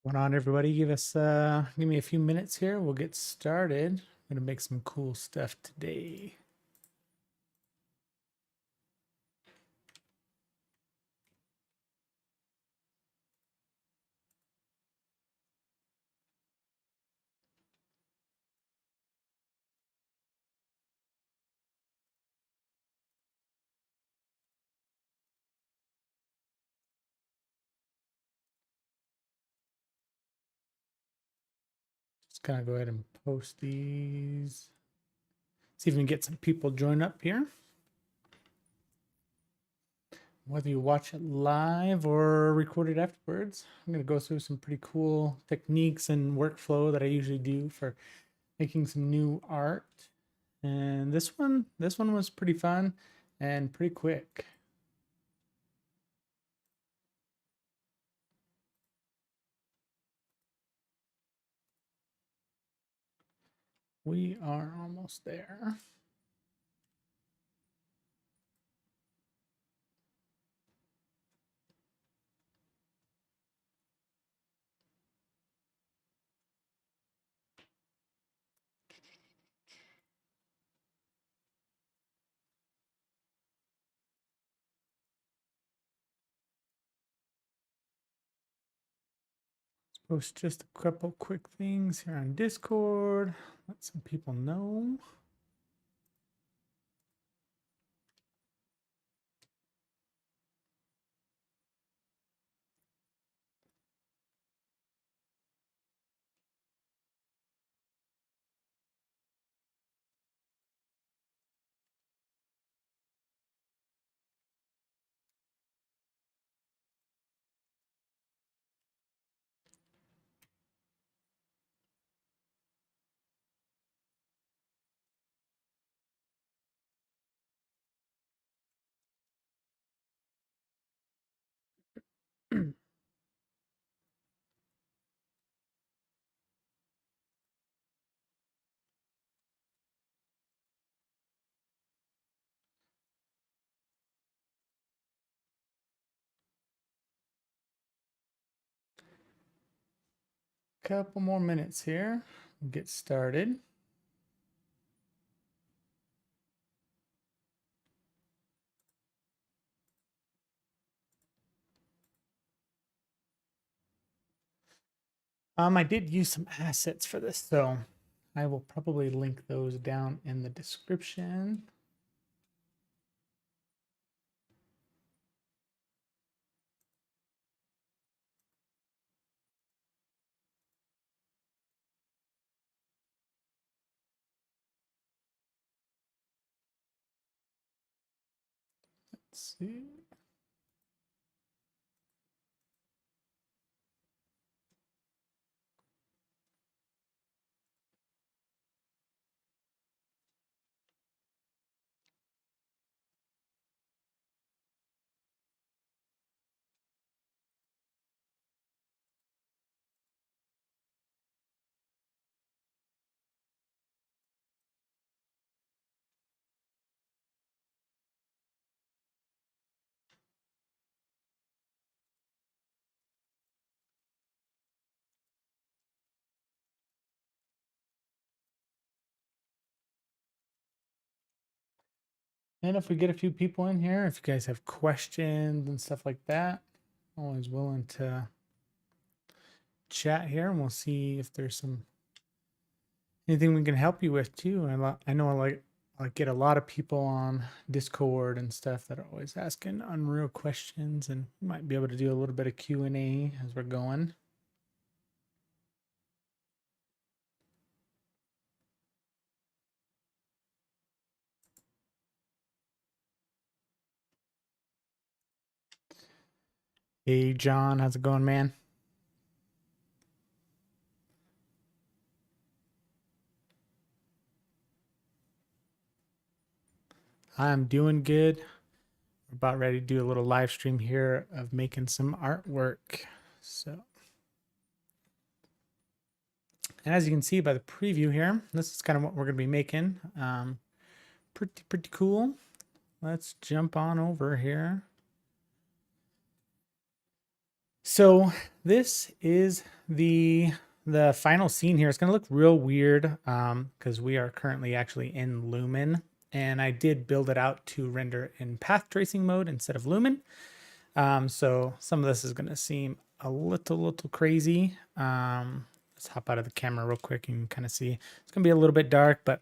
Going on, everybody? Give me a few minutes here. We'll get started. I'm gonna make some cool stuff today. Just kind of go ahead and post these. See if we can get some people join up here. Whether you watch it live or record it afterwards, I'm gonna go through some pretty cool techniques and workflow that I usually do for making some new art. And this one was pretty fun and pretty quick. We are almost there. Post just a couple quick things here on Discord. Let some people know. Couple more minutes here. We'll get started. I did use some assets for this, so I will probably link those down in the description. Let's see. And if we get a few people in here, if you guys have questions and stuff like that, always willing to chat here, and we'll see if there's anything we can help you with too. I know I get a lot of people on Discord and stuff that are always asking unreal questions, and we might be able to do a little bit of Q&A as we're going. Hey John, how's it going, man? I'm doing good. We're about ready to do a little live stream here of making some artwork. So, and as you can see by the preview here, this is kind of what we're going to be making. Pretty cool. Let's jump on over here. So this is the final scene here. It's going to look real weird because we are currently actually in Lumen, and I did build it out to render in path tracing mode instead of Lumen. So some of this is going to seem a little crazy. Let's hop out of the camera real quick and kind of see. It's going to be a little bit dark, but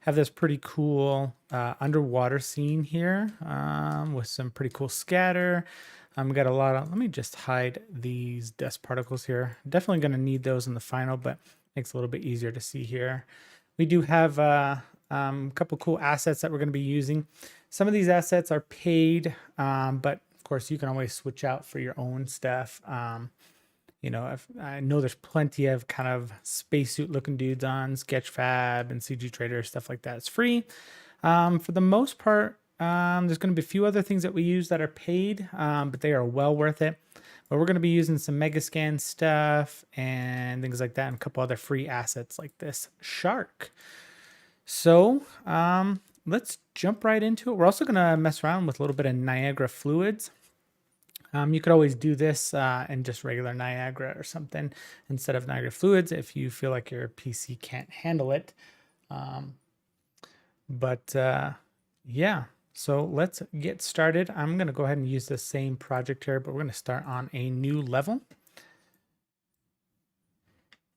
have this pretty cool underwater scene here with some pretty cool scatter. We got a lot of, let me just hide these dust particles here. Definitely going to need those in the final, but makes it a little bit easier to see here. We do have a couple cool assets that we're going to be using. Some of these assets are paid, but of course you can always switch out for your own stuff. You know, I know there's plenty of kind of spacesuit looking dudes on Sketchfab and CG Trader, stuff like that. It's free. For the most part, there's going to be a few other things that we use that are paid, but they are well worth it. But we're going to be using some Meascans stuff and things like that, and a couple other free assets like this shark. So let's jump right into it. We're also going to mess around with a little bit of Niagara fluids. You could always do this in just regular Niagara or something instead of Niagara fluids if you feel like your PC can't handle it. Yeah, so let's get started. I'm going to go ahead and use the same project here, but we're going to start on a new level.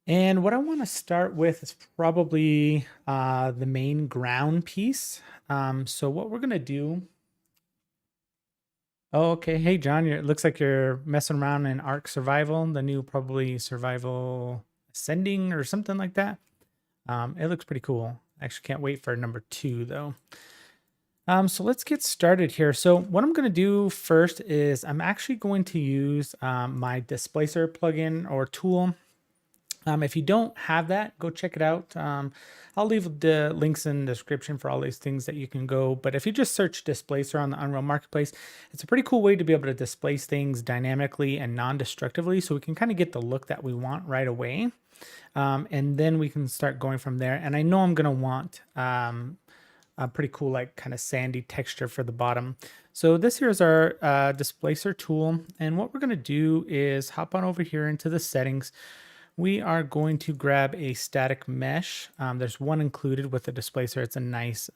And what I want to start with is probably the main ground piece. So what we're going to do. Oh, okay. Hey, John, it looks like you're messing around in Ark Survival, the new probably Survival Ascending or something like that. It looks pretty cool. I actually can't wait for number 2, though. So let's get started here. So what I'm going to do first is I'm actually going to use my Displacer plugin or tool. If you don't have that, go check it out. I'll leave the links in the description for all these things that you can go. But if you just search Displacer on the Unreal Marketplace, it's a pretty cool way to be able to displace things dynamically and non-destructively, so we can kind of get the look that we want right away. And then we can start going from there. And I know I'm going to want a pretty cool, like kind of sandy texture for the bottom. So this here is our Displacer tool. And what we're going to do is hop on over here into the settings. We are going to grab a static mesh. There's one included with the Displacer. It's a nice,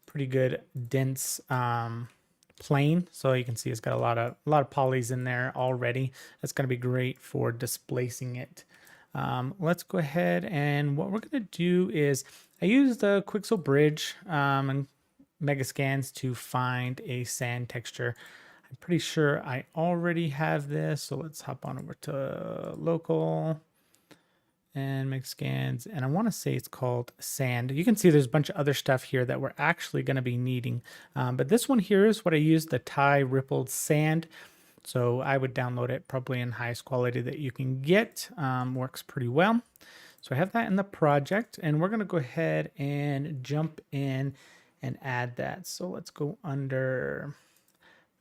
pretty good dense plane. So you can see it's got a lot of polys in there already. That's going to be great for displacing it. Let's go ahead, and what we're going to do is I use the Quixel Bridge and Meascans to find a sand texture. I'm pretty sure I already have this, so let's hop on over to local and Meascans, and I want to say it's called sand. You can see there's a bunch of other stuff here that we're actually going to be needing, but this one here is what I use, the Thai rippled sand. So I would download it probably in highest quality that you can get. Works pretty well. So I have that in the project, and we're going to go ahead and jump in and add that. So let's go under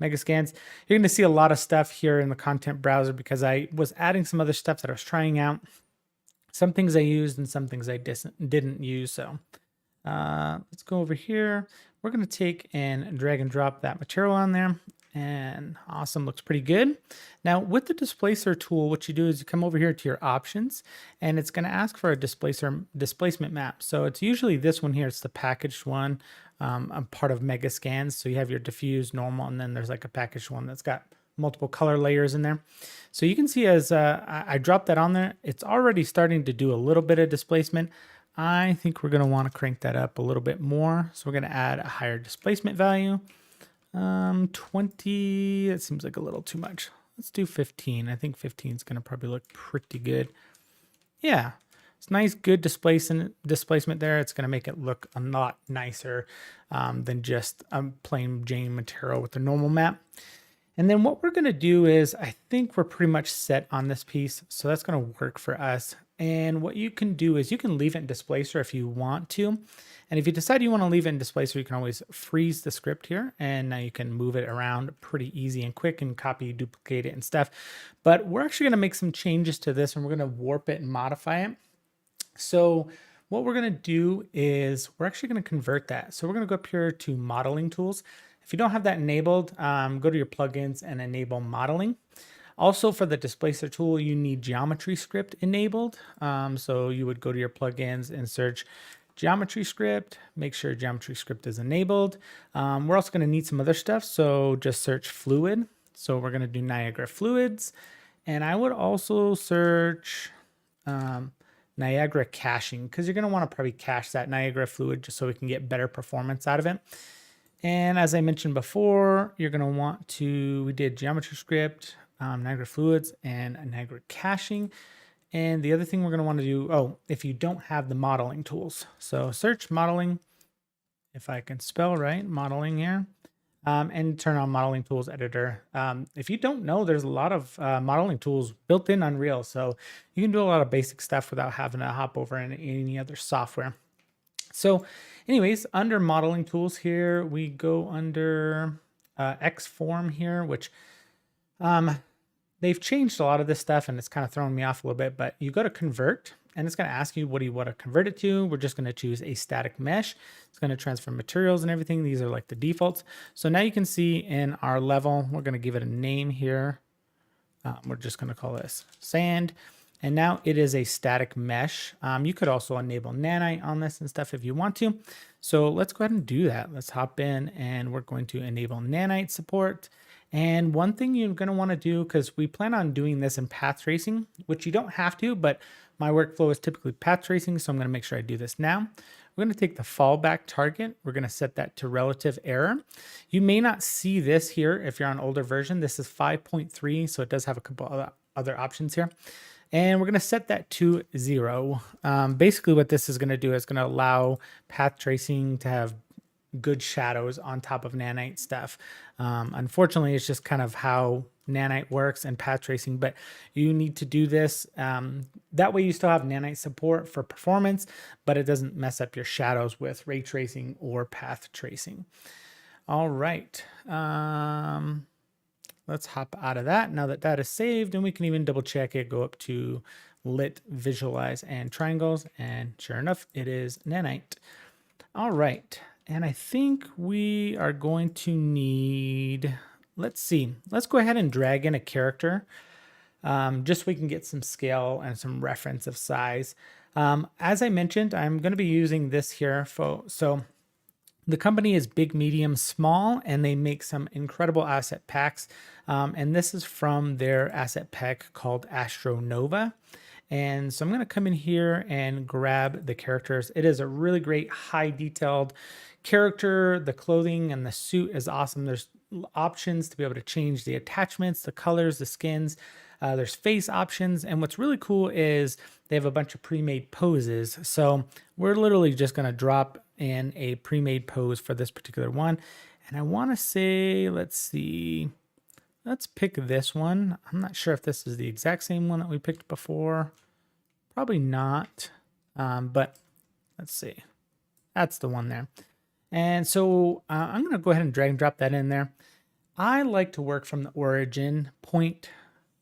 Meascans. You're going to see a lot of stuff here in the content browser because I was adding some other stuff that I was trying out. Some things I used and some things I didn't use. So let's go over here. We're going to take and drag and drop that material on there. And awesome, looks pretty good. Now with the Displacer tool, what you do is you come over here to your options, and it's going to ask for a displacement map. So it's usually this one here. It's the packaged one. I'm part of Meascans. So you have your diffuse, normal, and then there's like a packaged one that's got multiple color layers in there. So you can see as I dropped that on there, it's already starting to do a little bit of displacement. I think we're going to want to crank that up a little bit more. So we're going to add a higher displacement value. 20, it seems like a little too much. Let's do 15. I think 15 is going to probably look pretty good. Yeah, it's nice, good displacement there. It's going to make it look a lot nicer than just a plain Jane material with the normal map. And then what we're going to do is, I think we're pretty much set on this piece. So that's going to work for us. And what you can do is you can leave it in Displacer if you want to. And if you decide you want to leave it in Displacer, you can always freeze the script here. And now you can move it around pretty easy and quick and copy, duplicate it and stuff. But we're actually going to make some changes to this, and we're going to warp it and modify it. So what we're going to do is we're actually going to convert that. So we're going to go up here to modeling tools. If you don't have that enabled, go to your plugins and enable modeling. Also for the displacer tool, you need geometry script enabled. So you would go to your plugins and search geometry script, make sure geometry script is enabled. We're also going to need some other stuff. So just search fluid. So we're going to do Niagara fluids. And I would also search Niagara caching, because you're going to want to probably cache that Niagara fluid just so we can get better performance out of it. And as I mentioned before, you're going to want to, we did geometry script, Niagara fluids, and Niagara caching. And the other thing we're going to want to do, if you don't have the modeling tools. So search modeling, if I can spell right, modeling here, and turn on modeling tools editor. If you don't know, there's a lot of modeling tools built in Unreal. So you can do a lot of basic stuff without having to hop over in any other software. So anyways, under modeling tools here, we go under Xform here, which they've changed a lot of this stuff and it's kind of throwing me off a little bit, but you go to convert and it's going to ask you, what do you want to convert it to? We're just going to choose a static mesh. It's going to transfer materials and everything. These are like the defaults. So now you can see in our level, we're going to give it a name here. We're just going to call this sand. And now it is a static mesh. You could also enable nanite on this and stuff if you want to. So let's go ahead and do that. Let's hop in and we're going to enable nanite support. And one thing you're going to want to do, because we plan on doing this in path tracing, which you don't have to, but my workflow is typically path tracing. So I'm going to make sure I do this now. We're going to take the fallback target. We're going to set that to relative error. You may not see this here if you're on older version. This is 5.3, so it does have a couple of other options here. And we're going to set that to 0. Basically what this is going to do is going to allow path tracing to have good shadows on top of nanite stuff. Unfortunately, it's just kind of how nanite works and path tracing, but you need to do this. That way you still have nanite support for performance, but it doesn't mess up your shadows with ray tracing or path tracing. All right. Let's hop out of that now that that is saved, and we can even double check it, go up to lit, visualize, and triangles, and sure enough, it is nanite. All right, and I think we are going to need, let's see, let's go ahead and drag in a character just so we can get some scale and some reference of size. As I mentioned, I'm going to be using this here. So the company is Big, Medium, Small, and they make some incredible asset packs. And this is from their asset pack called Astronova. And so I'm going to come in here and grab the characters. It is a really great high detailed character. The clothing and the suit is awesome. There's options to be able to change the attachments, the colors, the skins. There's face options. And what's really cool is they have a bunch of pre-made poses. So we're literally just going to drop in a pre-made pose for this particular one. And I want to say, let's see, let's pick this one. I'm not sure if this is the exact same one that we picked before. Probably not, but let's see. That's the one there. And so I'm going to go ahead and drag and drop that in there. I like to work from the origin point.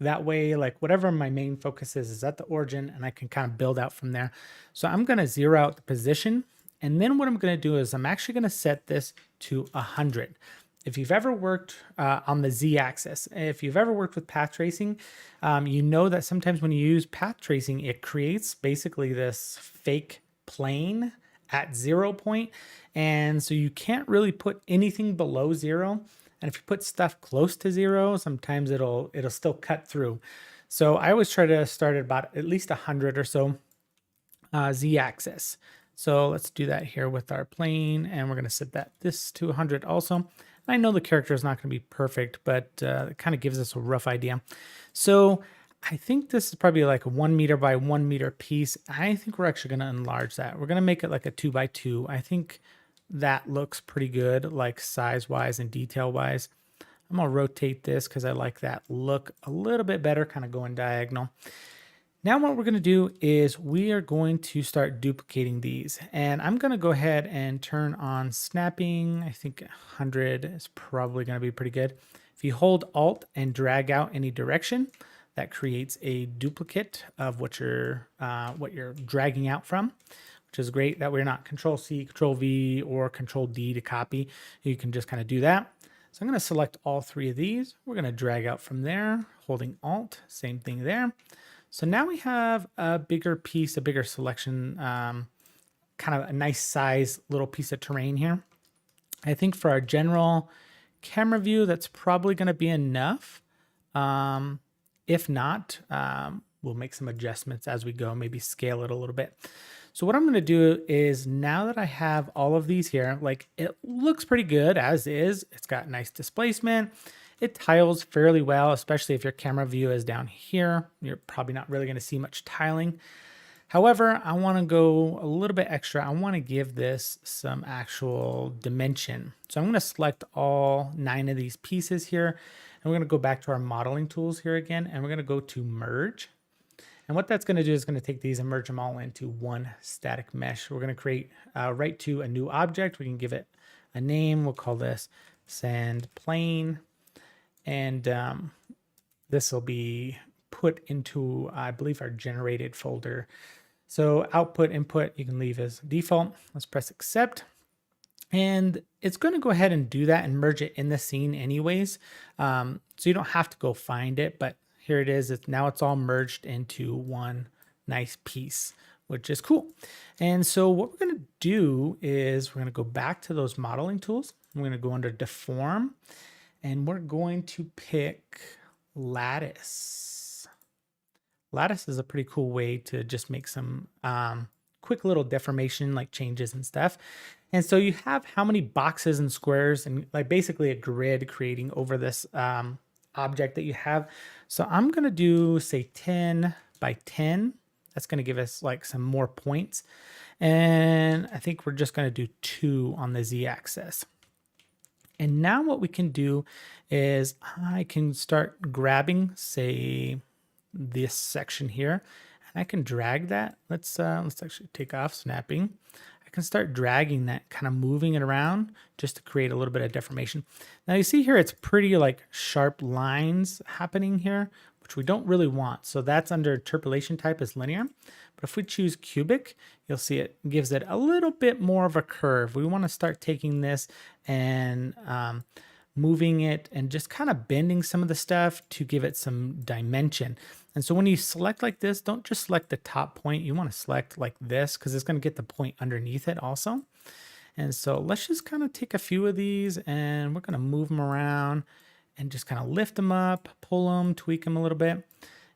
That way, like whatever my main focus is at the origin, and I can kind of build out from there. So I'm going to zero out the position. And then what I'm going to do is I'm actually going to set this to 100. If you've ever worked on the Z-axis, if you've ever worked with path tracing, you know that sometimes when you use path tracing, it creates basically this fake plane at 0 point. And so you can't really put anything below 0. And if you put stuff close to 0, sometimes it'll still cut through. So I always try to start at least 100 or so Z-axis. So let's do that here with our plane, and we're going to set this to 100 also. I know the character is not going to be perfect, but it kind of gives us a rough idea. So I think this is probably like a 1 meter by 1 meter piece. I think we're actually going to enlarge that. We're going to make it like a 2 by 2. I think that looks pretty good, like size-wise and detail-wise. I'm going to rotate this because I like that look a little bit better, kind of going diagonal. Now what we're going to do is we are going to start duplicating these, and I'm going to go ahead and turn on snapping. I think 100 is probably going to be pretty good. If you hold Alt and drag out any direction, that creates a duplicate of what you're dragging out from, which is great. That way you're not Control C, Control V, or Control D to copy. You can just kind of do that. So I'm going to select all three of these. We're going to drag out from there, holding Alt, same thing there. So now we have a bigger piece, a bigger selection, kind of a nice size little piece of terrain here. I think for our general camera view, that's probably going to be enough. If not, we'll make some adjustments as we go, maybe scale it a little bit. So what I'm going to do is, now that I have all of these here, like, it looks pretty good as is. It's got nice displacement. It tiles fairly well, especially if your camera view is down here. You're probably not really going to see much tiling. However, I want to go a little bit extra. I want to give this some actual dimension. So I'm going to select all 9 of these pieces here. And we're going to go back to our modeling tools here again. And we're going to go to merge. And what that's going to do is going to take these and merge them all into one static mesh. We're going to create right to a new object. We can give it a name. We'll call this sand plane. And this will be put into, I believe, our generated folder. So output, input, you can leave as default. Let's press accept. And it's going to go ahead and do that and merge it in the scene anyways. So you don't have to go find it, but here it is. Now it's all merged into one nice piece, which is cool. And so what we're going to do is we're going to go back to those modeling tools. We're going to go under deform, and we're going to pick lattice. Lattice is a pretty cool way to just make some quick little deformation, like changes and stuff. And so you have how many boxes and squares, and like basically a grid creating over this object that you have. So I'm going to do, say, 10 by 10. That's going to give us like some more points. And I think we're just going to do 2 on the Z-axis. And now what we can do is I can start grabbing, say, this section here, and I can drag that. Let's actually take off snapping. I can start dragging that, kind of moving it around just to create a little bit of deformation. Now you see here, it's pretty like sharp lines happening here, which we don't really want. So that's under interpolation type as linear. But if we choose cubic, you'll see it gives it a little bit more of a curve. We want to start taking this and moving it and just kind of bending some of the stuff to give it some dimension. And so when you select like this, don't just select the top point. You want to select like this because it's going to get the point underneath it also. And so let's just kind of take a few of these and we're going to move them around and just kind of lift them up, pull them, tweak them a little bit.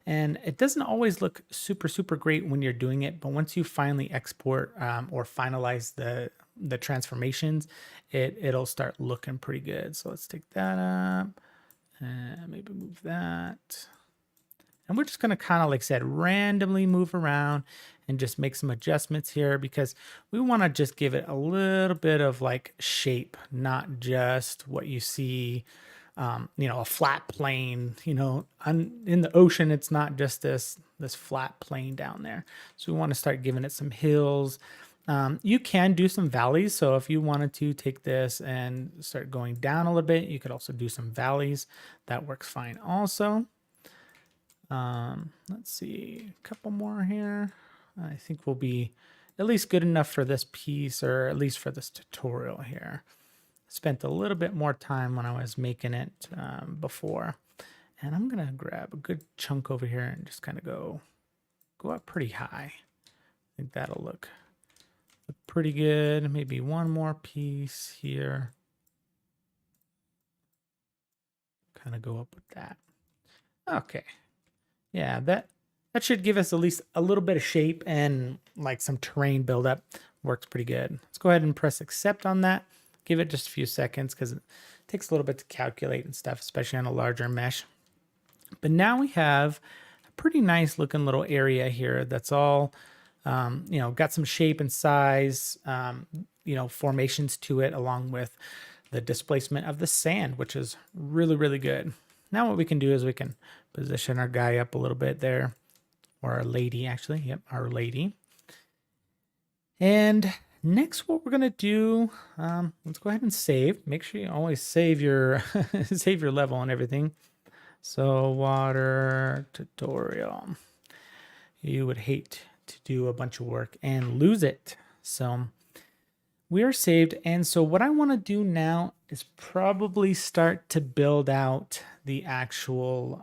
And it doesn't always look super, super great when you're doing it, but once you finally export or finalize the transformations, it'll start looking pretty good. So let's take that up and maybe move that. And we're just going to kind of, like I said, randomly move around and just make some adjustments here because we want to just give it a little bit of like shape, not just what you see, a flat plane, in the ocean. It's not just this flat plane down there. So we want to start giving it some hills. You can do some valleys. So if you wanted to take this and start going down a little bit, you could also do some valleys. That works fine also. Let's see, a couple more here. I think will be at least good enough for this piece, or at least for this tutorial here. Spent a little bit more time when I was making it before. And I'm going to grab a good chunk over here and just kind of go up pretty high. I think that'll look pretty good. Maybe one more piece here. Kind of go up with that. Okay. Yeah, that should give us at least a little bit of shape and like some terrain buildup. Works pretty good. Let's go ahead and press accept on that. Give it just a few seconds because it takes a little bit to calculate and stuff, especially on a larger mesh. But now we have a pretty nice looking little area here that's all, got some shape and size, formations to it, along with the displacement of the sand, which is really, really good. Now what we can do is we can position our guy up a little bit there, or our lady actually. Yep, our lady. And next, what we're gonna do, let's go ahead and save. Make sure you always save your save your level and everything. So water tutorial. You would hate to do a bunch of work and lose it. So We are saved. And so what I want to do now is probably start to build out the actual,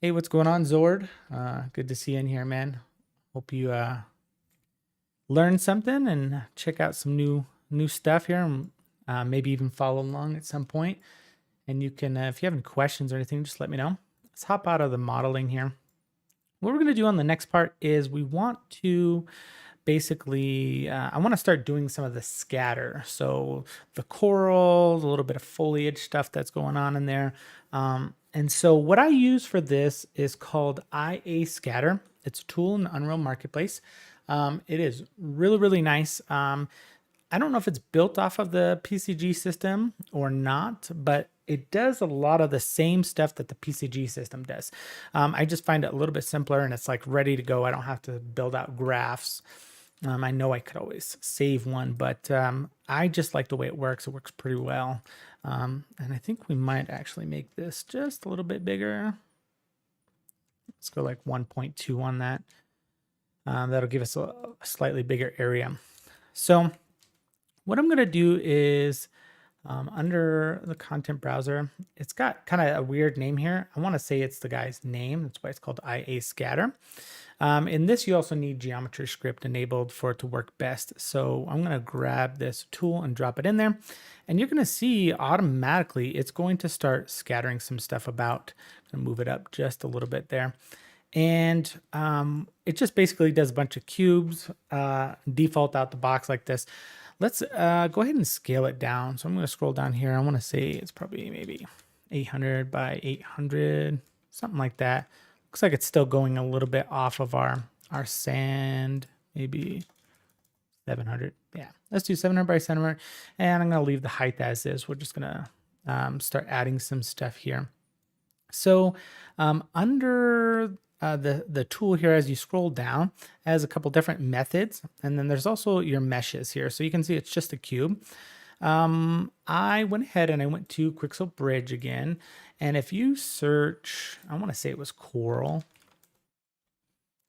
hey, what's going on, Zord? Good to see you in here, man. Hope you learn something and check out some new stuff here, and maybe even follow along at some point. And you can, if you have any questions or anything, just let me know. Let's hop out of the modeling here. What we're going to do on the next part is we want to basically, I want to start doing some of the scatter. So the coral, a little bit of foliage stuff that's going on in there. And so what I use for this is called IA Scatter. It's a tool in the Unreal Marketplace. It is really, really nice. I don't know if it's built off of the PCG system or not, but it does a lot of the same stuff that the PCG system does. I just find it a little bit simpler and it's like ready to go. I don't have to build out graphs. I know I could always save one, but I just like the way it works. It works pretty well. And I think we might actually make this just a little bit bigger. Let's go like 1.2 on that. That'll give us a slightly bigger area. So what I'm going to do is under the content browser, it's got kind of a weird name here. I want to say it's the guy's name. That's why it's called IA Scatter. In this, you also need geometry script enabled for it to work best. So I'm going to grab this tool and drop it in there. And you're going to see automatically it's going to start scattering some stuff about. I'm going to move it up just a little bit there. And it just basically does a bunch of cubes, default out the box like this. Let's go ahead and scale it down. So I'm going to scroll down here. I want to say it's probably maybe 800 by 800, something like that. Looks like it's still going a little bit off of our sand, maybe 700. Yeah, let's do 700 by 700. And I'm going to leave the height as is. We're just going to start adding some stuff here. So under the tool here, as you scroll down, has a couple different methods. And then there's also your meshes here. So you can see it's just a cube. I went ahead and I went to Quixel Bridge again. And if you search, I want to say it was coral.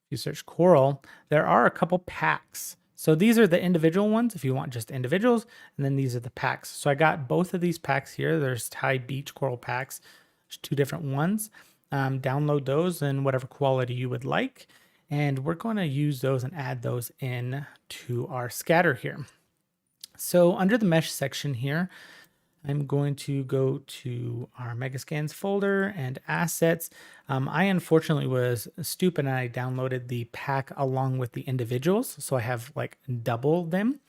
If you search coral, there are a couple packs. So these are the individual ones if you want just individuals. And then these are the packs. So I got both of these packs here. There's Thai Beach coral packs. There's two different ones. Download those in whatever quality you would like. And we're going to use those and add those in to our scatter here. So under the mesh section here, I'm going to go to our Meascans folder and assets. I unfortunately was stupid and I downloaded the pack along with the individuals. So I have like double them.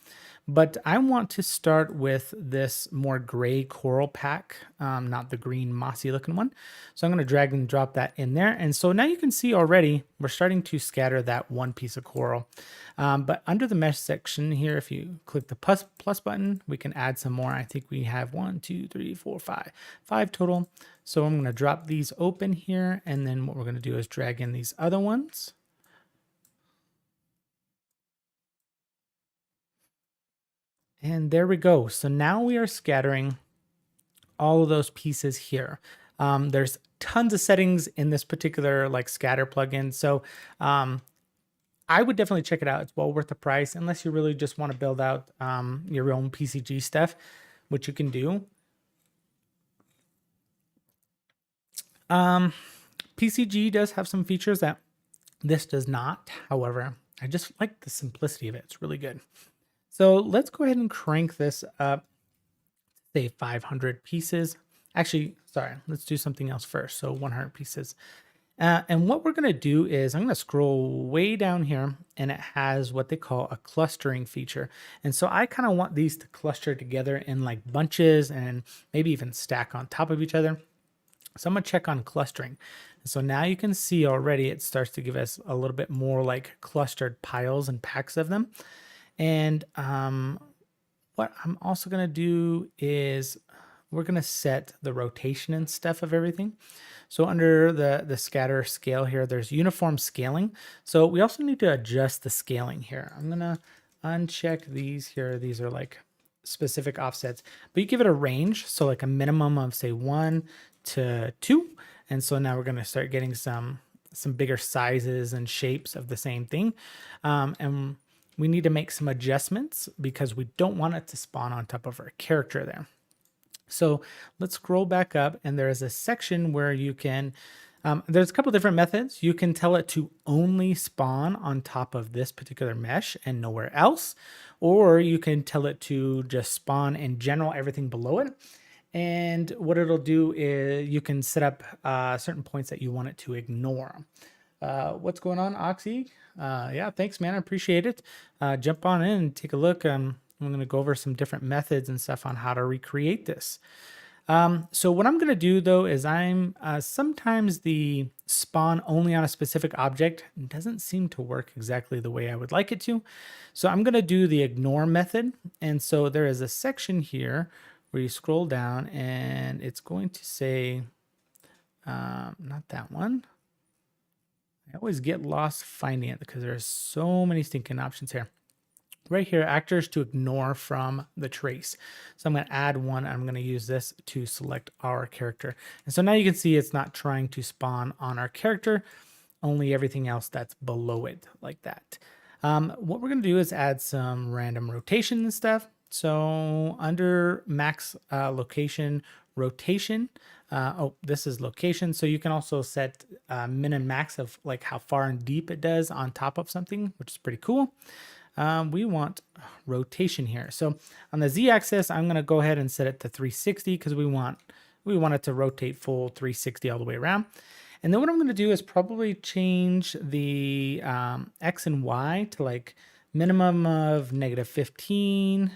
But I want to start with this more gray coral pack, not the green mossy looking one. So I'm going to drag and drop that in there. And so now you can see already we're starting to scatter that one piece of coral. But under the mesh section here, if you click the plus button, we can add some more. I think we have 1, 2, 3, 4, 5 total. So I'm going to drop these open here. And then what we're going to do is drag in these other ones. And there we go. So now we are scattering all of those pieces here. There's tons of settings in this particular like scatter plugin. So I would definitely check it out. It's well worth the price unless you really just want to build out your own PCG stuff, which you can do. PCG does have some features that this does not. However, I just like the simplicity of it. It's really good. So let's go ahead and crank this up, say 500 pieces. Actually, sorry, let's do something else first. So 100 pieces. And what we're going to do is I'm going to scroll way down here and it has what they call a clustering feature. And so I kind of want these to cluster together in like bunches and maybe even stack on top of each other. So I'm going to check on clustering. So now you can see already it starts to give us a little bit more like clustered piles and packs of them. And what I'm also going to do is we're going to set the rotation and stuff of everything. So under the scatter scale here, there's uniform scaling. So we also need to adjust the scaling here. I'm going to uncheck these here. These are like specific offsets, but you give it a range. So like a minimum of say 1 to 2. And so now we're going to start getting some bigger sizes and shapes of the same thing. And we need to make some adjustments because we don't want it to spawn on top of our character there. So let's scroll back up, and there is a section where you can, there's a couple different methods. You can tell it to only spawn on top of this particular mesh and nowhere else, or you can tell it to just spawn in general, everything below it. And what it'll do is you can set up certain points that you want it to ignore. What's going on, Oxy? Yeah, thanks, man. I appreciate it. Jump on in and take a look. I'm going to go over some different methods and stuff on how to recreate this. So what I'm going to do though is sometimes the spawn only on a specific object doesn't seem to work exactly the way I would like it to. So I'm going to do the ignore method. And so there is a section here where you scroll down and it's going to say, not that one. I always get lost finding it because there's so many stinking options here. Right here, actors to ignore from the trace. So I'm going to add one. I'm going to use this to select our character. And so now you can see it's not trying to spawn on our character, only everything else that's below it like that. What we're going to do is add some random rotation and stuff. So under max location rotation, this is location. So you can also set min and max of like how far and deep it does on top of something, which is pretty cool. We want rotation here. So on the Z-axis, I'm going to go ahead and set it to 360 because we want it to rotate full 360 all the way around. And then what I'm going to do is probably change the X and Y to like minimum of -15,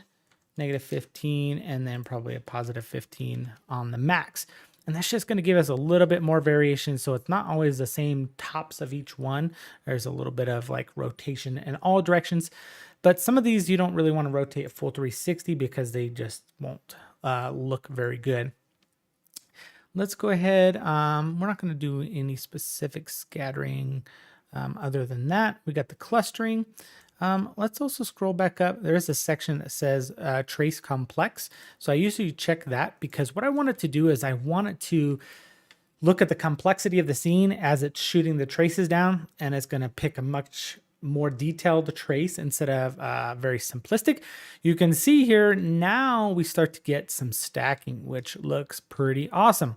-15, and then probably a +15 on the max. And that's just going to give us a little bit more variation. So it's not always the same tops of each one. There's a little bit of like rotation in all directions. But some of these you don't really want to rotate a full 360 because they just won't look very good. Let's go ahead. We're not going to do any specific scattering other than that. We got the clustering. Let's also scroll back up. There is a section that says trace complex. So I usually check that because what I want it to do is I want it to look at the complexity of the scene as it's shooting the traces down, and it's going to pick a much more detailed trace instead of very simplistic. You can see here now we start to get some stacking, which looks pretty awesome.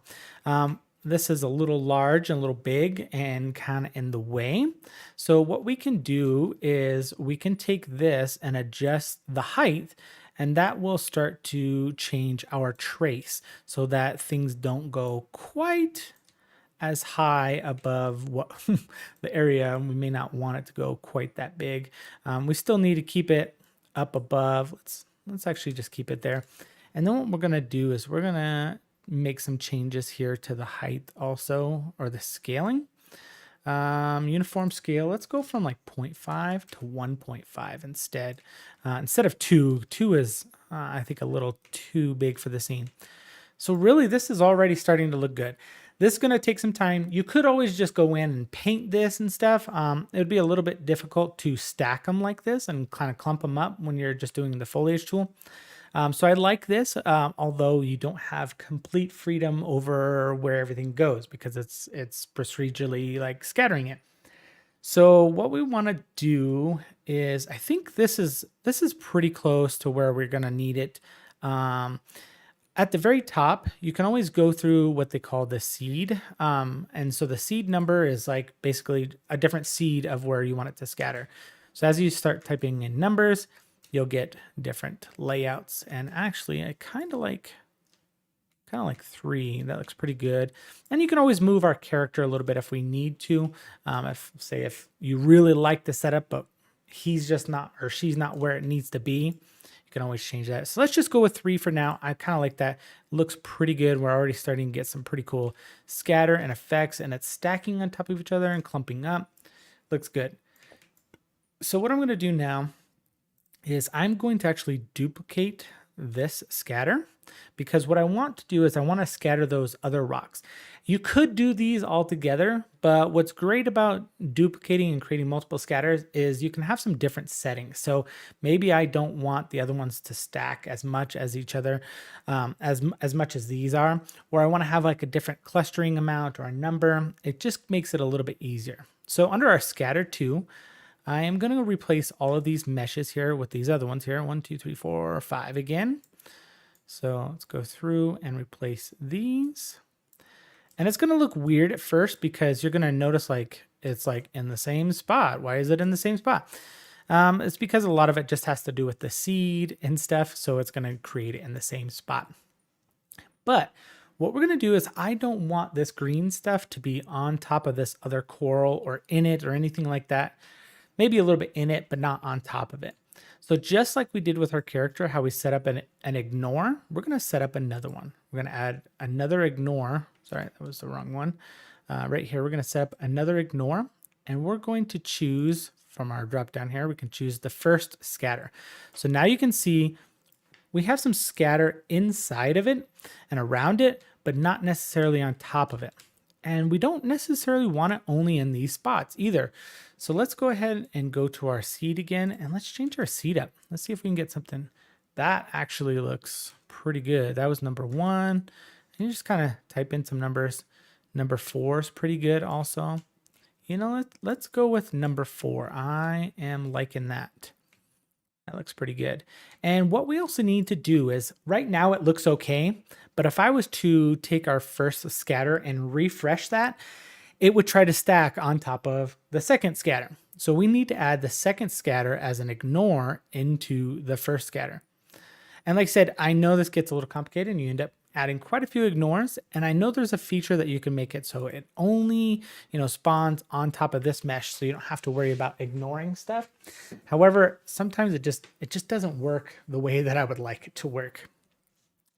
This is a little large and a little big and kind of in the way. So what we can do is we can take this and adjust the height, and that will start to change our trace so that things don't go quite as high above what the area. We may not want it to go quite that big. We still need to keep it up above. Let's actually just keep it there. And then what we're going to do is we're going to make some changes here to the height also, or the scaling. Uniform scale, let's go from like 0.5 to 1.5 instead. Instead of 2. 2 is, I think, a little too big for the scene. So really, this is already starting to look good. This is going to take some time. You could always just go in and paint this and stuff. It would be a little bit difficult to stack them like this and kind of clump them up when you're just doing the foliage tool. So I like this, although you don't have complete freedom over where everything goes because it's procedurally like scattering it. So what we want to do is, I think this is pretty close to where we're going to need it. At the very top, you can always go through what they call the seed. And so the seed number is like basically a different seed of where you want it to scatter. So as you start typing in numbers, you'll get different layouts. And actually, I kind of like 3. That looks pretty good. And you can always move our character a little bit if we need to. If you really like the setup, but he's just not, or she's not where it needs to be, you can always change that. So let's just go with 3 for now. I kind of like that. Looks pretty good. We're already starting to get some pretty cool scatter and effects, and it's stacking on top of each other and clumping up. Looks good. So what I'm going to do now is I'm going to actually duplicate this scatter, because what I want to do is I want to scatter those other rocks. You could do these all together, but what's great about duplicating and creating multiple scatters is you can have some different settings. So maybe I don't want the other ones to stack as much as each other, as much as these are, or I want to have like a different clustering amount or a number. It just makes it a little bit easier. So under our scatter 2, I am going to replace all of these meshes here with these other ones here. 1, 2, 3, 4, 5 again. So let's go through and replace these. And it's going to look weird at first because you're going to notice like it's like in the same spot. Why is it in the same spot? It's because a lot of it just has to do with the seed and stuff. So it's going to create it in the same spot. But what we're going to do is I don't want this green stuff to be on top of this other coral or in it or anything like that. Maybe a little bit in it, but not on top of it. So just like we did with our character, how we set up an ignore, we're going to set up another one. We're going to add another ignore. Sorry, that was the wrong one. Right here, we're going to set up another ignore, and we're going to choose from our drop down here, we can choose the first scatter. So now you can see we have some scatter inside of it and around it, but not necessarily on top of it. And we don't necessarily want it only in these spots either. So let's go ahead and go to our seed again, and let's change our seed up. Let's see if we can get something that actually looks pretty good. That was number 1. And you just kind of type in some numbers. Number 4 is pretty good also. You know, let's go with number 4. I am liking that. That looks pretty good. And what we also need to do is, right now it looks okay, but if I was to take our first scatter and refresh that, it would try to stack on top of the second scatter. So we need to add the second scatter as an ignore into the first scatter. And like I said, I know this gets a little complicated and you end up adding quite a few ignores. And I know there's a feature that you can make it so it only, spawns on top of this mesh, so you don't have to worry about ignoring stuff. However, sometimes it just doesn't work the way that I would like it to work.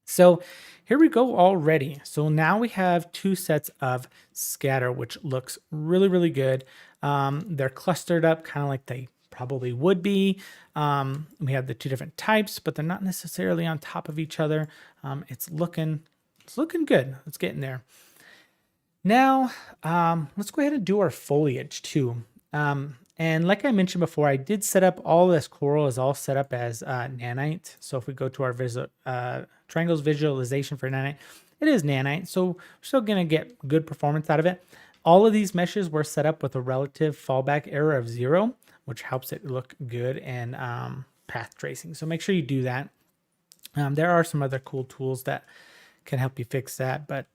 So here we go already. So now we have 2 sets of scatter, which looks really, really good. They're clustered up kind of like they probably would be. We have the 2 different types, but they're not necessarily on top of each other. It's looking good. Let's get in there. Now, let's go ahead and do our foliage too. And like I mentioned before, I did set up all this coral is all set up as nanite. So if we go to our triangles visualization for nanite, it is nanite. So we're still going to get good performance out of it. All of these meshes were set up with a relative fallback error of 0, which helps it look good and path tracing. So make sure you do that. There are some other cool tools that can help you fix that, but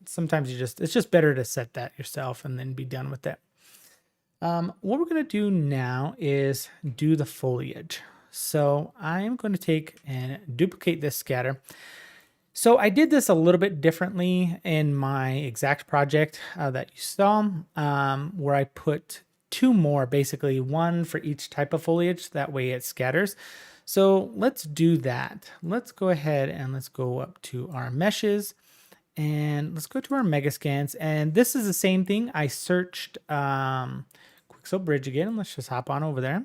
sometimes it's just better to set that yourself and then be done with it. What we're going to do now is do the foliage. So I am going to take and duplicate this scatter. So I did this a little bit differently in my exact project that you saw, where I put 2 more, basically 1 for each type of foliage. That way it scatters. So let's do that. Let's go ahead and let's go up to our meshes and let's go to our Meascans. And this is the same thing. I searched Quickscope Bridge again. Let's just hop on over there.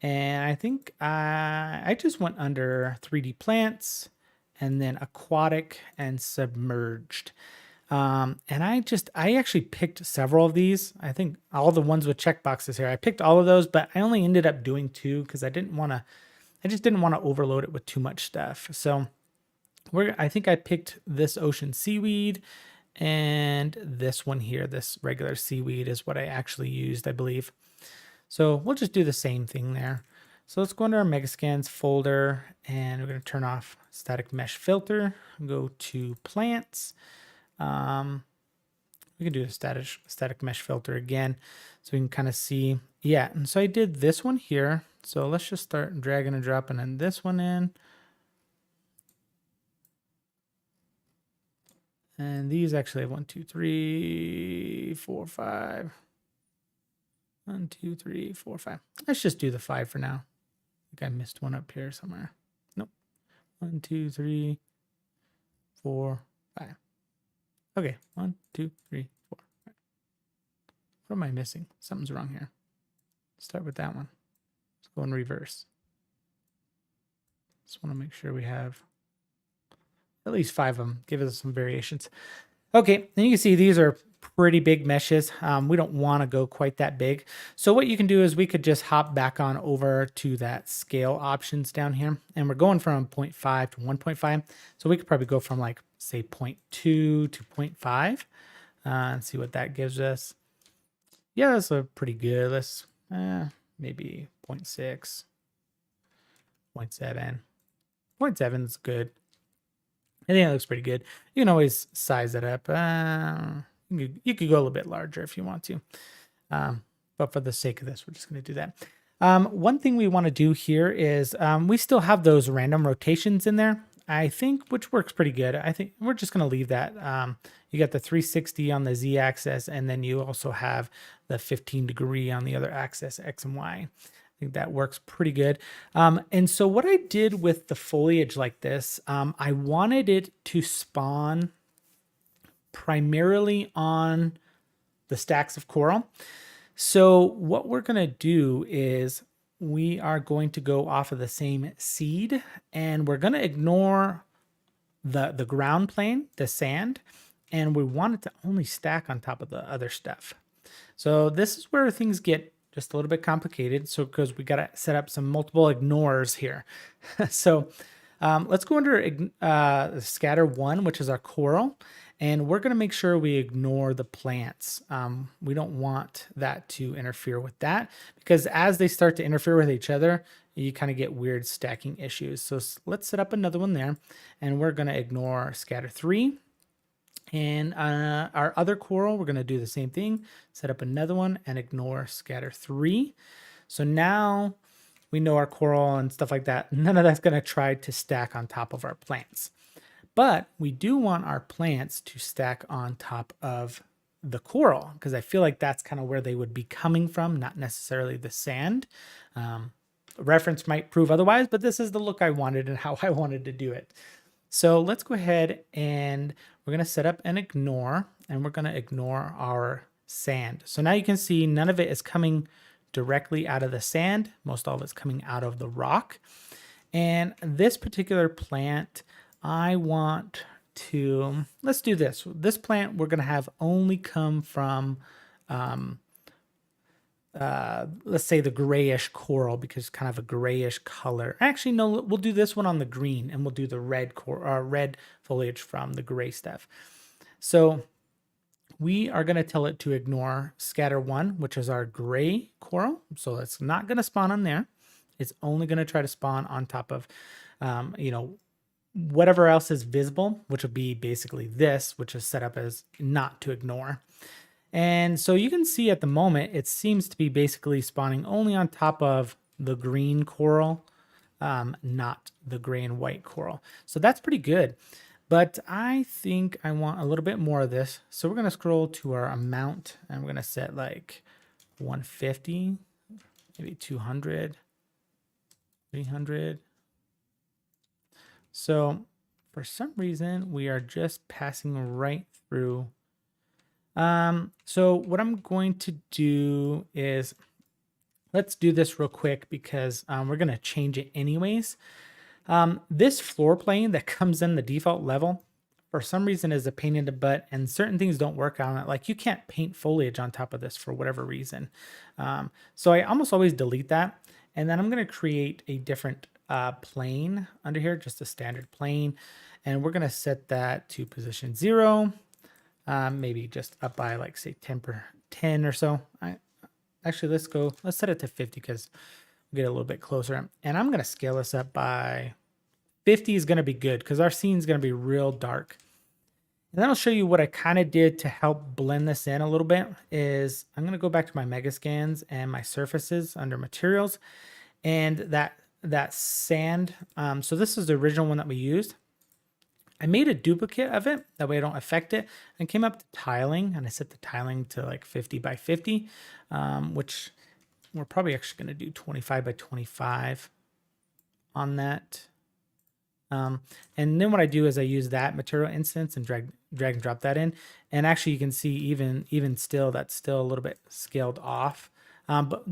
And I think I just went under 3D plants and then aquatic and submerged. And I actually picked several of these. I think all the ones with checkboxes here, I picked all of those, but I only ended up doing 2 because I just didn't want to overload it with too much stuff. So I think I picked this ocean seaweed and this one here, this regular seaweed is what I actually used, I believe. So we'll just do the same thing there. So let's go into our Meascans folder and we're going to turn off static mesh filter, go to plants. We can do a static mesh filter again so we can kind of see. Yeah, and so I did this one here. So let's just start dragging and dropping and this one in. And these actually have 1, 2, 3, 4, 5. 1, 2, 3, 4, 5. Let's just do the 5 for now. I think I missed one up here somewhere. Nope. 1, 2, 3, 4, 5. Okay, 1, 2, 3, 4, 5. What am I missing? Something's wrong here. Start with that one. Let's go in reverse. Just want to make sure we have at least 5 of them. Give us some variations. Okay, and you can see these are pretty big meshes. We don't want to go quite that big. So what you can do is we could just hop back on over to that scale options down here. And we're going from 0.5 to 1.5. So we could probably go from like, say 0.2 to 0.5 and see what that gives us. Yeah, that's a pretty good. Let's maybe 0.6, 0.7. 0.7 is good. I think it looks pretty good. You can always size it up. You could go a little bit larger if you want to. But for the sake of this, we're just going to do that. One thing we want to do here is we still have those random rotations in there, I think, which works pretty good. I think we're just going to leave that. You got the 360 on the z-axis, and then you also have the 15-degree on the other axis, x and y. I think that works pretty good. And so what I did with the foliage like this, I wanted it to spawn primarily on the stacks of coral. So what we're going to do is we are going to go off of the same seed, and we're going to ignore the ground plane, the sand, and we want it to only stack on top of the other stuff. So this is where things get just a little bit complicated. So because we got to set up some multiple ignores here. So let's go under scatter 1, which is our coral. And we're going to make sure we ignore the plants. We don't want that to interfere with that, because as they start to interfere with each other, you kind of get weird stacking issues. So let's set up another one there, and we're going to ignore scatter 3. And our other coral, we're going to do the same thing, set up another one and ignore scatter 3. So now we know our coral and stuff like that. None of that's going to try to stack on top of our plants. But we do want our plants to stack on top of the coral, because I feel like that's kind of where they would be coming from, not necessarily the sand. Reference might prove otherwise, but this is the look I wanted and how I wanted to do it. So let's go ahead and we're going to set up an ignore, and we're going to ignore our sand. So now you can see none of it is coming directly out of the sand. Most all of it's coming out of the rock. And this particular plant, I want to, let's do this. This plant we're going to have only come from, let's say the grayish coral, because it's kind of a grayish color. Actually, no, we'll do this one on the green, and we'll do the red red foliage from the gray stuff. So we are going to tell it to ignore scatter 1, which is our gray coral. So it's not going to spawn on there. It's only going to try to spawn on top of, whatever else is visible, which would be basically this, which is set up as not to ignore. And so you can see at the moment, it seems to be basically spawning only on top of the green coral, not the gray and white coral. So that's pretty good. But I think I want a little bit more of this. So we're going to scroll to our amount, and we're going to set like 150, maybe 200, 300. So for some reason, we are just passing right through. So what I'm going to do is, let's do this real quick, because we're going to change it anyways. This floor plane that comes in the default level, for some reason, is a pain in the butt, and certain things don't work on it. Like you can't paint foliage on top of this for whatever reason. So I almost always delete that. And then I'm going to create a different plane under here, just a standard plane. And we're going to set that to position 0. Maybe just up by like say 10 or so. Actually, let's set it to 50, because we'll get a little bit closer. And I'm going to scale this up by 50 is going to be good, because our scene is going to be real dark. And then I'll show you what I kind of did to help blend this in a little bit. Is I'm going to go back to my Meascans and my surfaces under materials, and that sand. So this is the original one that we used. I made a duplicate of it, that way I don't affect it, and came up to tiling, and I set the tiling to like 50 by 50, which we're probably actually going to do 25 by 25 on that. And then what I do is I use that material instance and drag and drop that in. And actually you can see even still, that's still a little bit scaled off. But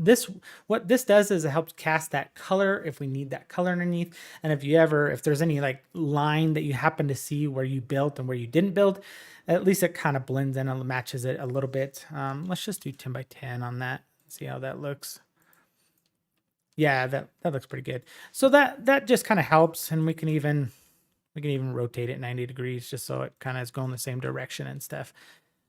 what this does is it helps cast that color if we need that color underneath. And if there's any like line that you happen to see where you built and where you didn't build, at least it kind of blends in and matches it a little bit. Let's just do 10 by 10 on that. See how that looks. Yeah, that looks pretty good. So that just kind of helps, and we can even rotate it 90 degrees just so it kind of is going the same direction and stuff.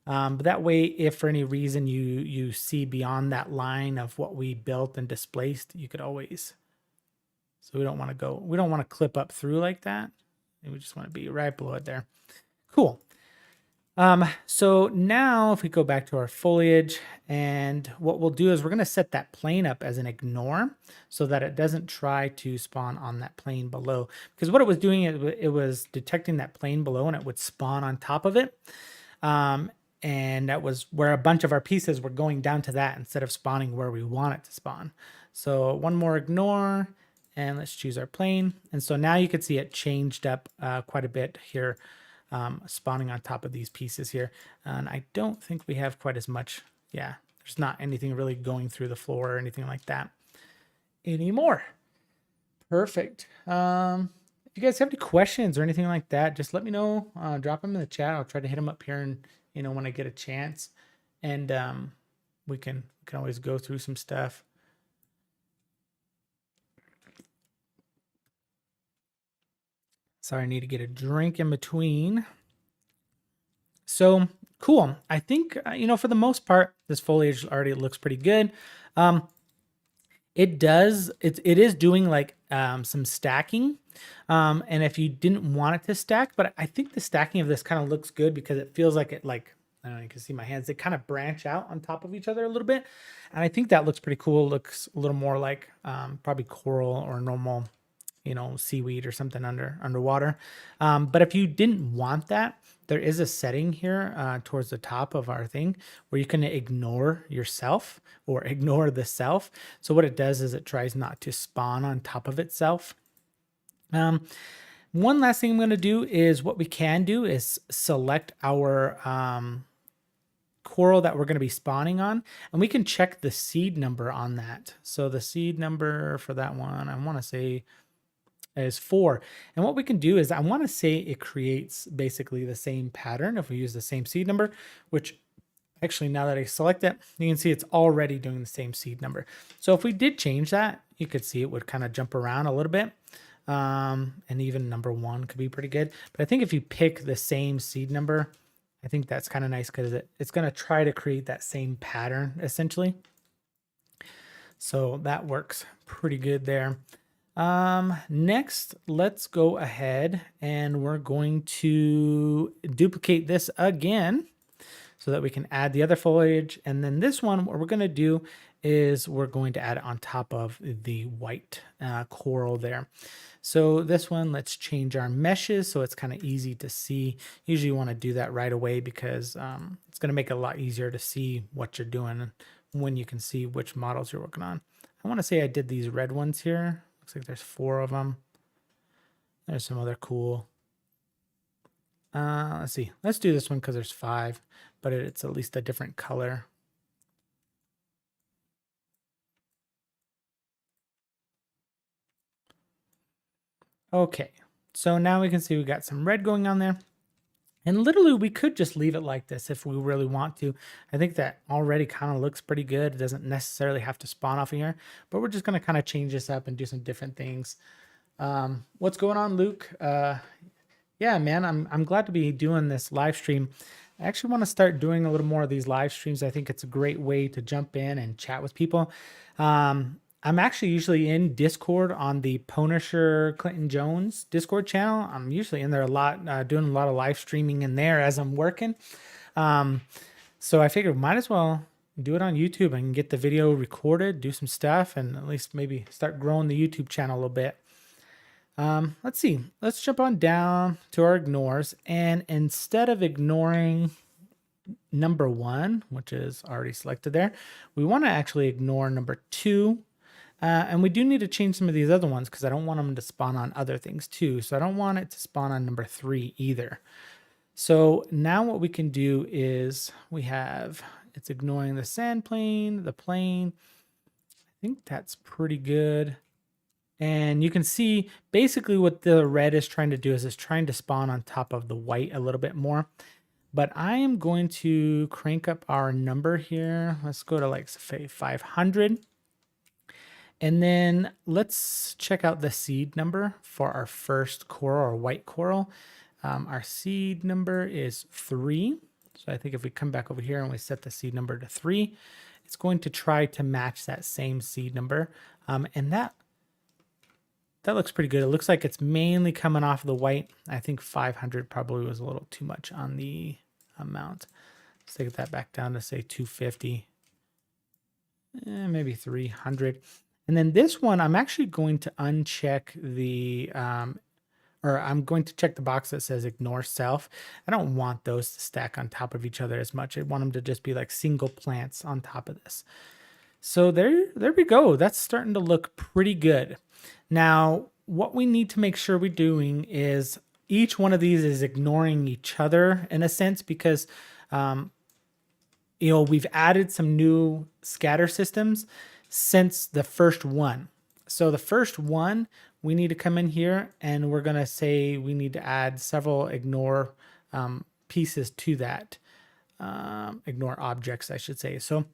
But that way, if for any reason you see beyond that line of what we built and displaced, you could always. So we don't want to clip up through like that. We just want to be right below it there. Cool. So now if we go back to our foliage, and what we'll do is we're going to set that plane up as an ignore so that it doesn't try to spawn on that plane below, because what it was doing, it was detecting that plane below and it would spawn on top of it. And that was where a bunch of our pieces were going down to that instead of spawning where we want it to spawn. So one more ignore, and let's choose our plane. And so now you can see it changed up quite a bit here, spawning on top of these pieces here. And I don't think we have quite as much. Yeah, there's not anything really going through the floor or anything like that anymore. Perfect. If you guys have any questions or anything like that, just let me know. Drop them in the chat. I'll try to hit them up here, and when I get a chance, and we can always go through some stuff. Sorry, I need to get a drink in between. So cool. I think for the most part, this foliage already looks pretty good. It is doing like some stacking. And if you didn't want it to stack, but I think the stacking of this kind of looks good because it feels like it, like, I don't know, you can see my hands, they kind of branch out on top of each other a little bit. And I think that looks pretty cool. It looks a little more like probably coral or normal, seaweed or something underwater. But if you didn't want that, there is a setting here towards the top of our thing where you can ignore yourself or ignore the self. So what it does is it tries not to spawn on top of itself. One last thing I'm going to do is what we can do is select our coral that we're going to be spawning on, and we can check the seed number on that. So the seed number for that one, I want to say, is 4. And what we can do is I want to say it creates basically the same pattern if we use the same seed number, which actually now that I select it, you can see it's already doing the same seed number. So if we did change that, you could see it would kind of jump around a little bit. And even number 1 could be pretty good. But I think if you pick the same seed number, I think that's kind of nice because it's going to try to create that same pattern essentially. So that works pretty good there. Next, let's go ahead and we're going to duplicate this again so that we can add the other foliage. And then this one, what we're going to do is we're going to add it on top of the white coral there. So this one, let's change our meshes so it's kind of easy to see. Usually you want to do that right away because it's going to make it a lot easier to see what you're doing when you can see which models you're working on. I want to say I did these red ones here. Looks like there's 4 of them. There's some other cool. Let's see. Let's do this one because there's 5, but it's at least a different color. Okay, so now we can see we got some red going on there. And literally we could just leave it like this if we really want to. I think that already kind of looks pretty good. It doesn't necessarily have to spawn off of here, but we're just going to kind of change this up and do some different things. What's going on, Luke? Yeah, man, I'm glad to be doing this live stream. I actually want to start doing a little more of these live streams. I think it's a great way to jump in and chat with people. I'm actually usually in Discord on the Punisher Clinton Jones Discord channel. I'm usually in there a lot, doing a lot of live streaming in there as I'm working. So I figured might as well do it on YouTube and get the video recorded, do some stuff, and at least maybe start growing the YouTube channel a little bit. Let's see. Let's jump on down to our ignores. And instead of ignoring number 1, which is already selected there, we want to actually ignore number 2. And we do need to change some of these other ones because I don't want them to spawn on other things too. So I don't want it to spawn on number 3 either. So now what we can do is it's ignoring the sand plane, the plane. I think that's pretty good. And you can see basically what the red is trying to do is it's trying to spawn on top of the white a little bit more. But I am going to crank up our number here. Let's go to like say 500. And then let's check out the seed number for our first coral or white coral. Our seed number is 3. So I think if we come back over here and we set the seed number to 3, it's going to try to match that same seed number. And that looks pretty good. It looks like it's mainly coming off of the white. I think 500 probably was a little too much on the amount. Let's take that back down to say 250, maybe 300. And then this one, I'm actually going to uncheck the, or I'm going to check the box that says ignore self. I don't want those to stack on top of each other as much. I want them to just be like single plants on top of this. So there we go. That's starting to look pretty good. Now, what we need to make sure we're doing is each one of these is ignoring each other in a sense, because we've added some new scatter systems since the first one. So the first one, we need to come in here and we're going to say we need to add several ignore pieces to that. Ignore objects, I should say. So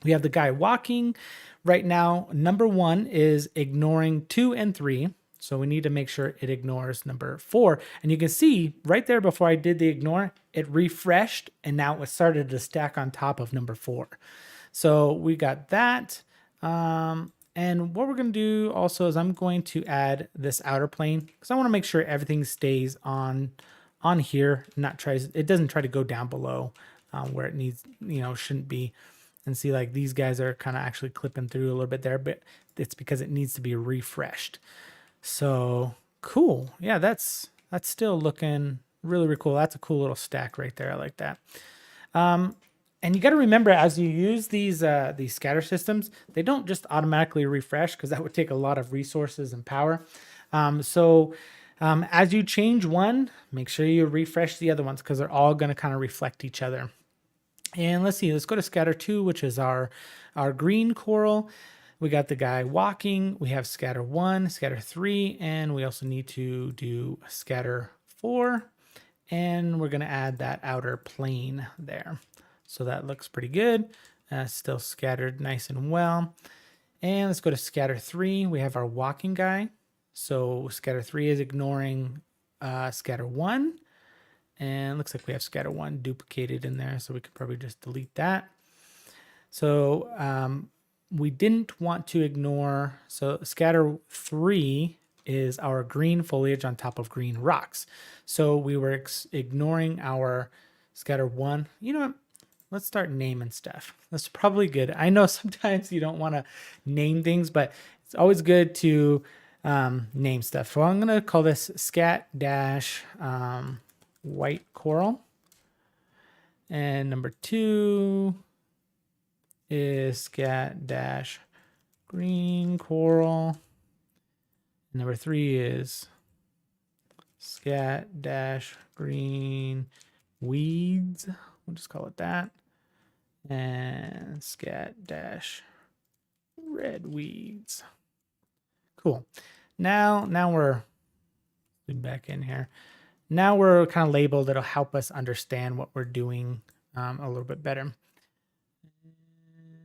we have the guy walking. Right now, number 1 is ignoring 2 and 3. So we need to make sure it ignores number 4. And you can see right there before I did the ignore, it refreshed and now it started to stack on top of number 4. So we got that. And what we're going to do also is I'm going to add this outer plane because I want to make sure everything stays on here, it doesn't try to go down below where it needs, shouldn't be. And see, like these guys are kind of actually clipping through a little bit there, but it's because it needs to be refreshed. So cool. Yeah, that's still looking really, really cool. That's a cool little stack right there. I like that. And you got to remember, as you use these scatter systems, they don't just automatically refresh because that would take a lot of resources and power. As you change one, make sure you refresh the other ones because they're all going to kind of reflect each other. And let's see, let's go to scatter 2, which is our green coral. We got the guy walking. We have scatter 1, scatter 3, and we also need to do scatter 4. And we're going to add that outer plane there. So that looks pretty good. Still scattered nice and well. And let's go to scatter 3. We have our walking guy. So scatter 3 is ignoring scatter 1. And looks like we have scatter 1 duplicated in there, so we could probably just delete that. So we didn't want to ignore, so scatter 3 is our green foliage on top of green rocks. So we were ignoring our scatter 1. You know what? Let's start naming stuff. That's probably good. I know sometimes you don't want to name things, but it's always good to name stuff. So I'm going to call this scat dash white coral. And number 2 is scat dash green coral. And number 3 is scat dash green weeds. We'll just call it that. And scat dash red weeds. Cool. Now we're back in here. Now we're kind of labeled. It'll help us understand what we're doing a little bit better.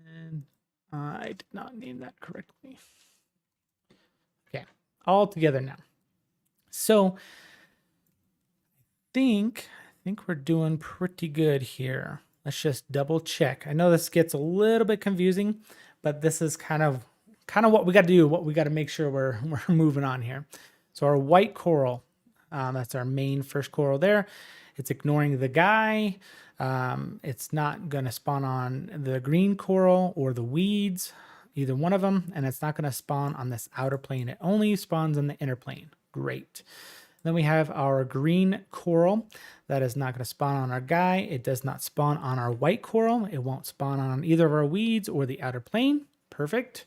And I did not name that correctly. Okay, all together now. So I think we're doing pretty good here. Let's just double check. I know this gets a little bit confusing, but this is kind of what we got to do, what we got to make sure we're moving on here. So our white coral, that's our main first coral there. It's ignoring the guy. It's not going to spawn on the green coral or the weeds, either one of them, and it's not going to spawn on this outer plane. It only spawns on the inner plane. Great. Then we have our green coral. That is not going to spawn on our guy. It does not spawn on our white coral. It won't spawn on either of our weeds or the outer plane. Perfect.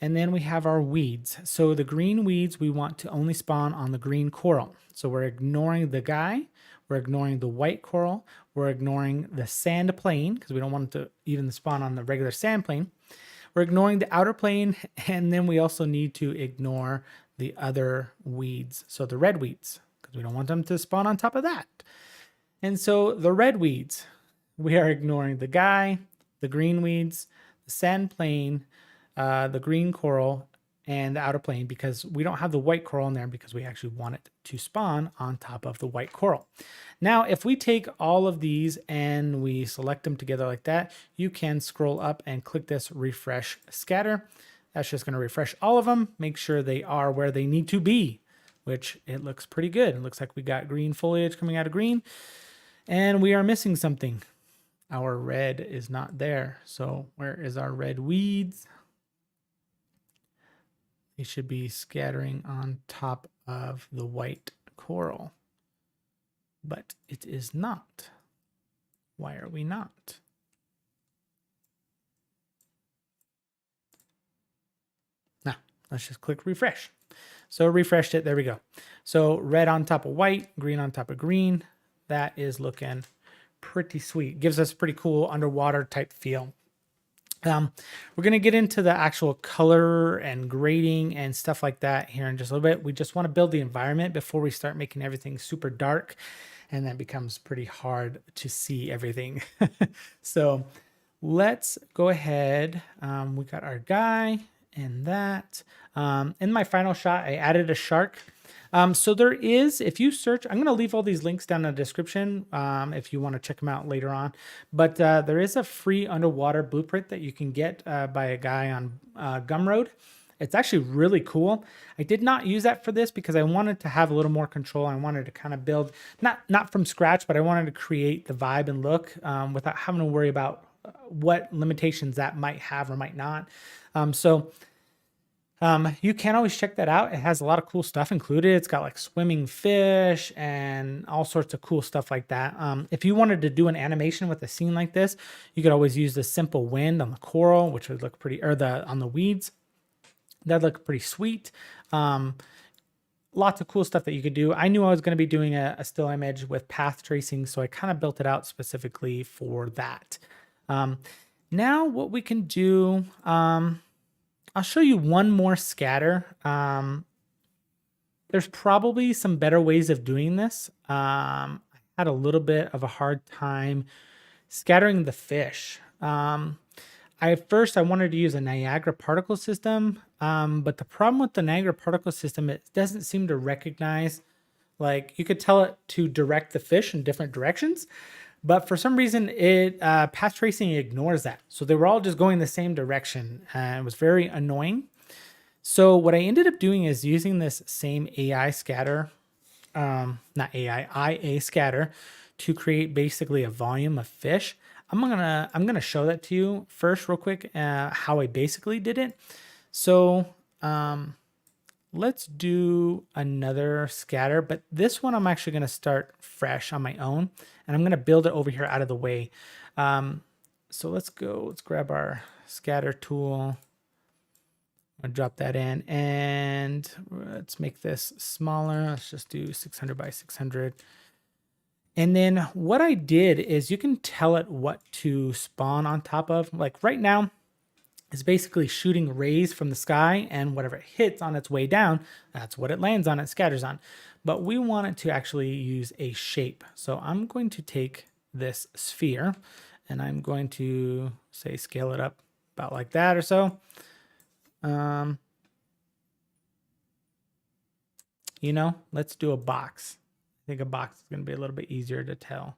And then we have our weeds. So the green weeds, we want to only spawn on the green coral. So we're ignoring the guy. We're ignoring the white coral. We're ignoring the sand plane because we don't want it to even spawn on the regular sand plane. We're ignoring the outer plane. And then we also need to ignore the other weeds. So the red weeds, because we don't want them to spawn on top of that. And so the red weeds, we are ignoring the guy, the green weeds, the sand plane, the green coral, and the outer plane because we don't have the white coral in there because we actually want it to spawn on top of the white coral. Now, if we take all of these and we select them together like that, you can scroll up and click this refresh scatter. That's just going to refresh all of them, make sure they are where they need to be, which it looks pretty good. It looks like we got green foliage coming out of green, and we are missing something. Our red is not there. So where is our red weeds? They should be scattering on top of the white coral, but it is not. Why are we not? Now, let's just click refresh. So refreshed it, there we go. So red on top of white, green on top of green. That is looking pretty sweet. Gives us a pretty cool underwater type feel. We're going to get into the actual color and grading and stuff like that here in just a little bit. We just want to build the environment before we start making everything super dark, and that becomes pretty hard to see everything. So let's go ahead. We got our guy and that. In my final shot, I added a shark. So there is, if you search, I'm going to leave all these links down in the description if you want to check them out later on. But there is a free underwater blueprint that you can get by a guy on Gumroad. It's actually really cool. I did not use that for this because I wanted to have a little more control. I wanted to kind of build, not from scratch, but I wanted to create the vibe and look without having to worry about what limitations that might have or might not. You can always check that out. It has a lot of cool stuff included. It's got like swimming fish and all sorts of cool stuff like that. If you wanted to do an animation with a scene like this, you could always use the simple wind on the coral, which would look pretty, or on the weeds. That'd look pretty sweet. Lots of cool stuff that you could do. I knew I was going to be doing a still image with path tracing, so I kind of built it out specifically for that. Now what we can do, I'll show you one more scatter. There's probably some better ways of doing this. I had a little bit of a hard time scattering the fish. At first I wanted to use a Niagara particle system, but the problem with the Niagara particle system, it doesn't seem to recognize, like you could tell it to direct the fish in different directions, but for some reason, path tracing ignores that. So they were all just going the same direction, and it was very annoying. So what I ended up doing is using this same AI scatter, IA scatter, to create basically a volume of fish. I'm gonna show that to you first, real quick, how I basically did it. So let's do another scatter, but this one I'm actually gonna start fresh on my own. And I'm going to build it over here out of the way. So let's grab our scatter tool. I'll drop that in and let's make this smaller. Let's just do 600 by 600. And then what I did is you can tell it what to spawn on top of. Like right now, it's basically shooting rays from the sky, and whatever it hits on its way down, that's what it lands on, it scatters on. But we want it to actually use a shape. So I'm going to take this sphere and I'm going to say scale it up about like that or so. Let's do a box. I think a box is going to be a little bit easier to tell.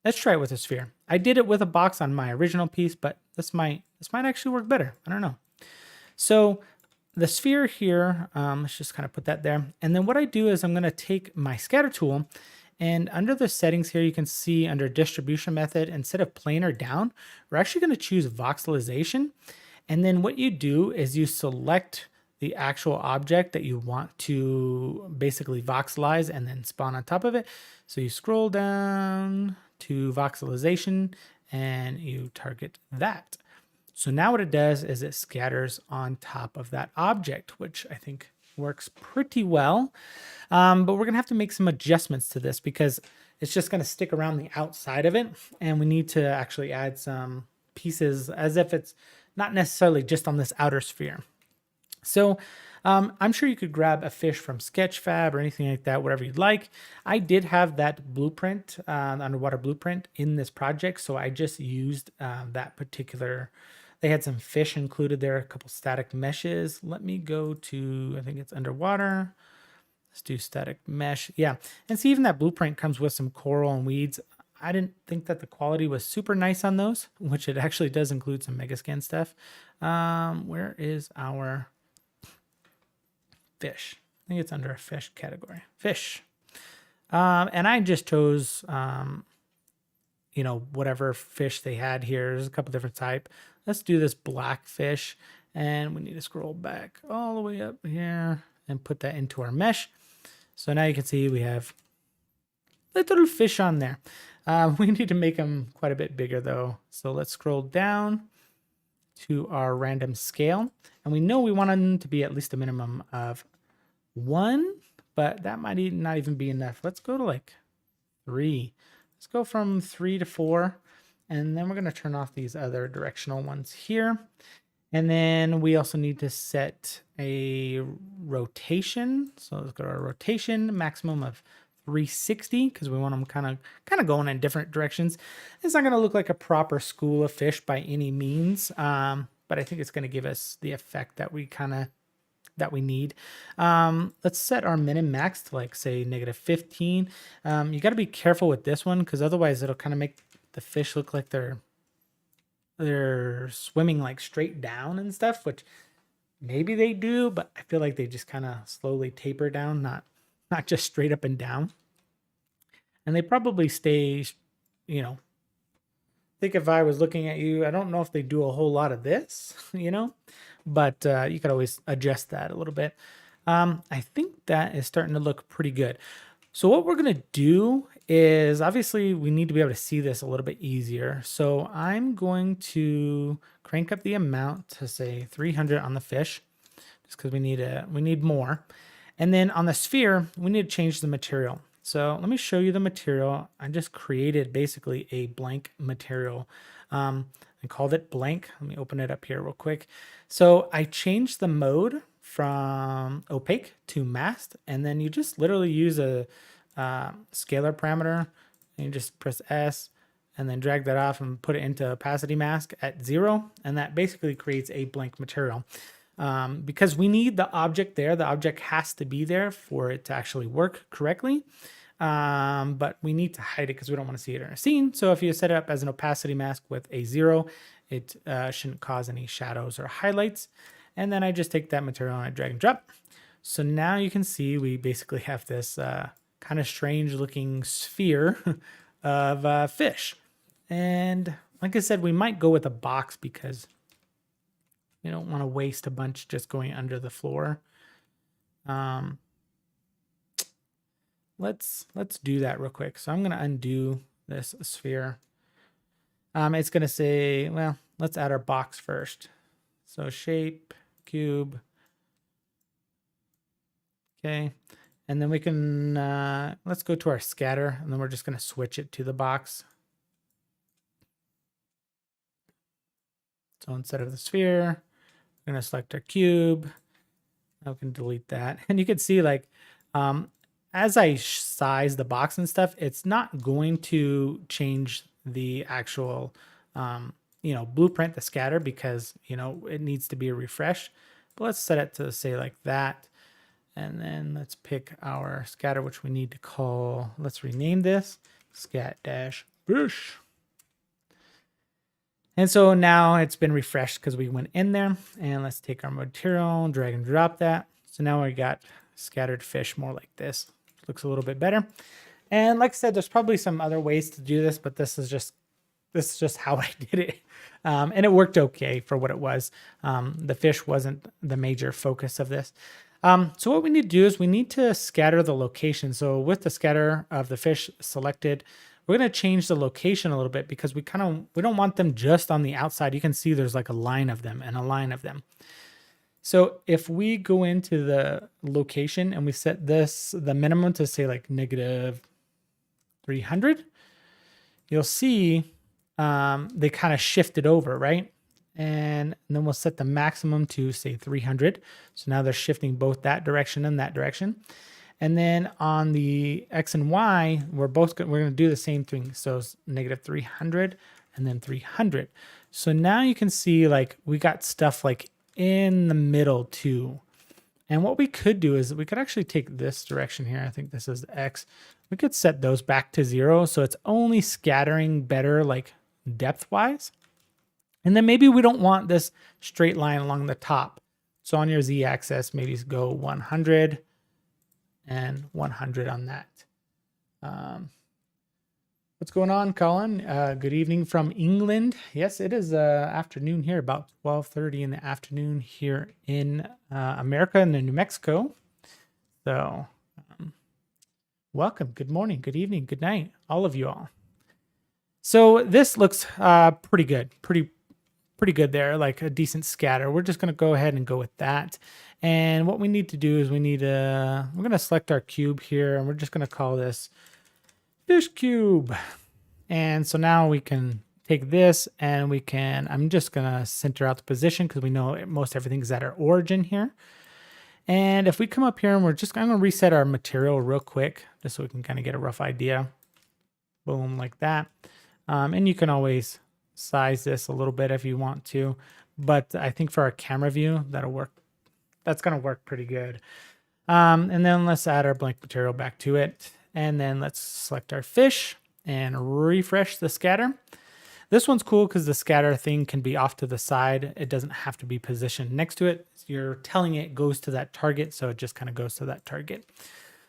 Let's try it with a sphere. I did it with a box on my original piece, but this might actually work better. I don't know. So the sphere here, let's just kind of put that there. And then what I do is I'm going to take my scatter tool, and under the settings here, you can see under distribution method, instead of planar down, we're actually going to choose voxelization. And then what you do is you select the actual object that you want to basically voxelize and then spawn on top of it. So you scroll down to voxelization and you target that. So now what it does is it scatters on top of that object, which I think works pretty well. But we're gonna have to make some adjustments to this because it's just gonna stick around the outside of it. And we need to actually add some pieces as if it's not necessarily just on this outer sphere. So I'm sure you could grab a fish from Sketchfab or anything like that, whatever you'd like. I did have that blueprint, the underwater blueprint in this project. So I just used that particular They had some fish included there, a couple static meshes. Let me go to, I think it's underwater. Let's do static mesh. Yeah, and see, even that blueprint comes with some coral and weeds. I didn't think that the quality was super nice on those, which it actually does include some Megascan stuff. Where is our fish? I think it's under a fish category. Fish. And I just chose, whatever fish they had here. There's a couple different type. Let's do this black fish. And we need to scroll back all the way up here and put that into our mesh. So now you can see we have little fish on there. We need to make them quite a bit bigger though. So let's scroll down to our random scale. And we know we want them to be at least a minimum of 1, but that might not even be enough. Let's go to like 3. Let's go from 3 to 4. And then we're going to turn off these other directional ones here. And then we also need to set a rotation. So let's go to our rotation, maximum of 360, because we want them kind of going in different directions. It's not going to look like a proper school of fish by any means, but I think it's going to give us the effect that we need. Let's set our min and max to like say -15. You got to be careful with this one because otherwise it'll kind of make the fish look like they're swimming like straight down and stuff, which maybe they do, but I feel like they just kind of slowly taper down, not just straight up and down. And they probably stay, I think if I was looking at you, I don't know if they do a whole lot of this, but you could always adjust that a little bit. I think that is starting to look pretty good. So what we're going to do is obviously we need to be able to see this a little bit easier. So I'm going to crank up the amount to say 300 on the fish, just because we need more. And then on the sphere, we need to change the material. So let me show you the material. I just created basically a blank material. I called it blank. Let me open it up here real quick. So I changed the mode from opaque to masked, and then you just literally use a scalar parameter, and you just press S and then drag that off and put it into opacity mask at 0, and that basically creates a blank material. Because we need the object there. The object has to be there for it to actually work correctly. But we need to hide it because we don't want to see it in our scene. So if you set it up as an opacity mask with a 0, it shouldn't cause any shadows or highlights. And then I just take that material and I drag and drop. So now you can see we basically have this kind of strange looking sphere of fish. And like I said, we might go with a box because you don't want to waste a bunch just going under the floor. Let's do that real quick. So I'm going to undo this sphere. It's going to say, well, let's add our box first. So shape, cube. Okay. And then we can, let's go to our scatter, and then we're just going to switch it to the box. So instead of the sphere, we're going to select our cube. I can delete that. And you can see like, as I size the box and stuff, it's not going to change the actual, blueprint, the scatter, because, it needs to be a refresh. But let's set it to say like that. And then let's pick our scatter, which we need to call, let's rename this scat-fish. And so now it's been refreshed because we went in there, and let's take our material, drag and drop that. So now we got scattered fish more like this. Looks a little bit better. And like I said, there's probably some other ways to do this, but this is just how I did it. And it worked okay for what it was. The fish wasn't the major focus of this. So what we need to do is we need to scatter the location. So with the scatter of the fish selected, we're going to change the location a little bit because we don't want them just on the outside. You can see there's like a line of them and a line of them. So if we go into the location and we set the minimum to say like -300, you'll see they kind of shifted over, right? And then we'll set the maximum to say 300. So now they're shifting both that direction and that direction. And then on the X and Y, we're going to do the same thing. So it's -300 and then 300. So now you can see like we got stuff like in the middle too. And what we could do is we could actually take this direction here. I think this is the X. We could set those back to 0. So it's only scattering better like depth wise. And then maybe we don't want this straight line along the top. So on your Z axis, maybe go 100 and 100 on that. What's going on, Colin? Good evening from England. Yes, it is afternoon here, about 12:30 in the afternoon here in America and in New Mexico. So welcome. Good morning, good evening, good night, all of you all. So this looks pretty good, pretty good there, like a decent scatter. We're just going to go ahead and go with that. And what we need to do is we're going to select our cube here, and we're just going to call this fish cube. And so now we can take this and I'm just going to center out the position because we know most everything's at our origin here. And if we come up here and I'm going to reset our material real quick just so we can kind of get a rough idea. Boom, like that. And you can always size this a little bit if you want to, but I think for our camera view, that'll work. That's going to work pretty good. And then let's add our blank material back to it. And then let's select our fish and refresh the scatter. This one's cool because the scatter thing can be off to the side. It doesn't have to be positioned next to it. You're telling it goes to that target, so it just kind of goes to that target.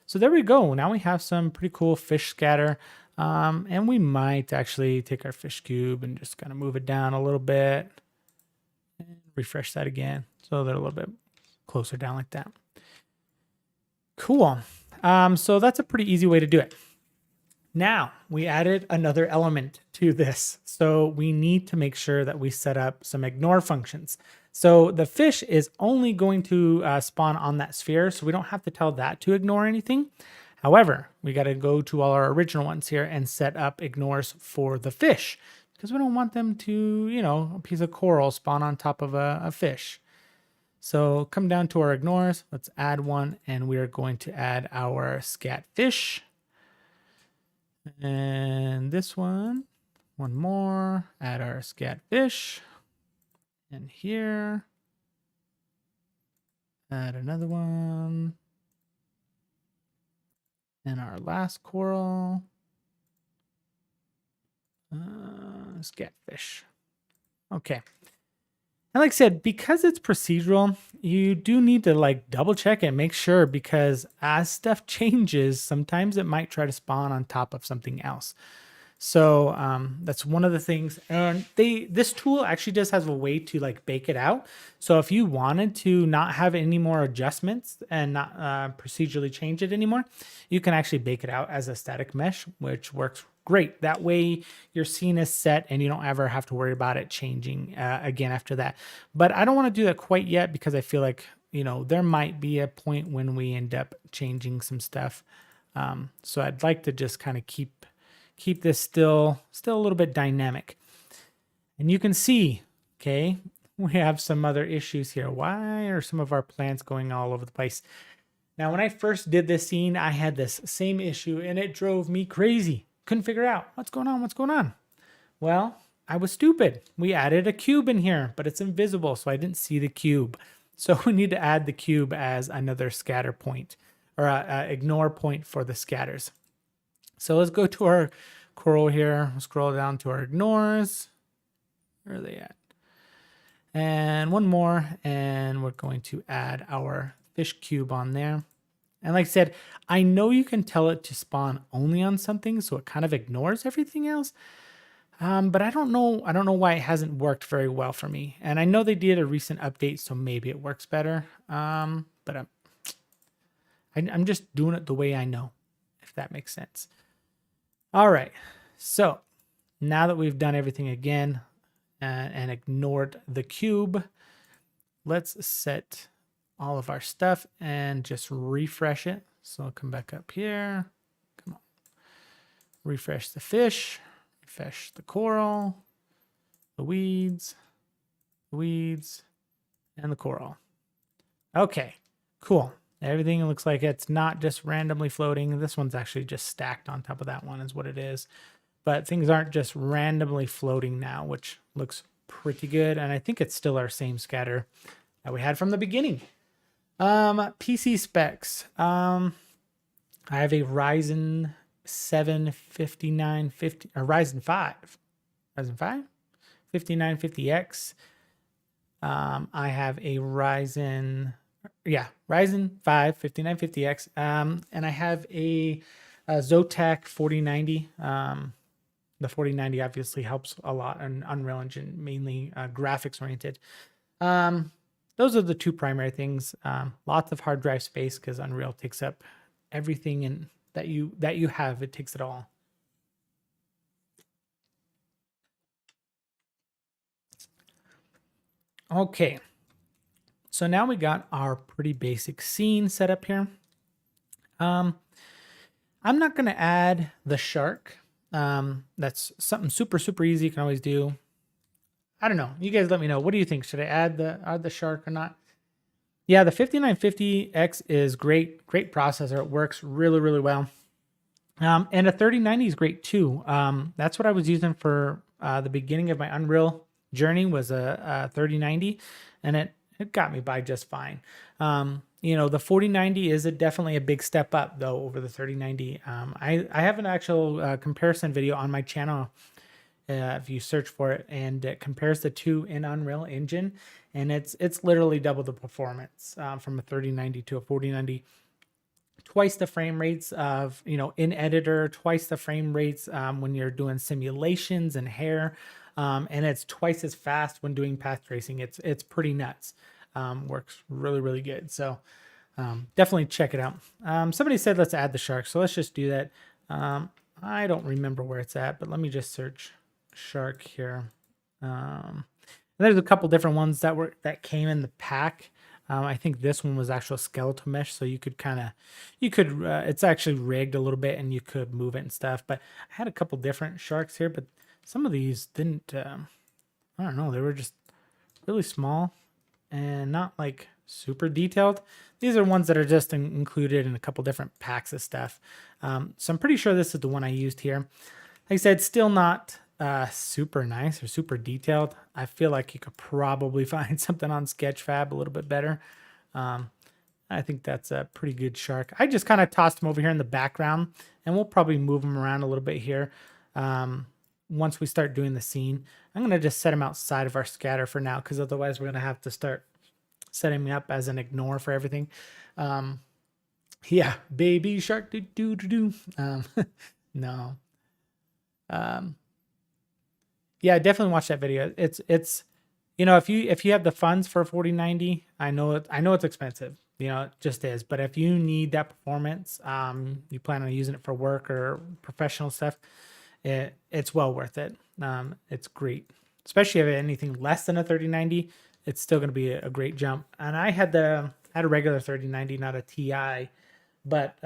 So there we go. Now we have some pretty cool fish scatter. And we might actually take our fish cube and just kind of move it down a little bit and refresh that again. So they're a little bit closer down like that. Cool. So that's a pretty easy way to do it. Now we added another element to this. So we need to make sure that we set up some ignore functions. So the fish is only going to spawn on that sphere. So we don't have to tell that to ignore anything. However, we got to go to all our original ones here and set up ignores for the fish because we don't want them to, you know, a piece of coral spawn on top of a fish. So come down to our ignores. Let's add one, and we are going to add our scat fish. And this one more, add our scat fish. And here, add another one. And our last coral, scatfish. Okay. And like I said, because it's procedural, you do need to like double check and make sure, because as stuff changes, sometimes it might try to spawn on top of something else. So that's one of the things. And this tool actually just has a way to like bake it out. So if you wanted to not have any more adjustments and not procedurally change it anymore, you can actually bake it out as a static mesh, which works great. That way your scene is set and you don't ever have to worry about it changing again after that. But I don't want to do that quite yet because I feel like, you know, there might be a point when we end up changing some stuff. So I'd like to just kind of keep this still a little bit dynamic. And you can see, okay, we have some other issues here. Why are some of our plants going all over the place? Now, when I first did this scene, I had this same issue and it drove me crazy. Couldn't figure out what's going on. Well, I was stupid. We added a cube in here, but it's invisible, so I didn't see the cube. So we need to add the cube as another scatter point, or ignore point for the scatters. So let's go to our coral here. We'll scroll down to our ignores. Where are they at? And one more, and we're going to add our fish cube on there. And like I said, I know you can tell it to spawn only on something, so it kind of ignores everything else. But I don't know why it hasn't worked very well for me. And I know they did a recent update, so maybe it works better. But I'm just doing it the way I know, if that makes sense. All right, so now that we've done everything again and ignored the cube, let's set all of our stuff and just refresh it. So I'll come back up here. Come on. Refresh the fish, refresh the coral, the weeds, and the coral. Okay, cool. Everything looks like it's not just randomly floating. This one's actually just stacked on top of that one is what it is. But things aren't just randomly floating now, which looks pretty good. And I think it's still our same scatter that we had from the beginning. PC specs. I have a Ryzen 7 5950 or Ryzen 5. Ryzen 5 5950X. I have a Ryzen 5 5950X. And I have a Zotac 4090. The 4090 obviously helps a lot on Unreal Engine, mainly graphics oriented. Those are the two primary things. Lots of hard drive space because Unreal takes up everything that you have. It takes it all. Okay, so now we got our pretty basic scene set up here. I'm not going to add the shark. That's something super easy. You can always do. I don't know. You guys let me know. What do you think? Should I add the shark or not? Yeah, the 5950X is great processor. It works really well. And a 3090 is great too. That's what I was using for the beginning of my Unreal journey was a 3090, and it got me by just fine. The 4090 is definitely a big step up though over the 3090. I have an actual comparison video on my channel. If you search for it, and it compares the two in Unreal Engine, and it's literally double the performance from a 3090 to a 4090. Twice the frame rates of in editor, twice the frame rates when you're doing simulations and hair, and it's twice as fast when doing path tracing. It's pretty nuts. Works really good. So definitely check it out. Somebody said let's add the shark, so let's just do that. I don't remember where it's at, but let me just search shark here. There's a couple different ones that came in the pack. I think this one was actual skeletal mesh, so you could it's actually rigged a little bit and you could move it and stuff. But I had a couple different sharks here, but some of these didn't, I don't know, they were just really small and not like super detailed. These are ones that are just included in a couple different packs of stuff. So I'm pretty sure this is the one I used here. Like I said, still not super nice or super detailed. I feel like you could probably find something on Sketchfab a little bit better. I think that's a pretty good shark. I just kind of tossed him over here in the background, and we'll probably move him around a little bit here. Once we start doing the scene, I'm going to just set him outside of our scatter for now, because otherwise we're going to have to start setting me up as an ignore for everything. Yeah, baby shark, do. No. Yeah, definitely watch that video. It's if you have the funds for a 4090, I know it's expensive. It just is. But if you need that performance, you plan on using it for work or professional stuff, it's well worth it. It's great, especially if anything less than a 3090. It's still going to be a great jump. And I had a regular 3090, not a Ti, but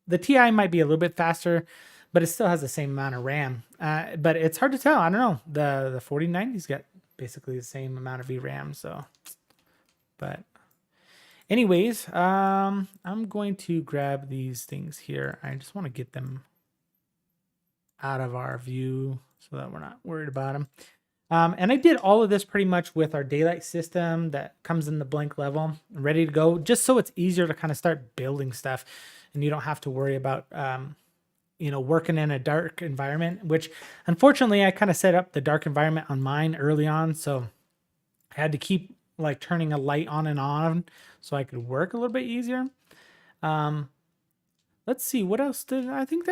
the Ti might be a little bit faster, but it still has the same amount of RAM. But it's hard to tell. I don't know. The 4090's got basically the same amount of VRAM. So, but anyways, I'm going to grab these things here. I just want to get them out of our view so that we're not worried about them. And I did all of this pretty much with our daylight system that comes in the blank level, ready to go, just so it's easier to kind of start building stuff, and you don't have to worry about working in a dark environment, which unfortunately I kind of set up the dark environment on mine early on. So I had to keep like turning a light on and on so I could work a little bit easier. Let's see, what else I think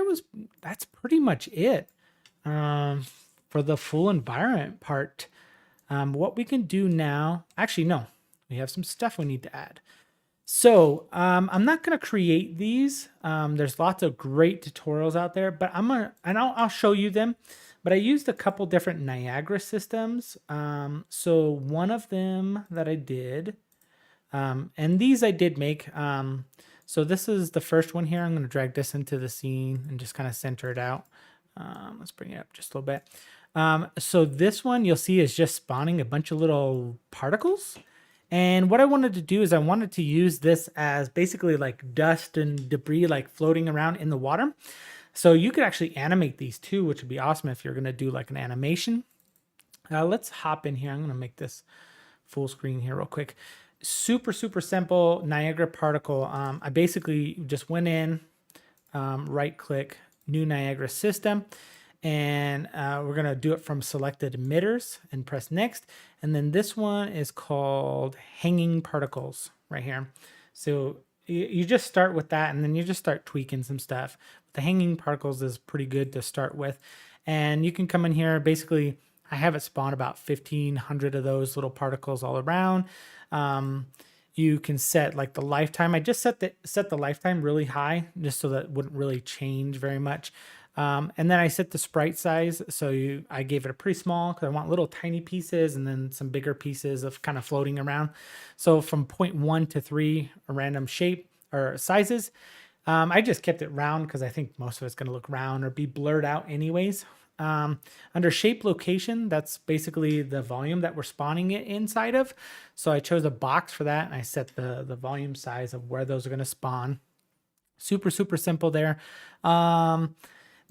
that's pretty much it for the full environment part. What we can do now, actually, no, we have some stuff we need to add. So I'm not going to create these. There's lots of great tutorials out there, but I'll show you them. But I used a couple different Niagara systems. So one of them that I did, and these I did make. So this is the first one here. I'm going to drag this into the scene and just kind of center it out. Let's bring it up just a little bit. So this one you'll see is just spawning a bunch of little particles. And what I wanted to do is I wanted to use this as basically like dust and debris like floating around in the water. So you could actually animate these too, which would be awesome if you're going to do like an animation. Let's hop in here. I'm going to make this full screen here real quick. Super, super simple Niagara particle. I basically just went in, right click, new Niagara system. And we're going to do it from selected emitters and press next. And then this one is called hanging particles right here. So you just start with that and then you just start tweaking some stuff. The hanging particles is pretty good to start with. And you can come in here, basically I have it spawn about 1,500 of those little particles all around. You can set like the lifetime. I just set the lifetime really high just so that it wouldn't really change very much. And then I set the sprite size. So I gave it a pretty small because I want little tiny pieces and then some bigger pieces of kind of floating around. So from 0.1 to 3, a random shape or sizes. I just kept it round because I think most of it's going to look round or be blurred out anyways. Under shape location, that's basically the volume that we're spawning it inside of. So I chose a box for that and I set the volume size of where those are going to spawn. Super, super simple there.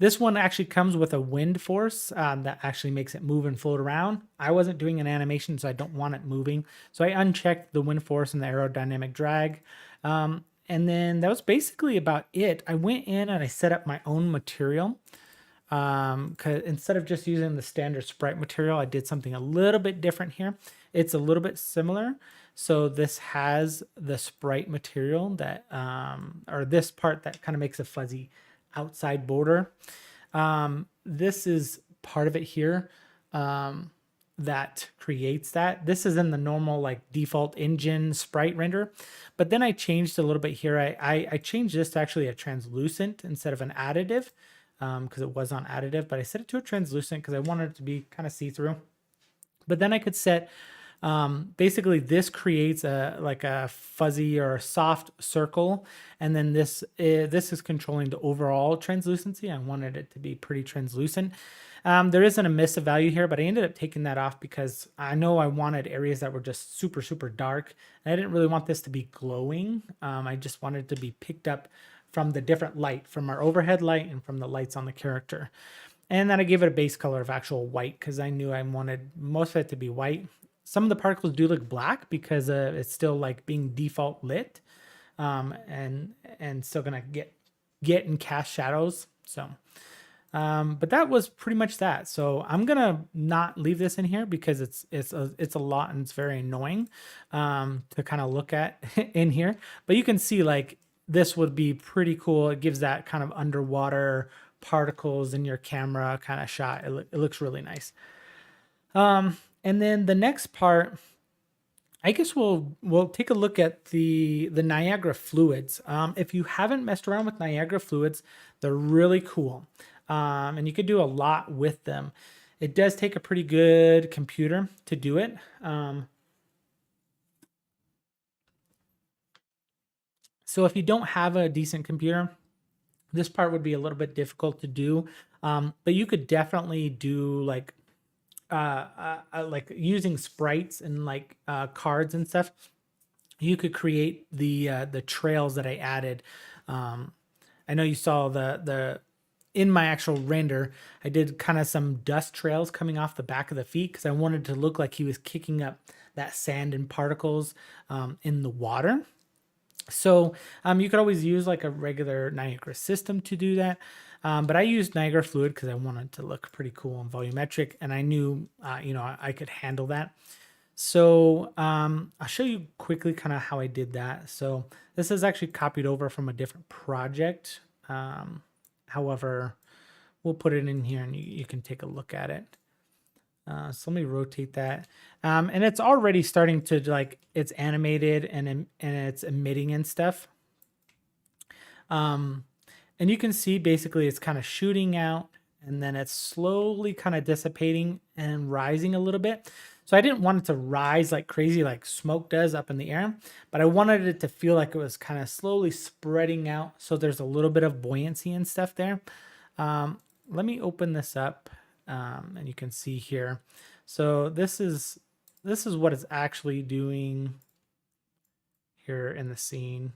This one actually comes with a wind force that actually makes it move and float around. I wasn't doing an animation, so I don't want it moving. So I unchecked the wind force and the aerodynamic drag. And then that was basically about it. I went in and I set up my own material. Cause instead of just using the standard sprite material, I did something a little bit different here. It's a little bit similar. So this has the sprite material that, or this part that kind of makes a fuzzy outside border. This is part of it here that creates that. This is in the normal like default engine sprite render, but then I changed a little bit here. I changed this to actually a translucent instead of an additive because it was on additive, but I set it to a translucent because I wanted it to be kind of see-through. But then I could set basically this creates like a fuzzy or a soft circle, and then this is controlling the overall translucency. I wanted it to be pretty translucent. There isn't a emissive value here, but I ended up taking that off because I know I wanted areas that were just super, super dark. And I didn't really want this to be glowing. I just wanted it to be picked up from the different light, from our overhead light and from the lights on the character. And then I gave it a base color of actual white because I knew I wanted most of it to be white. Some of the particles do look black because it's still like being default lit, and still gonna get and cast shadows. So, but that was pretty much that. So I'm gonna not leave this in here because it's a lot and it's very annoying to kind of look at in here. But you can see like this would be pretty cool. It gives that kind of underwater particles in your camera kind of shot. It looks really nice. And then the next part, I guess we'll take a look at the Niagara fluids. If you haven't messed around with Niagara fluids, they're really cool. And you could do a lot with them. It does take a pretty good computer to do it. So if you don't have a decent computer, this part would be a little bit difficult to do. But you could definitely do like using sprites and like cards and stuff. You could create the trails that I added. I know you saw the in my actual render, I did kind of some dust trails coming off the back of the feet because I wanted to look like he was kicking up that sand and particles in the water. So you could always use like a regular Niagara system to do that. But I used Niagara Fluid because I wanted to look pretty cool and volumetric, and I knew, I could handle that. So I'll show you quickly kind of how I did that. So this is actually copied over from a different project. However, we'll put it in here and you can take a look at it. So let me rotate that. And it's already starting to like, it's animated and it's emitting and stuff. And you can see basically it's kind of shooting out and then it's slowly kind of dissipating and rising a little bit. So I didn't want it to rise like crazy like smoke does up in the air, but I wanted it to feel like it was kind of slowly spreading out. So there's a little bit of buoyancy and stuff there. Let me open this up and you can see here. So this is what it's actually doing here in the scene.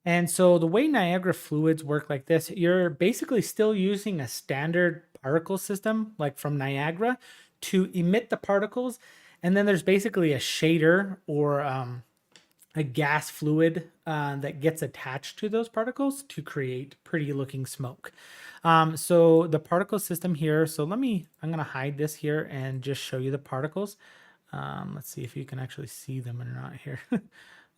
And so the way Niagara fluids work like this, you're basically still using a standard particle system, like from Niagara, to emit the particles. And then there's basically a shader or a gas fluid that gets attached to those particles to create pretty looking smoke. So the particle system here, so I'm going to hide this here and just show you the particles. Let's see if you can actually see them or not here.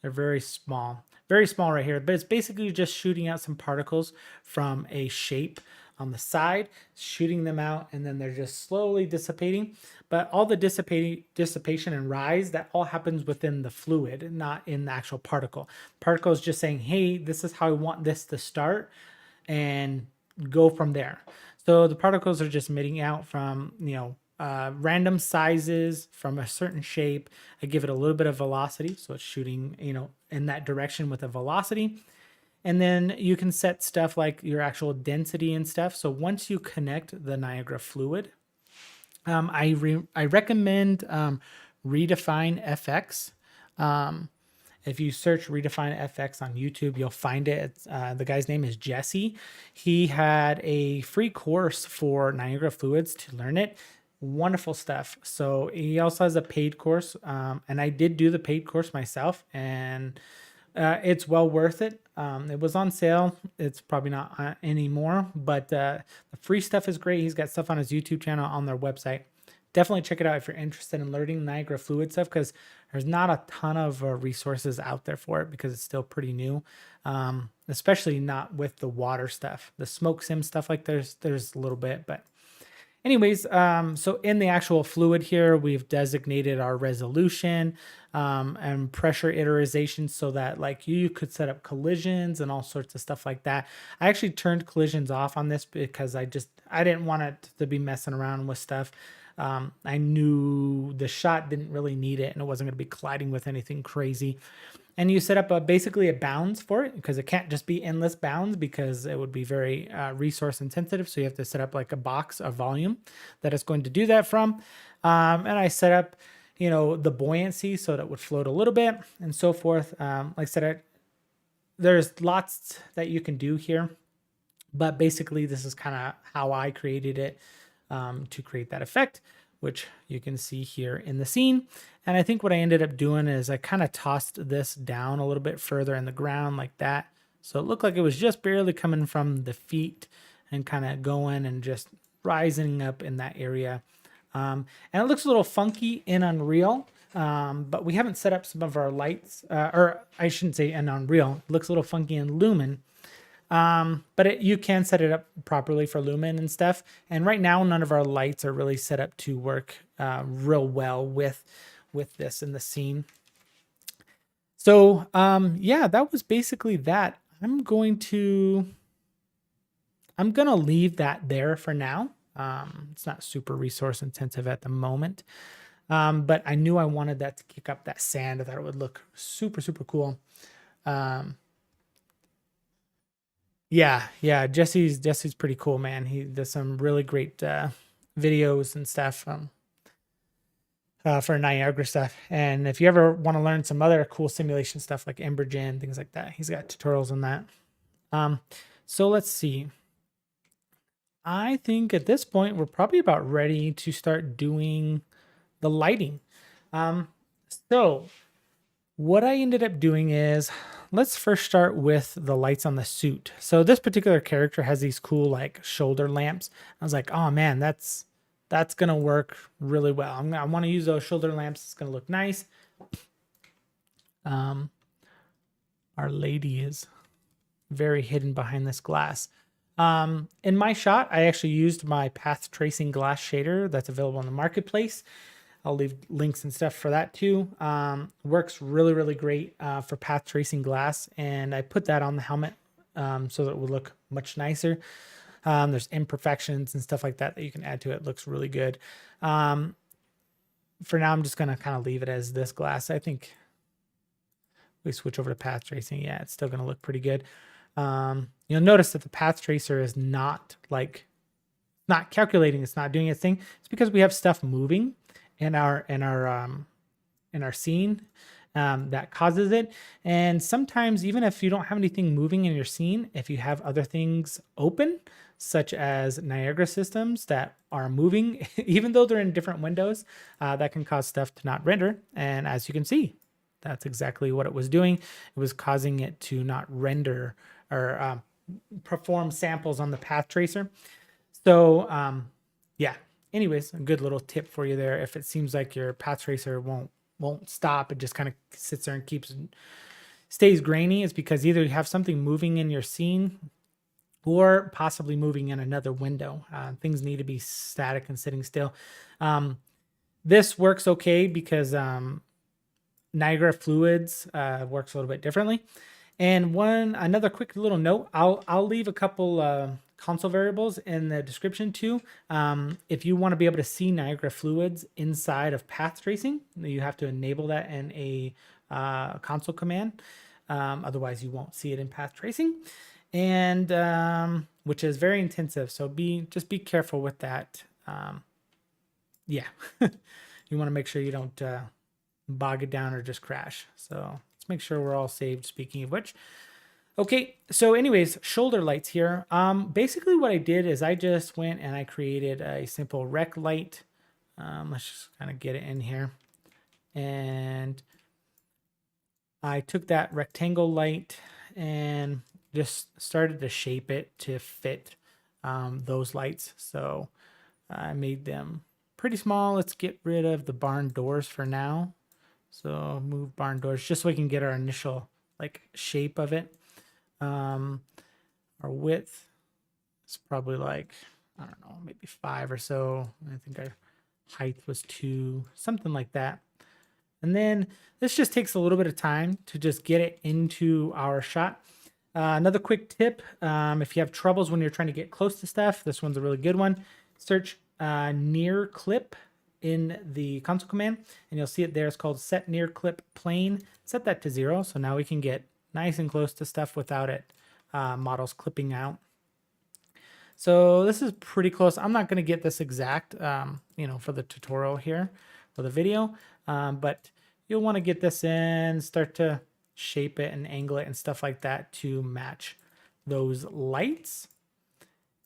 They're very small right here, but it's basically just shooting out some particles from a shape on the side, shooting them out, and then they're just slowly dissipating. But all the dissipation and rise, that all happens within the fluid, not in the actual particle. Particle is just saying, hey, this is how I want this to start, and go from there. So the particles are just emitting out from, random sizes from a certain shape. I give it a little bit of velocity, so it's shooting, in that direction with a velocity. And then you can set stuff like your actual density and stuff. So once you connect the Niagara fluid, I recommend Redefine FX. If you search Redefine FX on YouTube, you'll find it. The guy's name is Jesse. He had a free course for Niagara fluids to learn it. Wonderful stuff. So he also has a paid course, and I did do the paid course myself, and it's well worth it. It was on sale. It's probably not anymore, but the free stuff is great. He's got stuff on his YouTube channel, on their website. Definitely check it out if you're interested in learning Niagara fluid stuff, because there's not a ton of resources out there for it because it's still pretty new, especially not with the water stuff. The smoke sim stuff, like there's a little bit, but anyways, so in the actual fluid here, we've designated our resolution and pressure iterization so that like you could set up collisions and all sorts of stuff like that. I actually turned collisions off on this because I didn't want it to be messing around with stuff. I knew the shot didn't really need it and it wasn't going to be colliding with anything crazy. And you set up basically a bounds for it, because it can't just be endless bounds because it would be very resource intensive. So you have to set up like a box of volume that it's going to do that from. And I set up, the buoyancy so that it would float a little bit and so forth. Like I said, there's lots that you can do here, but basically this is kind of how I created it to create that effect, which you can see here in the scene. And I think what I ended up doing is I kind of tossed this down a little bit further in the ground like that. So it looked like it was just barely coming from the feet and kind of going and just rising up in that area. And it looks a little funky in Unreal, but we haven't set up some of our lights, or I shouldn't say in Unreal. It looks a little funky in Lumen. But you can set it up properly for Lumen and stuff. And right now, none of our lights are really set up to work real well with this in the scene. So yeah, that was basically that. I'm gonna leave that there for now. It's not super resource intensive at the moment. But I knew I wanted that to kick up that sand. I thought it would look super, super cool. Yeah, Jesse's pretty cool, man. He does some really great videos and stuff for Niagara stuff. And if you ever want to learn some other cool simulation stuff like Embergen, things like that, he's got tutorials on that. So let's see. I think at this point we're probably about ready to start doing the lighting. So what I ended up doing is, let's first start with the lights on the suit. So this particular character has these cool like shoulder lamps. I was like, oh man, that's gonna work really well. I want to use those shoulder lamps. It's gonna look nice. Our lady is very hidden behind this glass. In my shot, I actually used my path tracing glass shader that's available on the marketplace. I'll leave links and stuff for that too. Works really, really great for path tracing glass. And I put that on the helmet so that it would look much nicer. There's imperfections and stuff like that that you can add to it. It looks really good. For now, I'm just going to kind of leave it as this glass. I think we switch over to path tracing. Yeah, it's still going to look pretty good. You'll notice that the path tracer is not calculating. It's not doing its thing. It's because we have stuff moving in our scene, that causes it. And sometimes, even if you don't have anything moving in your scene, if you have other things open, such as Niagara systems that are moving, even though they're in different windows, that can cause stuff to not render. And as you can see, that's exactly what it was doing. It was causing it to not render or perform samples on the path tracer. So yeah, anyways, a good little tip for you there. If it seems like your path tracer won't stop, it just kind of sits there and stays grainy, is because either you have something moving in your scene or possibly moving in another window. Things need to be static and sitting still. This works okay because Niagara fluids works a little bit differently. And another quick little note, I'll leave a couple console variables in the description too. If you want to be able to see Niagara fluids inside of path tracing, you have to enable that in a console command. Otherwise, you won't see it in path tracing, and which is very intensive. So just be careful with that. Yeah, you want to make sure you don't bog it down or just crash. So let's make sure we're all saved. Speaking of which, okay. So anyways, shoulder lights here. Basically what I did is I just went and I created a simple rec light. Let's just kind of get it in here. And I took that rectangle light and just started to shape it to fit those lights. So I made them pretty small. Let's get rid of the barn doors for now. So move barn doors just so we can get our initial like shape of it. Our width is probably like, I don't know, maybe 5 or so. I think our height was 2, something like that. And then this just takes a little bit of time to just get it into our shot. Another quick tip, if you have troubles when you're trying to get close to stuff, this one's a really good one. Search near clip in the console command, and you'll see it there. It's called set near clip plane. Set that to 0, so now we can get nice and close to stuff without it models clipping out. So this is pretty close. I'm not going to get this exact, for the tutorial here, for the video, but you'll want to get this in, start to shape it and angle it and stuff like that to match those lights.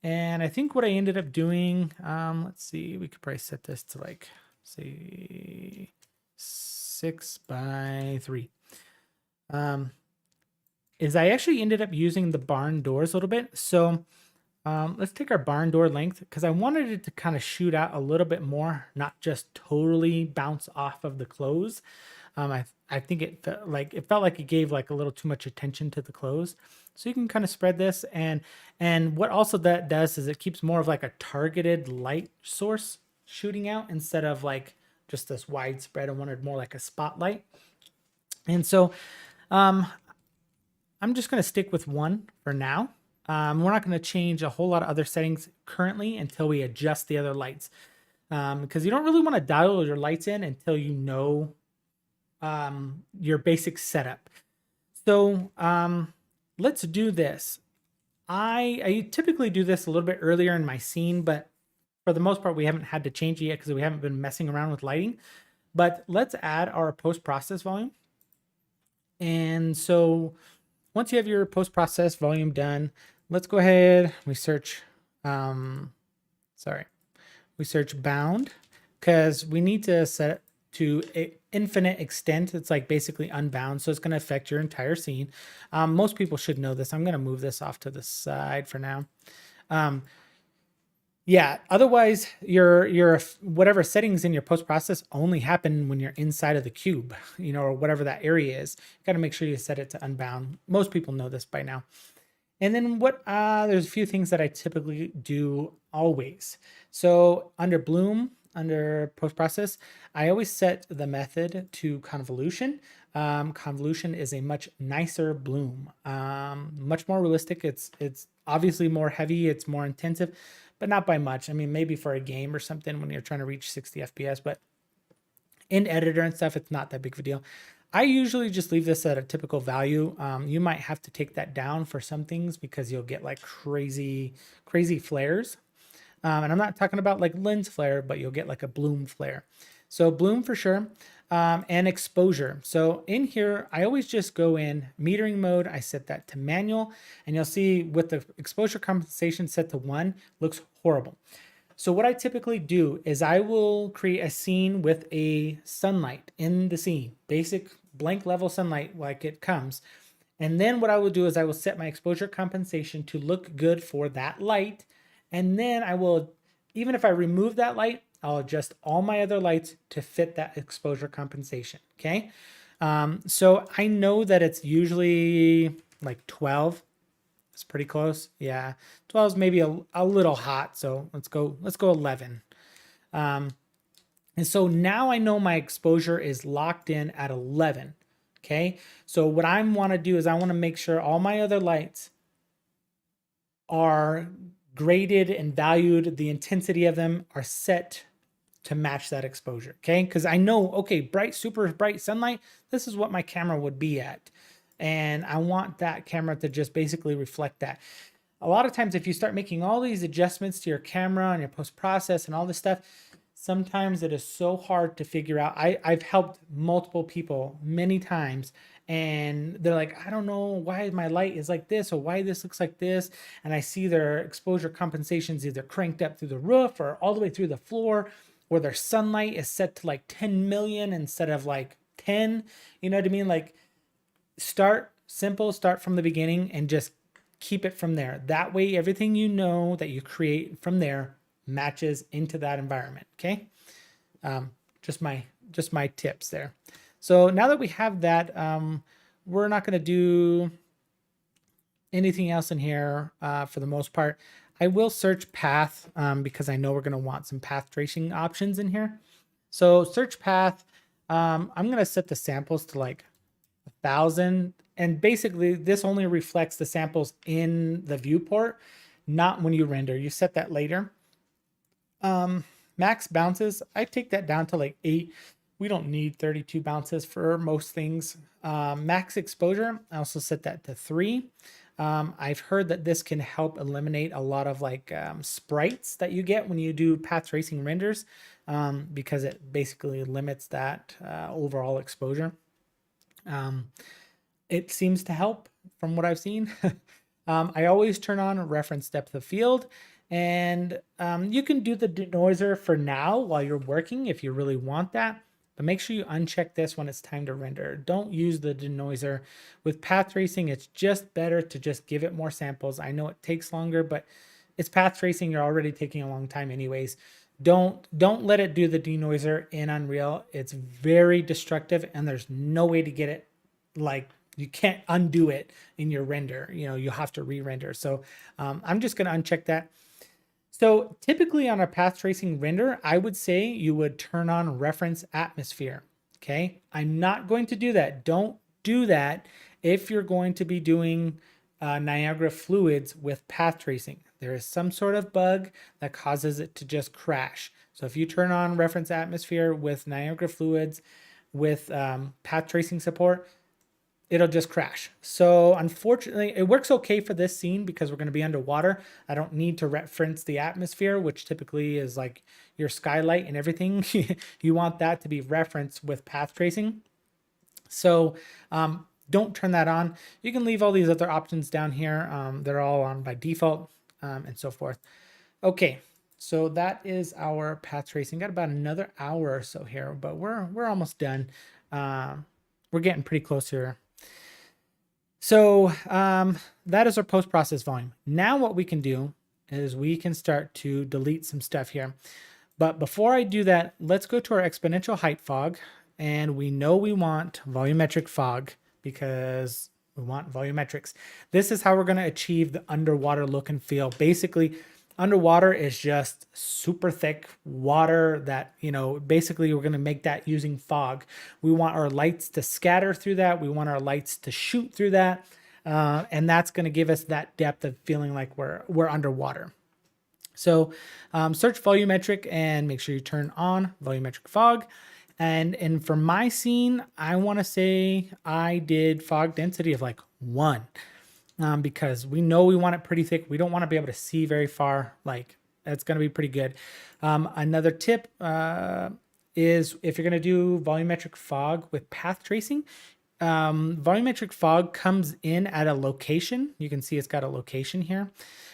And I think what I ended up doing, let's see, we could probably set this to like, say, 6 by 3. Is I actually ended up using the barn doors a little bit. So let's take our barn door length, because I wanted it to kind of shoot out a little bit more, not just totally bounce off of the clothes. I think it felt like it gave like a little too much attention to the clothes. So you can kind of spread this, and what also that does is it keeps more of like a targeted light source shooting out instead of like just this widespread. I wanted more like a spotlight. And so I'm just going to stick with 1 for now. We're not going to change a whole lot of other settings currently until we adjust the other lights, because you don't really want to dial your lights in until you know your basic setup. So let's do this. I typically do this a little bit earlier in my scene, but for the most part, we haven't had to change it yet because we haven't been messing around with lighting. But let's add our post-process volume. And so once you have your post-process volume done, let's go ahead. We search, we search bound, because we need to set it to infinite extent. It's like basically unbound, so it's going to affect your entire scene. Most people should know this. I'm going to move this off to the side for now. Yeah, otherwise your whatever settings in your post-process only happen when you're inside of the cube, or whatever that area is. You got to make sure you set it to unbound. Most people know this by now. And then there's a few things that I typically do always. So under bloom, under post-process, I always set the method to convolution. Convolution is a much nicer bloom, much more realistic. It's obviously more heavy, it's more intensive, but not by much. I mean, maybe for a game or something when you're trying to reach 60 FPS, but in editor and stuff, it's not that big of a deal. I usually just leave this at a typical value. You might have to take that down for some things because you'll get like crazy flares. And I'm not talking about like lens flare, but you'll get like a bloom flare. So bloom for sure. and exposure. So in here, I always just go in metering mode. I set that to manual, and you'll see with the exposure compensation set to 1, looks horrible. So what I typically do is I will create a scene with a sunlight in the scene, basic blank level sunlight like it comes. And then what I will do is I will set my exposure compensation to look good for that light. And then I will, even if I remove that light, I'll adjust all my other lights to fit that exposure compensation, okay? So I know that it's usually like 12. It's pretty close. Yeah, 12 is maybe a little hot, so let's go 11. And so now I know my exposure is locked in at 11. Okay, so what I want to do is I want to make sure all my other lights are graded and valued. The intensity of them are set to match that exposure. Okay, because I know, okay, bright, super bright sunlight, this is what my camera would be at. And I want that camera to just basically reflect that. A lot of times, if you start making all these adjustments to your camera and your post-process and all this stuff, sometimes it is so hard to figure out. I've helped multiple people many times, and they're like, I don't know why my light is like this or why this looks like this. And I see their exposure compensations either cranked up through the roof or all the way through the floor, or their sunlight is set to like 10 million instead of like 10. You know what I mean? Like, start simple, start from the beginning, and just keep it from there. That way, everything you know that you create from there matches into that environment. Okay, just my tips there. So now that we have that, we're not going to do anything else in here for the most part. I will search path because I know we're going to want some path tracing options in here. So search path. I'm going to set the samples to like 1,000, and basically this only reflects the samples in the viewport, not when you render. You set that later. Max bounces, I take that down to like 8. We don't need 32 bounces for most things. Max exposure, I also set that to 3. I've heard that this can help eliminate a lot of like sprites that you get when you do path tracing renders, because it basically limits that overall exposure. It seems to help from what I've seen. I always turn on reference depth of field, and you can do the denoiser for now while you're working if you really want that, but make sure you uncheck this when it's time to render. Don't use the denoiser. With path tracing, it's just better to just give it more samples. I know it takes longer, but it's path tracing. You're already taking a long time anyways. Don't let it do the denoiser in Unreal. It's very destructive, and there's no way to get it. Like, you can't undo it in your render. You know, you have to re-render. So I'm just going to uncheck that. So typically on a path tracing render, I would say you would turn on reference atmosphere. Okay, I'm not going to do that. Don't do that if you're going to be doing Niagara fluids with path tracing. There is some sort of bug that causes it to just crash. So if you turn on reference atmosphere with Niagara fluids with path tracing support, it'll just crash. So unfortunately, it works okay for this scene because we're going to be underwater. I don't need to reference the atmosphere, which typically is like your skylight and everything. You want that to be referenced with path tracing. So don't turn that on. You can leave all these other options down here. They're all on by default and so forth. Okay, so that is our path tracing. Got about another hour or so here, but we're almost done. We're getting pretty close here. So that is our post-process volume. Now what we can do is we can start to delete some stuff here. But before I do that, let's go to our exponential height fog. And we know we want volumetric fog because we want volumetrics. This is how we're going to achieve the underwater look and feel. Basically, underwater is just super thick water that, you know, basically we're going to make that using fog. We want our lights to scatter through that. We want our lights to shoot through that. And that's going to give us that depth of feeling like we're underwater. So search volumetric and make sure you turn on volumetric fog. And for my scene, I want to say I did fog density of like 1. Because we know we want it pretty thick. We don't want to be able to see very far. Like, that's going to be pretty good. Another tip is if you're going to do volumetric fog with path tracing, volumetric fog comes in at a location. You can see it's got a location here.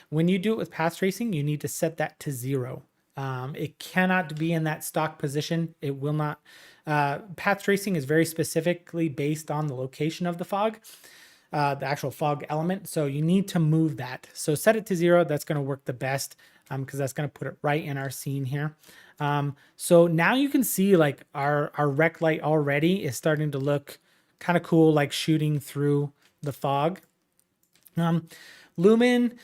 When you do it with path tracing, you need to set that to 0. It cannot be in that stock position. It will not. Path tracing is very specifically based on the location of the fog, the actual fog element. So you need to move that. So set it to 0. That's going to work the best because that's going to put it right in our scene here. So now you can see like our rec light already is starting to look kind of cool, like shooting through the fog. Lumen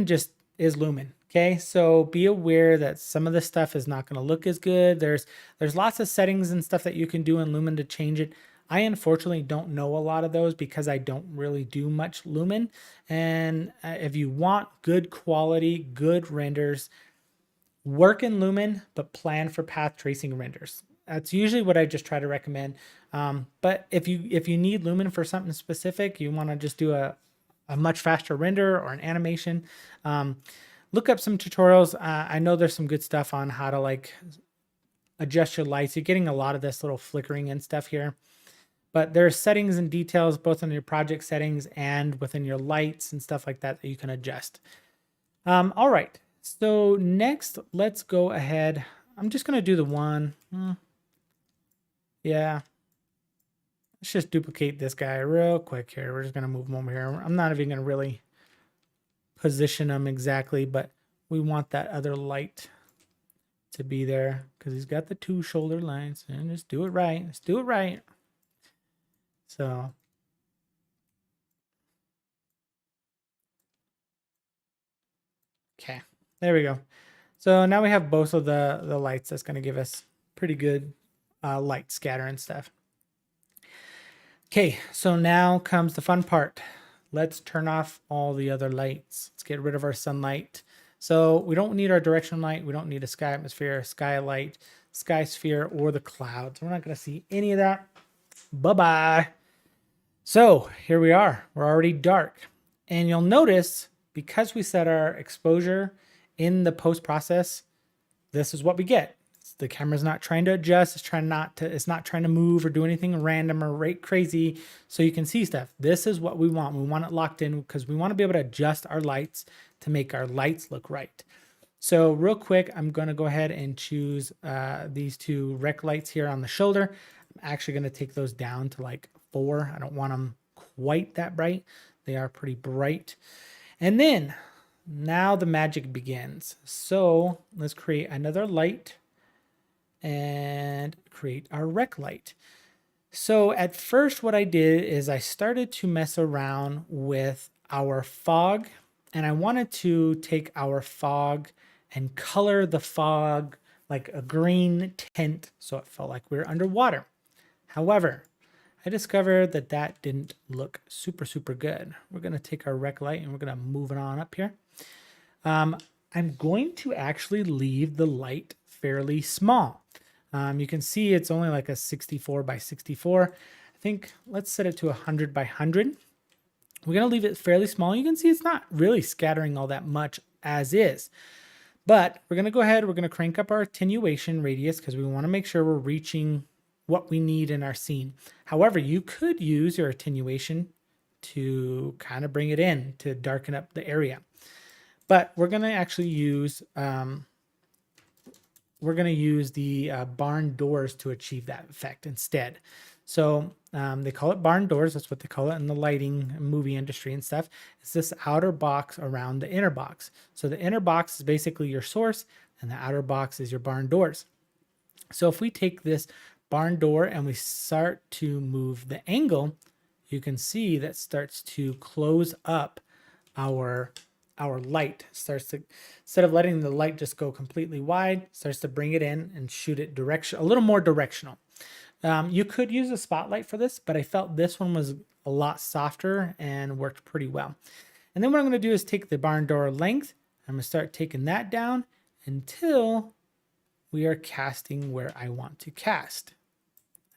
just is lumen. Okay, so be aware that some of this stuff is not going to look as good. There's lots of settings and stuff that you can do in Lumen to change it. I unfortunately don't know a lot of those because I don't really do much Lumen. And if you want good quality, good renders, work in Lumen, but plan for path tracing renders. That's usually what I just try to recommend. But if you need Lumen for something specific, you want to just do a much faster render or an animation, look up some tutorials. I know there's some good stuff on how to like adjust your lights. You're getting a lot of this little flickering and stuff here, but there are settings and details both in your project settings and within your lights and stuff like that that you can adjust. All right. So next, let's go ahead. I'm just going to do the one. Yeah. Let's just duplicate this guy real quick here. We're just going to move him over here. I'm not even going to really position him exactly, but we want that other light to be there because he's got the 2 shoulder lines. And just do it right. Let's do it right. So okay, there we go. So now we have both of the lights. That's going to give us pretty good light scatter and stuff. Okay, so now comes the fun part. Let's turn off all the other lights. Let's get rid of our sunlight. So we don't need our directional light. We don't need a sky atmosphere, skylight, sky sphere, or the clouds. We're not going to see any of that. Bye-bye. So here we are. We're already dark. And you'll notice because we set our exposure in the post process, this is what we get. The camera's not trying to adjust. It's not trying to move or do anything random or crazy so you can see stuff. This is what we want. We want it locked in because we want to be able to adjust our lights to make our lights look right. So real quick, I'm going to go ahead and choose these 2 rec lights here on the shoulder. I'm actually going to take those down to like 4. I don't want them quite that bright. They are pretty bright. And then now the magic begins. So let's create another light and create our rec light. So at first what I did is I started to mess around with our fog, and I wanted to take our fog and color the fog like a green tint so it felt like we were underwater. However, I discovered that that didn't look super good. We're going to take our rec light and we're going to move it on up here. I'm going to actually leave the light fairly small. You can see it's only like a 64 by 64. I think let's set it to 100 by 100. We're going to leave it fairly small. You can see it's not really scattering all that much as is. But we're going to go ahead. We're going to crank up our attenuation radius because we want to make sure we're reaching what we need in our scene. However, you could use your attenuation to kind of bring it in to darken up the area. But we're going to actually use the barn doors to achieve that effect instead. So they call it barn doors. That's what they call it in the lighting movie industry and stuff. It's this outer box around the inner box. So the inner box is basically your source and the outer box is your barn doors. So if we take this barn door and we start to move the angle, you can see that starts to close up our light. Starts to, instead of letting the light just go completely wide, starts to bring it in and shoot it a little more directional. You could use a spotlight for this, but I felt this one was a lot softer and worked pretty well. And then what I'm going to do is take the barn door length. I'm going to start taking that down until we are casting where I want to cast.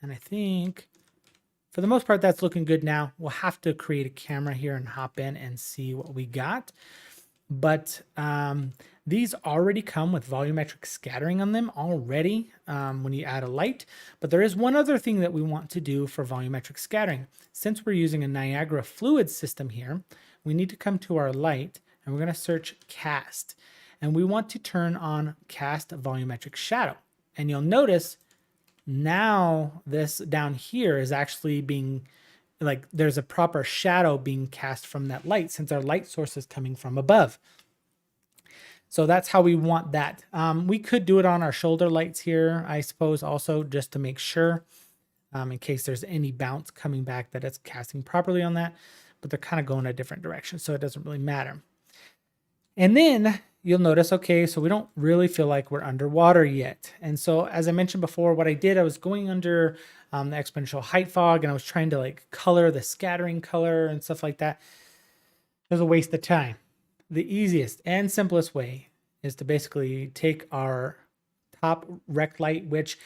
And I think for the most part, that's looking good now. We'll have to create a camera here and hop in and see what we got. But These already come with volumetric scattering on them already when you add a light, but there is one other thing that we want to do for volumetric scattering. Since we're using a Niagara fluid system here, we need to come to our light and we're going to search cast. And we want to turn on cast volumetric shadow. And you'll notice now this down here is actually being like there's a proper shadow being cast from that light since our light source is coming from above. So that's how we want that. We could do it on our shoulder lights here, I suppose, also just to make sure in case there's any bounce coming back that it's casting properly on that, but they're kind of going a different direction, so it doesn't really matter. And then you'll notice, okay, so we don't really feel like we're underwater yet. And so as I mentioned before, what I did, I was going under the exponential height fog and I was trying to like color the scattering color and stuff like that. It was a waste of time. The easiest and simplest way is to basically take our top rec light, which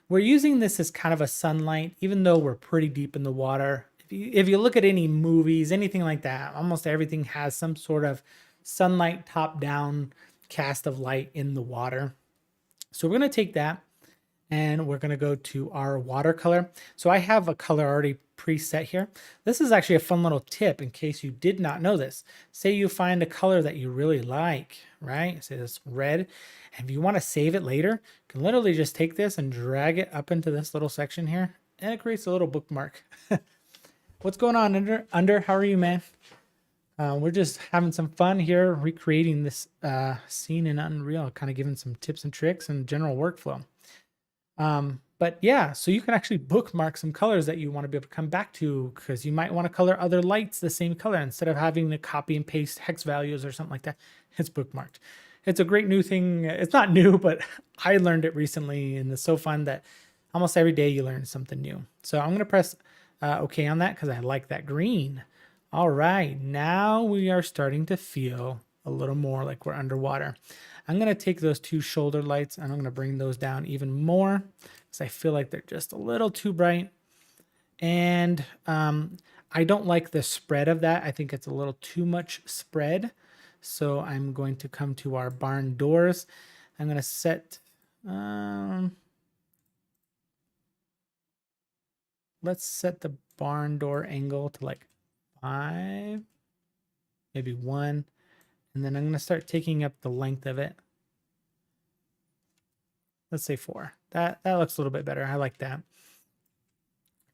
we're using this as kind of a sunlight, even though we're pretty deep in the water. If you look at any movies, anything like that, almost everything has some sort of sunlight top down cast of light in the water. So we're going to take that and we're going to go to our watercolor. So I have a color already preset here. This is actually a fun little tip in case you did not know this. Say you find a color that you really like, right? Say this red. And if you want to save it later, you can literally just take this and drag it up into this little section here and it creates a little bookmark. What's going on, Under? How are you, man? We're just having some fun here recreating this scene in Unreal, kind of giving some tips and tricks and general workflow. But yeah, so you can actually bookmark some colors that you want to be able to come back to because you might want to color other lights the same color instead of having to copy and paste hex values or something like that. It's bookmarked. It's a great new thing. It's not new, but I learned it recently and it's so fun that almost every day you learn something new. So I'm going to press OK on that because I like that green. All right, now we are starting to feel a little more like we're underwater. I'm going to take those two shoulder lights and I'm going to bring those down even more because I feel like they're just a little too bright. And I don't like the spread of that. I think it's a little too much spread. So I'm going to come to our barn doors. I'm going to set, let's set the barn door angle to like 5, maybe 1. And then I'm going to start taking up the length of it. Let's say 4. That looks a little bit better. I like that.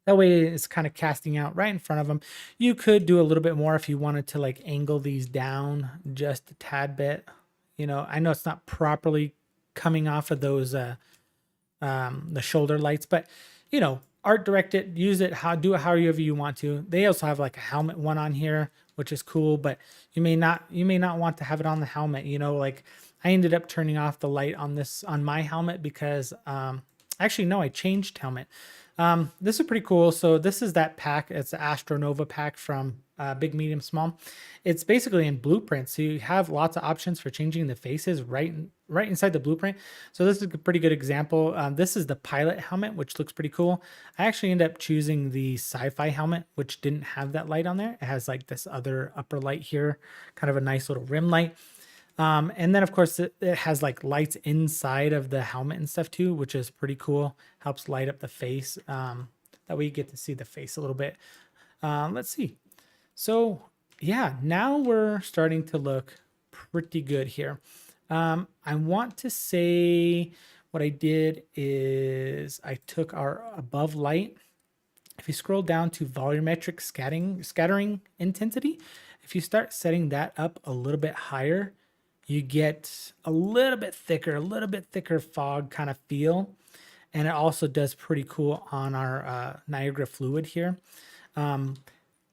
That way it's kind of casting out right in front of them. You could do a little bit more if you wanted to like angle these down just a tad bit. You know, I know it's not properly coming off of those the shoulder lights, but you know, art direct it, use it, do it however you want to. They also have like a helmet one on here, which is cool, but you may not want to have it on the helmet. You know, like I ended up turning off the light on my helmet because actually no, I changed helmet. This is pretty cool. So this is that pack. It's the Astronova pack from Big, Medium, Small. It's basically in Blueprint. So you have lots of options for changing the faces right inside the Blueprint. So this is a pretty good example. This is the pilot helmet, which looks pretty cool. I actually ended up choosing the sci-fi helmet, which didn't have that light on there. It has like this other upper light here, kind of a nice little rim light. And then of course it has like lights inside of the helmet and stuff too, which is pretty cool. Helps light up the face. That way you get to see the face a little bit. Let's see. So yeah, now we're starting to look pretty good here. I want to say what I did is I took our above light. If you scroll down to volumetric scattering intensity, if you start setting that up a little bit higher, you get a little bit thicker fog kind of feel. And it also does pretty cool on our Niagara fluid here.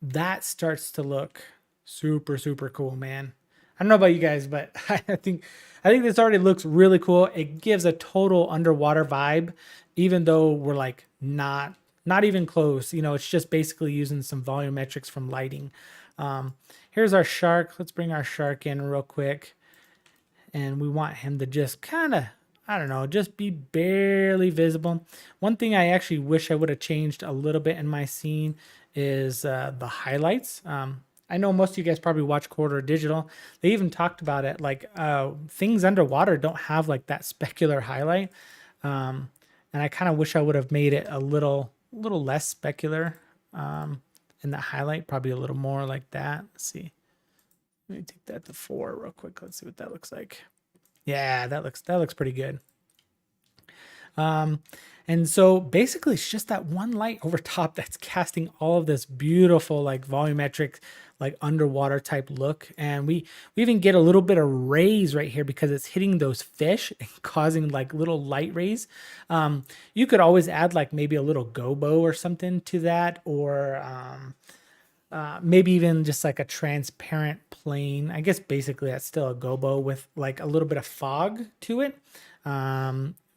That starts to look super, super cool, man. I don't know about you guys, but I think this already looks really cool. It gives a total underwater vibe, even though we're like not even close. You know, it's just basically using some volumetrics from lighting. Here's our shark. Let's bring our shark in real quick. And we want him to just kind of, I don't know, just be barely visible. One thing I actually wish I would have changed a little bit in my scene is the highlights. I know most of you guys probably watch Corridor Digital. They even talked about it, like things underwater don't have like that specular highlight. And I kind of wish I would have made it a little less specular in the highlight, probably a little more like that. Let's see. Let me take that to 4 real quick. Let's see what that looks like. Yeah, that looks pretty good. And so basically it's just that one light over top that's casting all of this beautiful, like volumetric, like underwater type look. And we even get a little bit of rays right here because it's hitting those fish and causing like little light rays. You could always add like maybe a little gobo or something to that, or maybe even just like a transparent plane. I guess basically that's still a gobo with like a little bit of fog to it.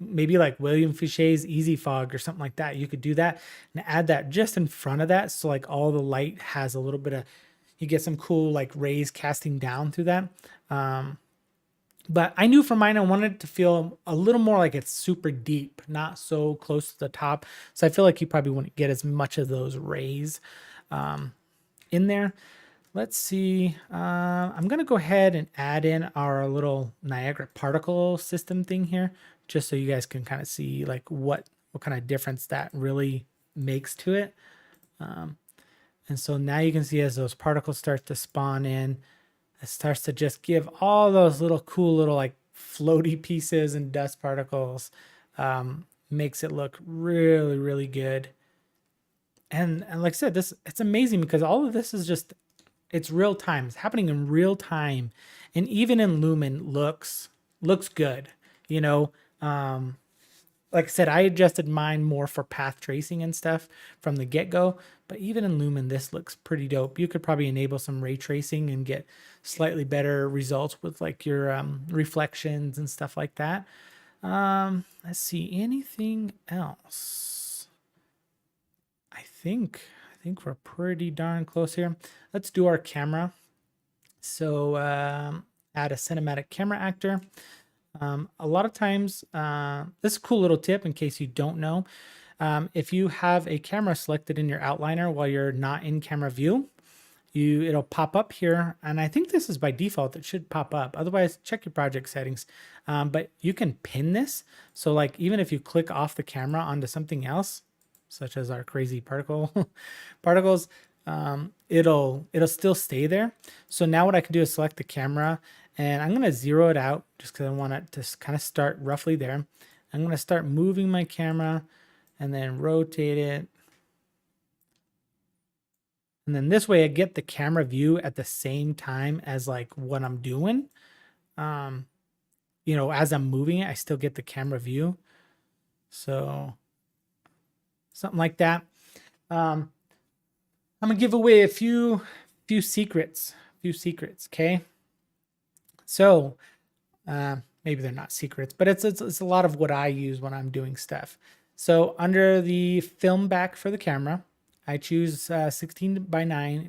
Maybe like William Fichet's Easy Fog or something like that. You could do that and add that just in front of that. So like all the light has a little bit of, you get some cool like rays casting down through that. But I knew for mine, I wanted it to feel a little more like it's super deep, not so close to the top. So I feel like you probably wouldn't get as much of those rays in there. Let's see. I'm going to go ahead and add in our little Niagara particle system thing here, just so you guys can kind of see like what kind of difference that really makes to it. And so now you can see as those particles start to spawn in, it starts to just give all those little cool little like floaty pieces and dust particles. Makes it look really, really good. And like I said, it's amazing because all of this is just, it's real time. It's happening in real time. And even in Lumen looks good. You know, like I said, I adjusted mine more for path tracing and stuff from the get-go. But even in Lumen, this looks pretty dope. You could probably enable some ray tracing and get slightly better results with like your reflections and stuff like that. Let's see, anything else? I think we're pretty darn close here. Let's do our camera. So add a cinematic camera actor. A lot of times, this is a cool little tip in case you don't know. If you have a camera selected in your outliner while you're not in camera view, it'll pop up here. And I think this is by default, it should pop up. Otherwise, check your project settings. But you can pin this. So like, even if you click off the camera onto something else, such as our crazy particles, it'll still stay there. So now what I can do is select the camera, and I'm going to zero it out just because I want it to kind of start roughly there. I'm going to start moving my camera and then rotate it. And then this way I get the camera view at the same time as like what I'm doing. You know, as I'm moving it, I still get the camera view. So something like that. I'm gonna give away a few secrets. Okay. So maybe they're not secrets, but it's a lot of what I use when I'm doing stuff. So under the film back for the camera, I choose 16:9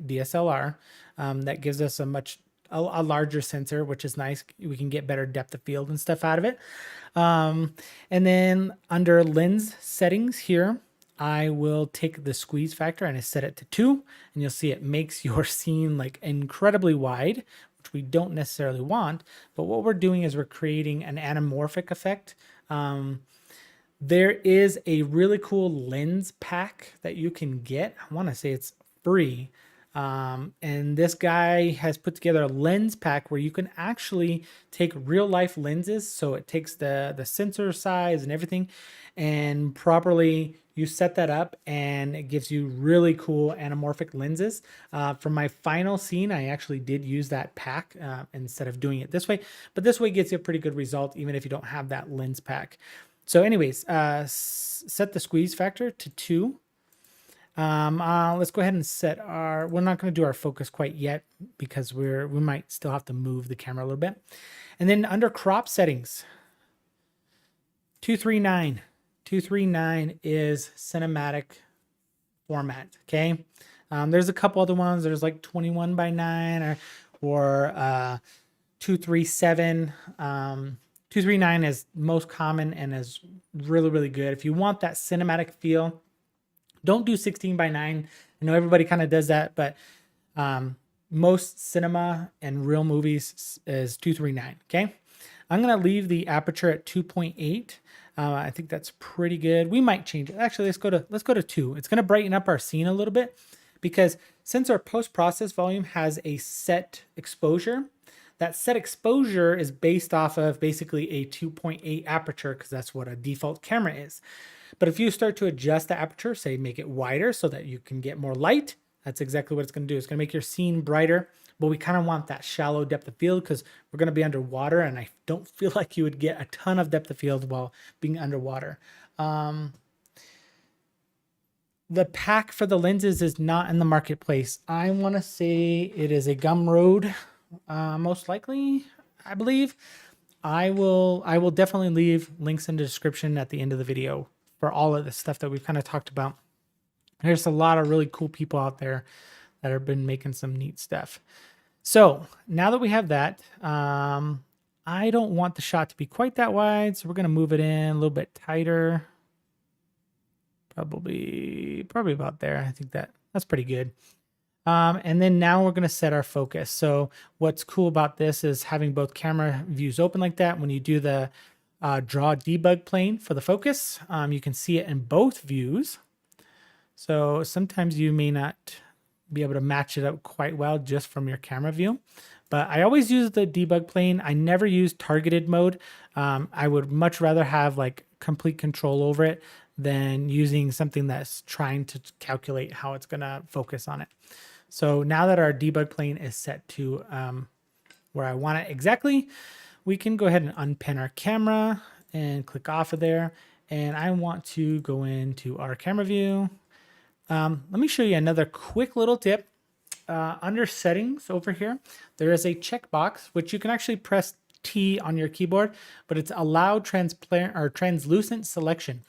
DSLR. That gives us a larger sensor, which is nice. We can get better depth of field and stuff out of it. And then under lens settings here, I will take the squeeze factor and I set it to 2, and you'll see it makes your scene like incredibly wide, which we don't necessarily want. But what we're doing is we're creating an anamorphic effect. There is a really cool lens pack that you can get. I want to say it's free. And this guy has put together a lens pack where you can actually take real life lenses. So it takes the sensor size and everything, and properly you set that up, and it gives you really cool anamorphic lenses. For my final scene, I actually did use that pack instead of doing it this way, but this way gets you a pretty good result even if you don't have that lens pack. So anyways, set the squeeze factor to 2. Let's go ahead and set we're not going to do our focus quite yet because we might still have to move the camera a little bit. And then under crop settings, 239. 239 is cinematic format. Okay. There's a couple other ones. There's like 21:9 or 237. 239 is most common and is really, really good. If you want that cinematic feel, don't do 16:9. I know everybody kind of does that, but most cinema and real movies is 239. Okay. I'm going to leave the aperture at 2.8. I think that's pretty good. We might change it. Actually, let's go to 2. It's going to brighten up our scene a little bit because since our post-process volume has a set exposure, that set exposure is based off of basically a 2.8 aperture because that's what a default camera is. But if you start to adjust the aperture, say make it wider so that you can get more light, that's exactly what it's going to do. It's going to make your scene brighter, but we kind of want that shallow depth of field because we're going to be underwater, and I don't feel like you would get a ton of depth of field while being underwater. The pack for the lenses is not in the marketplace. I want to say it is a Gumroad, most likely, I believe. I will definitely leave links in the description at the end of the video for all of the stuff that we've kind of talked about. There's a lot of really cool people out there that have been making some neat stuff. So now that we have that, I don't want the shot to be quite that wide, so we're going to move it in a little bit tighter. Probably about there. I think that's pretty good. And then now we're going to set our focus. So what's cool about this is having both camera views open like that. When you do the draw debug plane for the focus, you can see it in both views. So sometimes you may not be able to match it up quite well just from your camera view. But I always use the debug plane. I never use targeted mode. I would much rather have like complete control over it than using something that's trying to calculate how it's going to focus on it. So now that our debug plane is set to where I want it exactly, we can go ahead and unpin our camera and click off of there. And I want to go into our camera view. Let me show you another quick little tip. Under settings over here, there is a checkbox, which you can actually press T on your keyboard, but it's allow transparent or translucent selection.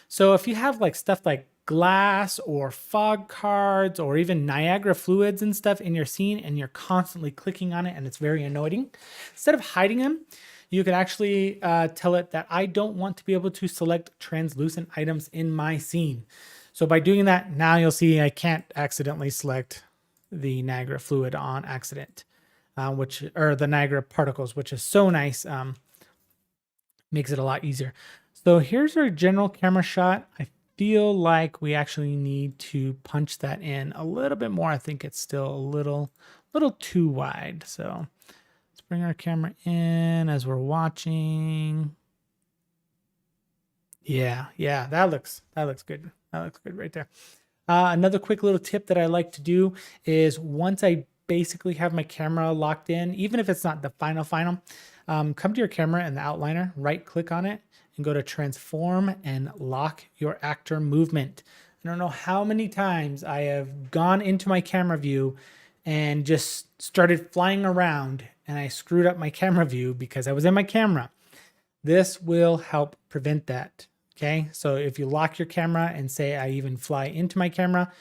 So if you have like stuff like glass or fog cards or even Niagara fluids and stuff in your scene and you're constantly clicking on it and it's very annoying, instead of hiding them, you can actually tell it that I don't want to be able to select translucent items in my scene. So by doing that, now you'll see I can't accidentally select the Niagara fluid on accident, or the Niagara particles, which is so nice. Makes it a lot easier. So here's our general camera shot. I feel like we actually need to punch that in a little bit more. I think it's still a little too wide. So let's bring our camera in as we're watching. Yeah, that looks good. That looks good right there. Another quick little tip that I like to do is once I basically have my camera locked in, even if it's not the final, come to your camera in the outliner, right click on it and go to transform and lock your actor movement. I don't know how many times I have gone into my camera view and just started flying around and I screwed up my camera view because I was in my camera. This will help prevent that. Okay, so if you lock your camera and say I even fly into my camera,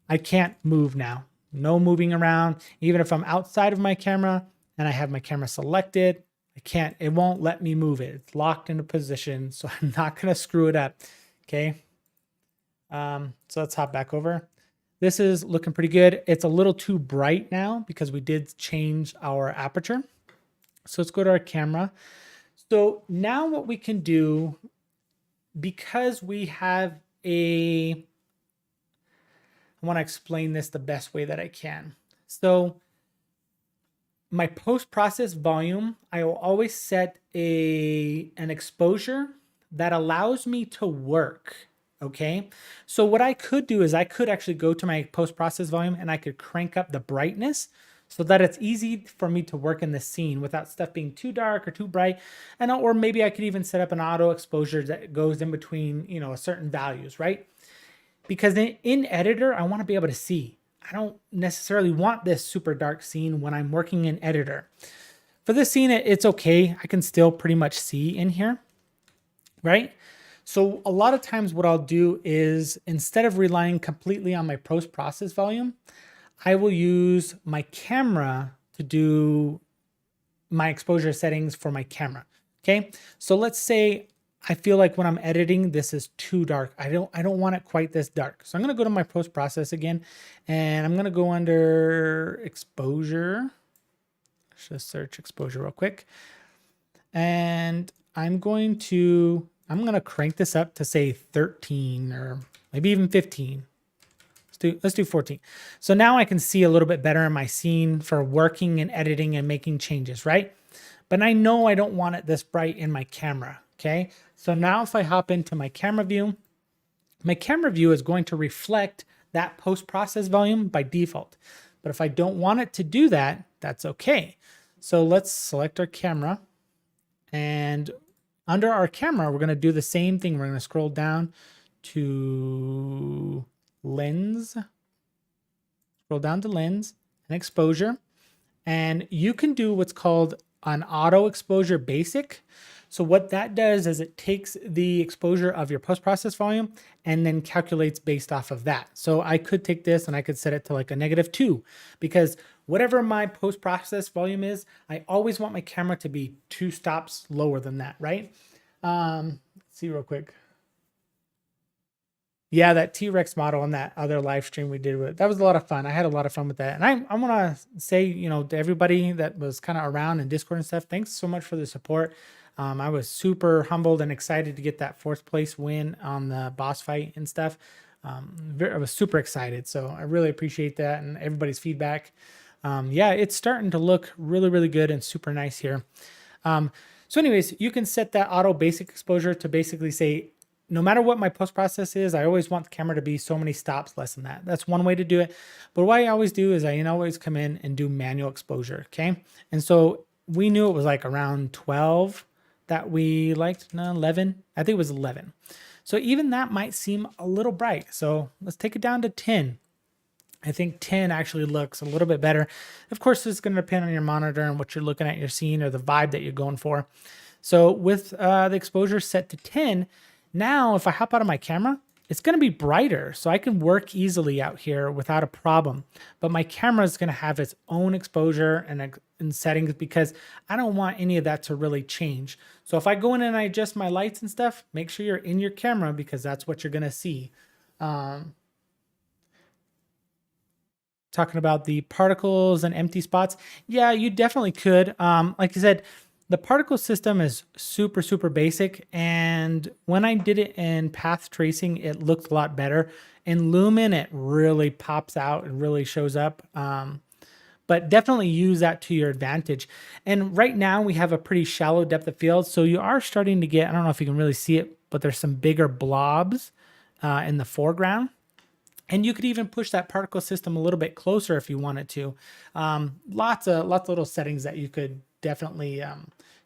I can't move now. No moving around. Even if I'm outside of my camera and I have my camera selected, it won't let me move it. It's locked into position, so I'm not gonna screw it up. Okay, so let's hop back over. This is looking pretty good. It's a little too bright now because we did change our aperture. So let's go to our camera. So now what we can do, because we have I want to explain this the best way that I can. So my post-process volume, I will always set an exposure that allows me to work. Okay. So what I could do is I could actually go to my post-process volume and I could crank up the brightness so that it's easy for me to work in the scene without stuff being too dark or too bright. Or maybe I could even set up an auto exposure that goes in between, certain values, right? Because in editor, I want to be able to see. I don't necessarily want this super dark scene when I'm working in editor. For this scene, it's okay. I can still pretty much see in here, right? So a lot of times what I'll do is instead of relying completely on my post-process volume, I will use my camera to do my exposure settings for my camera. Okay, so let's say I feel like when I'm editing, this is too dark. I don't want it quite this dark. So I'm going to go to my post process again, and I'm going to go under exposure. Let's just search exposure real quick. And I'm going to crank this up to say 13 or maybe even 15. Let's do 14. So now I can see a little bit better in my scene for working and editing and making changes, right? But I know I don't want it this bright in my camera, okay? So now if I hop into my camera view is going to reflect that post-process volume by default. But if I don't want it to do that, that's okay. So let's select our camera, and under our camera, we're going to do the same thing. We're going to scroll down to lens, scroll down to lens and exposure. And you can do what's called an auto exposure basic. So what that does is it takes the exposure of your post-process volume and then calculates based off of that. So I could take this and I could set it to like a -2, because whatever my post-process volume is, I always want my camera to be 2 stops lower than that, right? Let's see real quick. Yeah, that T-Rex model on that other live stream we did, that was a lot of fun. I had a lot of fun with that. And I want to say, you know, to everybody that was kind of around in Discord and stuff, thanks so much for the support. I was super humbled and excited to get that 4th place win on the boss fight and stuff. I was super excited. So I really appreciate that and everybody's feedback. Yeah, it's starting to look really, really good and super nice here. So anyways, you can set that auto basic exposure to basically say, no matter what my post-process is, I always want the camera to be so many stops less than that. That's one way to do it. But what I always do is I always come in and do manual exposure, okay? And so we knew it was like around 12 that we liked, no, 11. I think it was 11. So even that might seem a little bright. So let's take it down to 10. I think 10 actually looks a little bit better. Of course, it's going to depend on your monitor and what you're looking at, your scene, or the vibe that you're going for. So with the exposure set to 10, now if I hop out of my camera, it's going to be brighter. So I can work easily out here without a problem. But my camera is going to have its own exposure and settings, because I don't want any of that to really change. So if I go in and I adjust my lights and stuff, make sure you're in your camera, because that's what you're going to see. Talking about the particles and empty spots. Yeah, you definitely could. Like I said, the particle system is super, super basic. And when I did it in path tracing, it looked a lot better. In Lumen, it really pops out and really shows up. But definitely use that to your advantage. And right now we have a pretty shallow depth of field. So you are starting to get, I don't know if you can really see it, but there's some bigger blobs in the foreground. And you could even push that particle system a little bit closer if you wanted to. Lots of little settings that you could definitely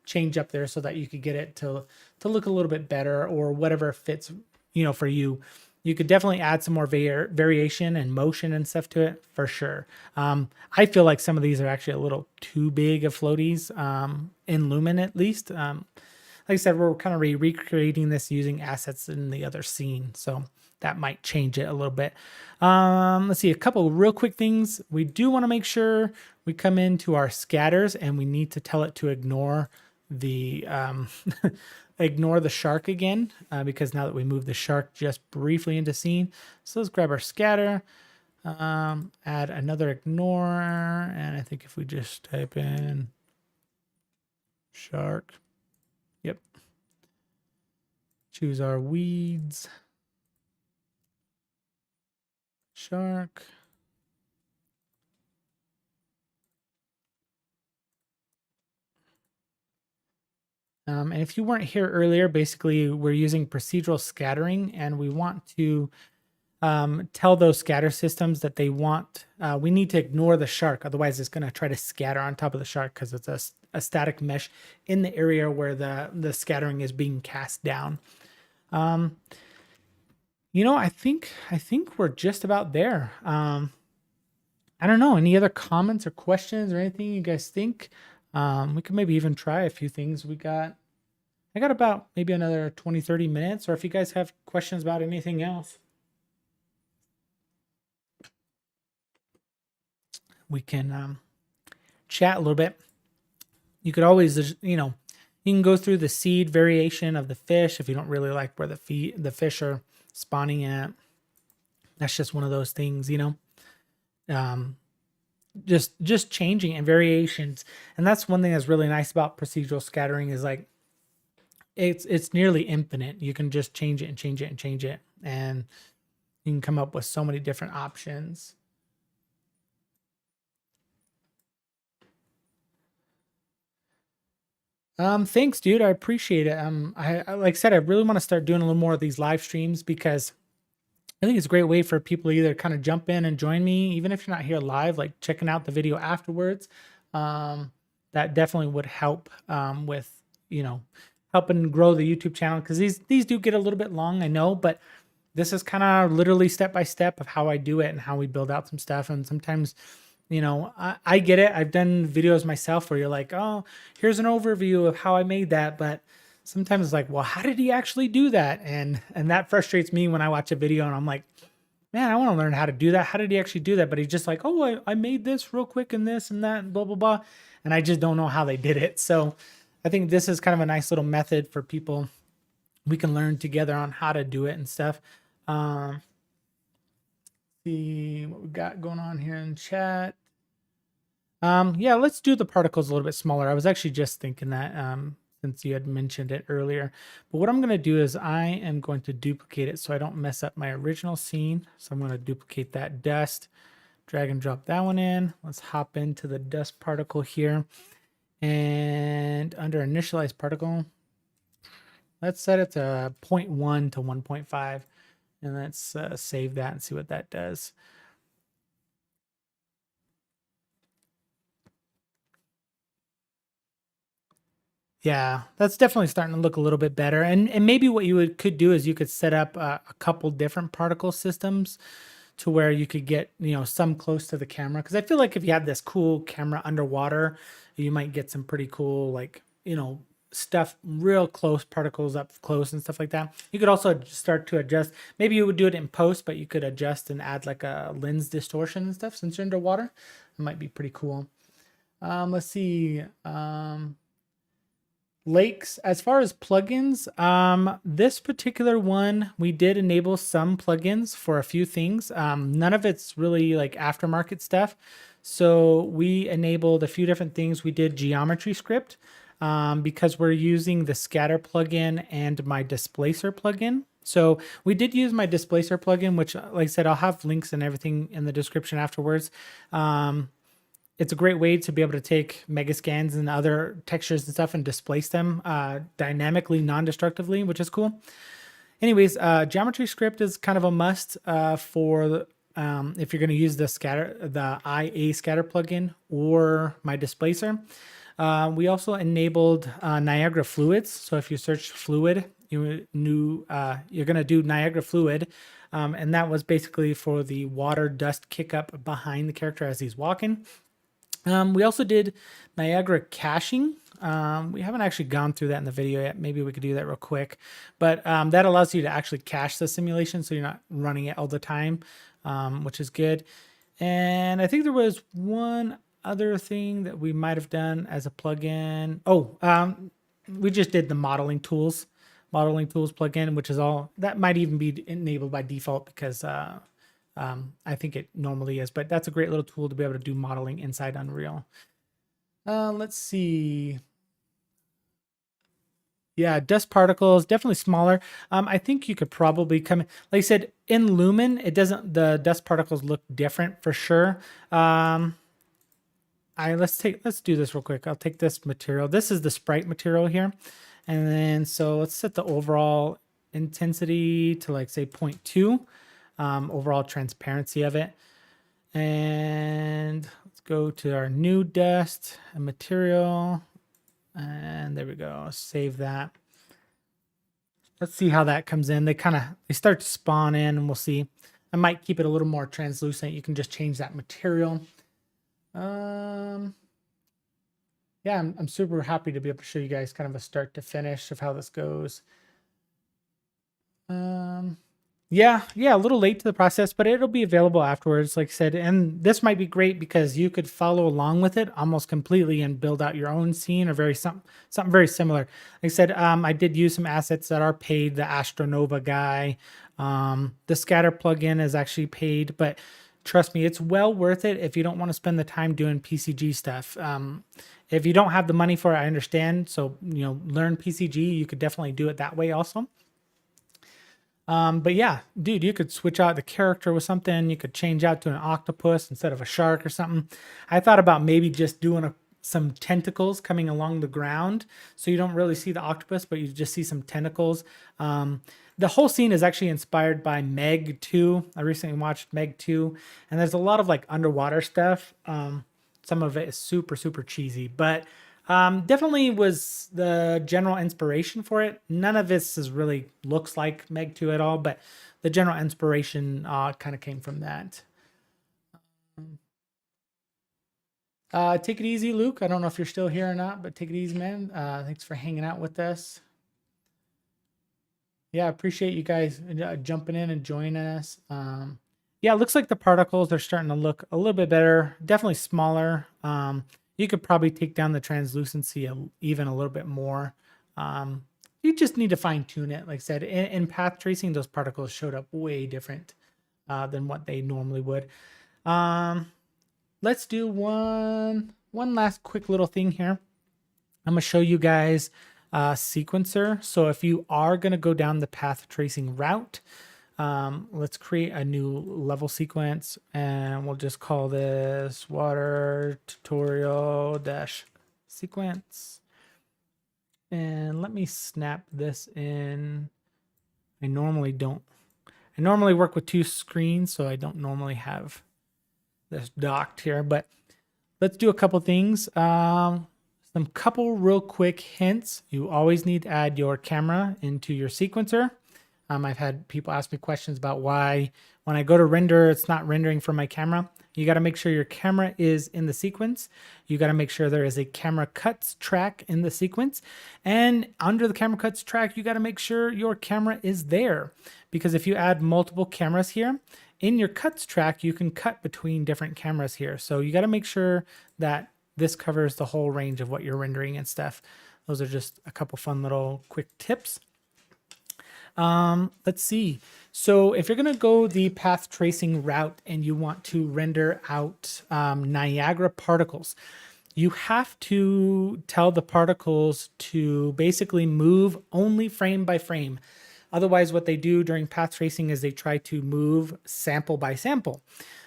change up there so that you could get it to look a little bit better, or whatever fits, you know, for you. You could definitely add some more variation and motion and stuff to it for sure. I feel like some of these are actually a little too big of floaties in Lumen, at least. Like I said, we're kind of recreating this using assets in the other scene. So that might change it a little bit. Let's see, a couple real quick things. We do want to make sure we come into our scatters, and we need to tell it to ignore the ignore the shark again, because now that we moved the shark just briefly into scene. So let's grab our scatter, add another ignore, and I think if we just type in shark, yep, choose our weeds, shark. And if you weren't here earlier, basically we're using procedural scattering, and we want to tell those scatter systems that they want, we need to ignore the shark. Otherwise it's going to try to scatter on top of the shark, because it's a static mesh in the area where the scattering is being cast down. You know, I think we're just about there. I don't know, any other comments or questions or anything you guys think? We could maybe even try a few things. I got about maybe another 20-30 minutes, or if you guys have questions about anything else, we can chat a little bit. You could always, you know, You can go through the seed variation of the fish if you don't really like where the fish are spawning at. That's just one of those things, you know. Just changing and variations. And that's one thing that's really nice about procedural scattering is like it's nearly infinite. You can just change it and change it and change it, and you can come up with so many different options. Thanks, dude. I appreciate it. I like I said, I really want to start doing a little more of these live streams because I think it's a great way for people to either kind of jump in and join me, even if you're not here live, like checking out the video afterwards. That definitely would help with, you know, helping grow the YouTube channel, because these do get a little bit long, I know, but this is kind of literally step by step of how I do it and how we build out some stuff. And sometimes, you know, I get it. I've done videos myself where you're like, oh, here's an overview of how I made that. But sometimes it's like, well, how did he actually do that? And that frustrates me when I watch a video and I'm like, man, I want to learn how to do that. How did he actually do that? But he's just like, oh, I made this real quick and this and that and blah, blah, blah. And I just don't know how they did it. So I think this is kind of a nice little method for people. We can learn together on how to do it and stuff. See what we got going on here in chat. Yeah, let's do the particles a little bit smaller. I was actually just thinking that since you had mentioned it earlier. But what I'm going to do is I am going to duplicate it so I don't mess up my original scene. So I'm going to duplicate that dust, drag and drop that one in. Let's hop into the dust particle here. And under initialize particle, let's set it to 0.1 to 1.5. And let's save that and see what that does. Yeah, that's definitely starting to look a little bit better. And maybe what you could do is you could set up a couple different particle systems to where you could get, you know, some close to the camera. Because I feel like if you had this cool camera underwater, you might get some pretty cool, like, you know, stuff, real close particles up close and stuff like that. You could also start to adjust. Maybe you would do it in post, but you could adjust and add like a lens distortion and stuff since you're underwater. It might be pretty cool. Let's see. Lakes, as far as plugins, this particular one, we did enable some plugins for a few things. None of it's really like aftermarket stuff. So we enabled a few different things. We did geometry script because we're using the scatter plugin and my displacer plugin. So we did use my displacer plugin, which, like I said, I'll have links and everything in the description afterwards. It's a great way to be able to take Meascans and other textures and stuff and displace them dynamically, non-destructively, which is cool. Anyways, geometry script is kind of a must for if you're going to use the IA scatter plugin or my displacer. We also enabled Niagara fluids. So if you search fluid, you're going to do Niagara fluid. And that was basically for the water dust kick up behind the character as he's walking. We also did Niagara caching. We haven't actually gone through that in the video yet. Maybe we could do that real quick. But that allows you to actually cache the simulation so you're not running it all the time, which is good. And I think there was one other thing that we might have done as a plugin. Oh, we just did the modeling tools plugin, which is all that might even be enabled by default because I think it normally is, but that's a great little tool to be able to do modeling inside Unreal. Let's see. Yeah, dust particles, definitely smaller. I think you could probably come, like I said, in Lumen, the dust particles look different for sure. Let's do this real quick. I'll take this material. This is the sprite material here. And then, so let's set the overall intensity to like say 0.2. Overall transparency of it. And let's go to our new dust and material. And there we go. Save that. Let's see how that comes in. They start to spawn in, and we'll see. I might keep it a little more translucent. You can just change that material. Yeah, I'm super happy to be able to show you guys kind of a start to finish of how this goes. Yeah, a little late to the process, but it'll be available afterwards, like I said. And this might be great because you could follow along with it almost completely and build out your own scene or something very similar. Like I said, I did use some assets that are paid. The Astronova guy, the Scatter plugin is actually paid, but trust me, it's well worth it if you don't want to spend the time doing PCG stuff. If you don't have the money for it, I understand. So learn PCG. You could definitely do it that way also. But yeah, dude, you could switch out the character with something. You could change out to an octopus instead of a shark or something. I thought about maybe just doing some tentacles coming along the ground, so you don't really see the octopus, but you just see some tentacles. The whole scene is actually inspired by Meg 2. I recently watched Meg 2, and there's a lot of like underwater stuff. Some of it is super, super cheesy, but definitely was the general inspiration for it. None of this is really looks like Meg 2 at all, but the general inspiration kind of came from that. Take it easy, Luke. I don't know if you're still here or not, but take it easy, man. Thanks for hanging out with us. Yeah, appreciate you guys jumping in and joining us. Yeah, it looks like the particles are starting to look a little bit better. Definitely smaller. You could probably take down the translucency even a little bit more. You just need to fine tune it. Like I said, in path tracing, those particles showed up way different than what they normally would. Let's do one last quick little thing here. I'm gonna show you guys sequencer. So if you are gonna go down the path tracing route, let's create a new level sequence, and we'll just call this water tutorial dash sequence. And let me snap this in. I normally work with two screens, so I don't normally have this docked here, but let's do a couple things. Some couple real quick hints. You always need to add your camera into your sequencer. I've had people ask me questions about why when I go to render, it's not rendering from my camera. You got to make sure your camera is in the sequence. You got to make sure there is a camera cuts track in the sequence. And under the camera cuts track, you got to make sure your camera is there. Because if you add multiple cameras here, in your cuts track, you can cut between different cameras here. So you got to make sure that this covers the whole range of what you're rendering and stuff. Those are just a couple fun little quick tips. Let's see. So if you're going to go the path tracing route and you want to render out Niagara particles, you have to tell the particles to basically move only frame by frame. Otherwise, what they do during path tracing is they try to move sample by sample.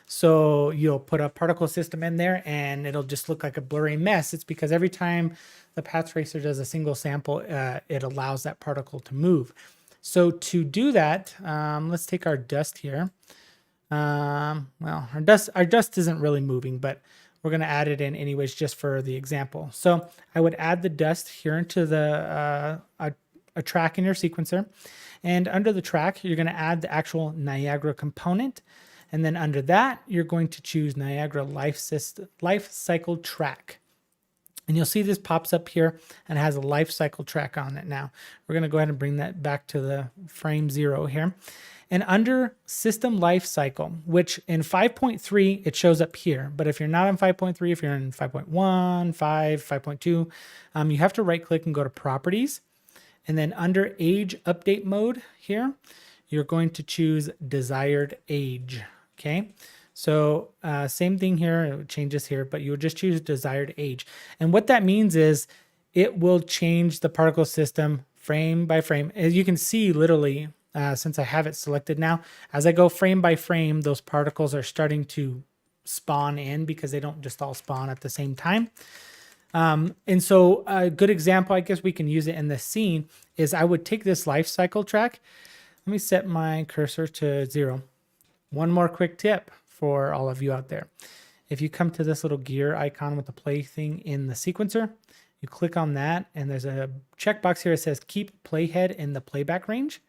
So you'll put a particle system in there and it'll just look like a blurry mess. It's because every time the path tracer does a single sample, it allows that particle to move. So to do that, let's take our dust here. Well, our dust isn't really moving, but we're going to add it in anyways, just for the example. So I would add the dust here into the a track in your sequencer. And under the track, you're going to add the actual Niagara component. And then under that, you're going to choose Niagara life cycle track. And you'll see this pops up here and it has a life cycle track on it now. We're going to go ahead and bring that back to the frame 0 here. And under system life cycle, which in 5.3, it shows up here. But if you're not in 5.3, if you're in 5.1, 5, 5.2, you have to right click and go to properties. And then under age update mode here, you're going to choose desired age. Okay. So same thing here, it changes here, but you would just choose desired age. And what that means is it will change the particle system frame by frame. As you can see, literally, since I have it selected now, as I go frame by frame, those particles are starting to spawn in because they don't just all spawn at the same time. And so a good example, I guess we can use it in this scene, is I would take this life cycle track. Let me set my cursor to 0. One more quick tip for all of you out there. If you come to this little gear icon with the play thing in the sequencer, you click on that and there's a checkbox here that says keep playhead in the playback range.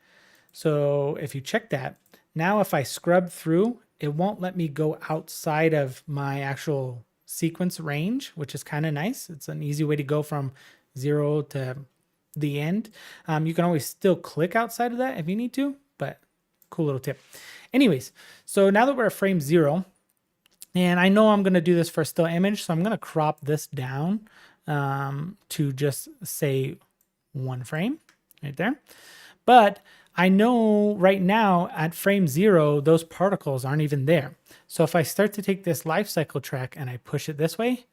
So if you check that, now if I scrub through, it won't let me go outside of my actual sequence range, which is kind of nice. It's an easy way to go from 0 to the end. You can always still click outside of that if you need to, but cool little tip. Anyways, so now that we're at frame 0, and I know I'm going to do this for a still image, so I'm going to crop this down to just say 1 frame right there. But I know right now at frame 0, those particles aren't even there. So if I start to take this life cycle track and I push it this way,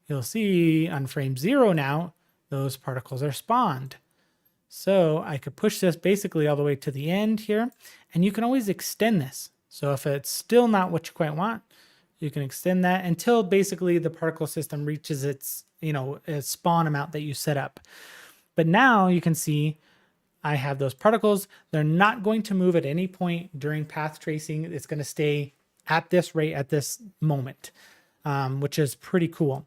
you'll see on frame 0 now, those particles are spawned. So I could push this basically all the way to the end here, and you can always extend this. So if it's still not what you quite want, you can extend that until basically the particle system reaches its, its spawn amount that you set up. But now you can see I have those particles. They're not going to move at any point during path tracing. It's going to stay at this rate at this moment, which is pretty cool.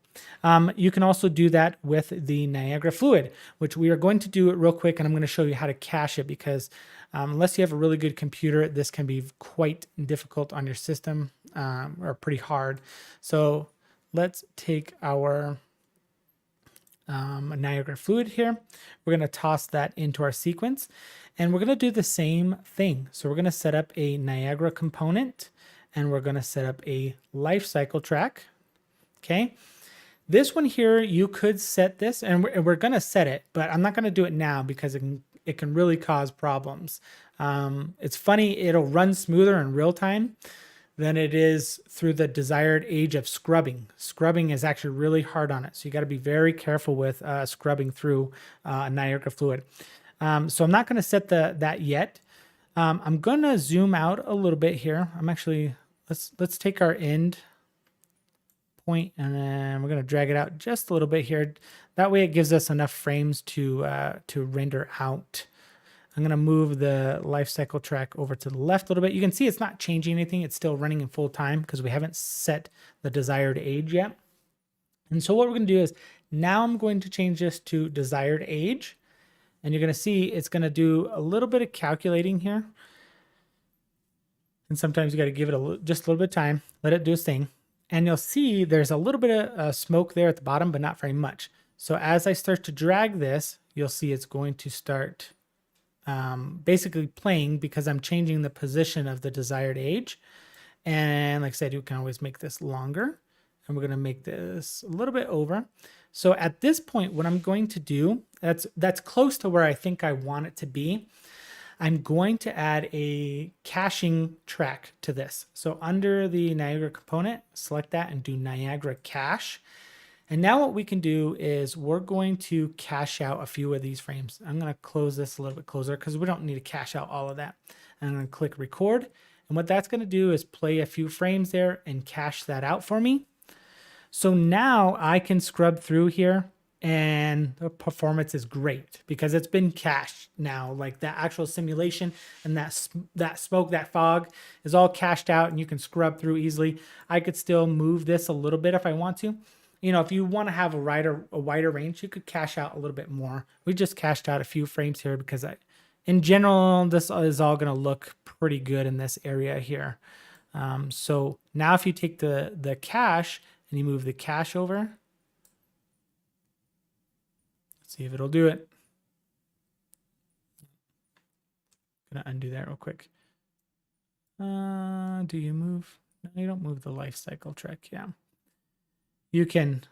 You can also do that with the Niagara fluid, which we are going to do it real quick, and I'm going to show you how to cache it because unless you have a really good computer, this can be quite difficult on your system or pretty hard. So let's take our Niagara fluid here. We're going to toss that into our sequence, and we're going to do the same thing. So we're going to set up a Niagara component, and we're going to set up a life cycle track. Okay. This one here, you could set this, and we're going to set it, but I'm not going to do it now because it can really cause problems. It's funny, it'll run smoother in real time than it is through the desired age of scrubbing. Scrubbing is actually really hard on it. So you got to be very careful with scrubbing through Niagara fluid. So I'm not going to set that yet. I'm going to zoom out a little bit here. Let's take our end point, and then we're going to drag it out just a little bit here. That way it gives us enough frames to render out. I'm going to move the life cycle track over to the left a little bit. You can see it's not changing anything. It's still running in full time because we haven't set the desired age yet. And so what we're going to do is now I'm going to change this to desired age. And you're going to see it's going to do a little bit of calculating here. And sometimes you got to give it just a little bit of time, let it do its thing. And you'll see there's a little bit of smoke there at the bottom, but not very much. So as I start to drag this, you'll see it's going to start basically playing because I'm changing the position of the desired age. And like I said, you can always make this longer, and we're going to make this a little bit over. So at this point, what I'm going to do, that's close to where I think I want it to be. I'm going to add a caching track to this. So under the Niagara component, select that and do Niagara cache. And now what we can do is we're going to cache out a few of these frames. I'm going to close this a little bit closer because we don't need to cache out all of that. I'm going to click record. And what that's going to do is play a few frames there and cache that out for me. So now I can scrub through here and the performance is great because it's been cached now. Like that actual simulation and that smoke, that fog is all cached out and you can scrub through easily. I could still move this a little bit if I want to. If you want to have a wider range, you could cache out a little bit more. We just cached out a few frames here because in general, this is all going to look pretty good in this area here. So now if you take the cache and you move the cache over, let's see if it'll do it. I'm going to undo that real quick. Do you move? No, you don't move the life cycle track. Yeah. You can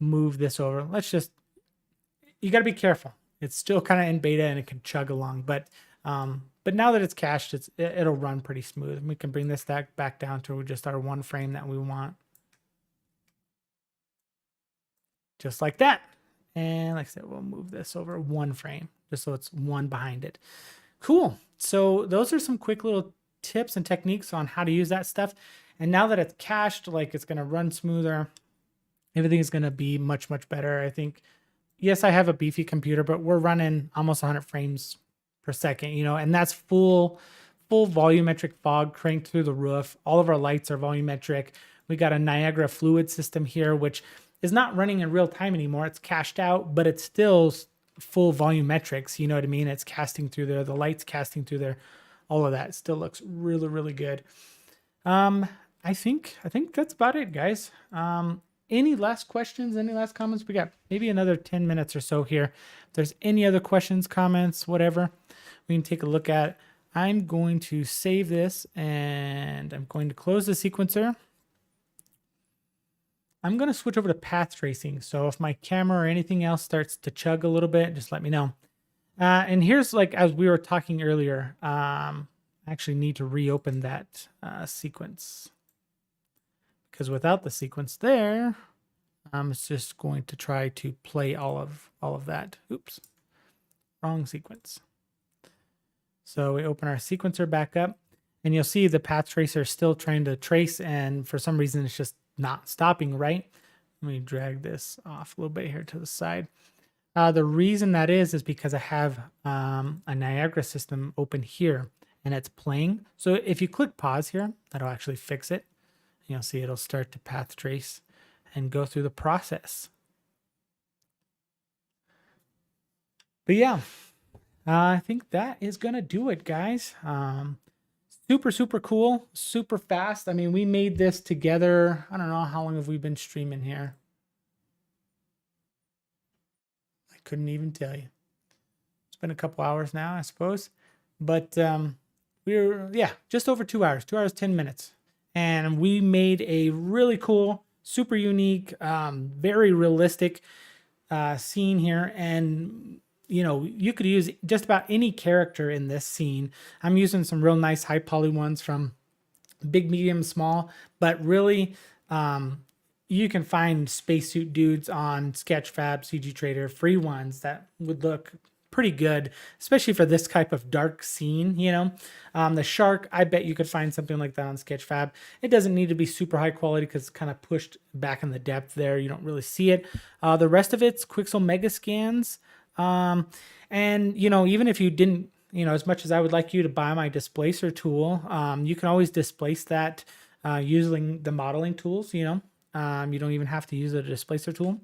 move this over. You got to be careful. It's still kind of in beta and it can chug along, but now that it's cached, it'll run pretty smooth. We can bring this back down to just our 1 frame that we want. Just like that. And like I said, we'll move this over 1 frame just so it's 1 behind it. Cool. So those are some quick little tips and techniques on how to use that stuff. And now that it's cached, like it's going to run smoother. Everything is going to be much, much better. I think, yes, I have a beefy computer, but we're running almost 100 frames per second, and that's full volumetric fog cranked through the roof. All of our lights are volumetric. We got a Niagara fluid system here, which is not running in real time anymore. It's cached out, but it's still full volumetrics. You know what I mean? It's casting through there. The light's casting through there. All of that still looks really, really good. I think that's about it, guys. Any last questions? Any last comments? We got maybe another 10 minutes or so here. If there's any other questions, comments, whatever, we can take a look at. I'm going to save this and I'm going to close the sequencer. I'm going to switch over to path tracing. So if my camera or anything else starts to chug a little bit, just let me know. And here's, like, as we were talking earlier, I actually need to reopen that sequence, because without the sequence there, it's just going to try to play all of that. Oops, wrong sequence. So we open our sequencer back up, and you'll see the path tracer is still trying to trace, and for some reason it's just not stopping, right? Let me drag this off a little bit here to the side. The reason that is because I have a Niagara system open here, and it's playing. So if you click pause here, that'll actually fix it. You'll see it'll start to path trace and go through the process. But yeah, I think that is going to do it, guys. Super cool, super fast. I mean, we made this together. I don't know, how long have we been streaming here? I couldn't even tell you. It's been a couple hours now, I suppose. But we're, yeah, just over 2 hours, 2 hours, 10 minutes. And we made a really cool, super unique, very realistic scene here. And you know, you could use just about any character in this scene. I'm using some real nice high poly ones from big, medium, small, but really you can find spacesuit dudes on Sketchfab, CG Trader, free ones that would look pretty good, especially for this type of dark scene, you know. The shark, I bet you could find something like that on Sketchfab. It doesn't need to be super high quality because it's kind of pushed back in the depth there. You don't really see it. The rest of it's Quixel Meascans. And, you know, even if you didn't, you know, as much as I would like you to buy my displacer tool, you can always displace that using the modeling tools, you know. You don't even have to use a displacer tool.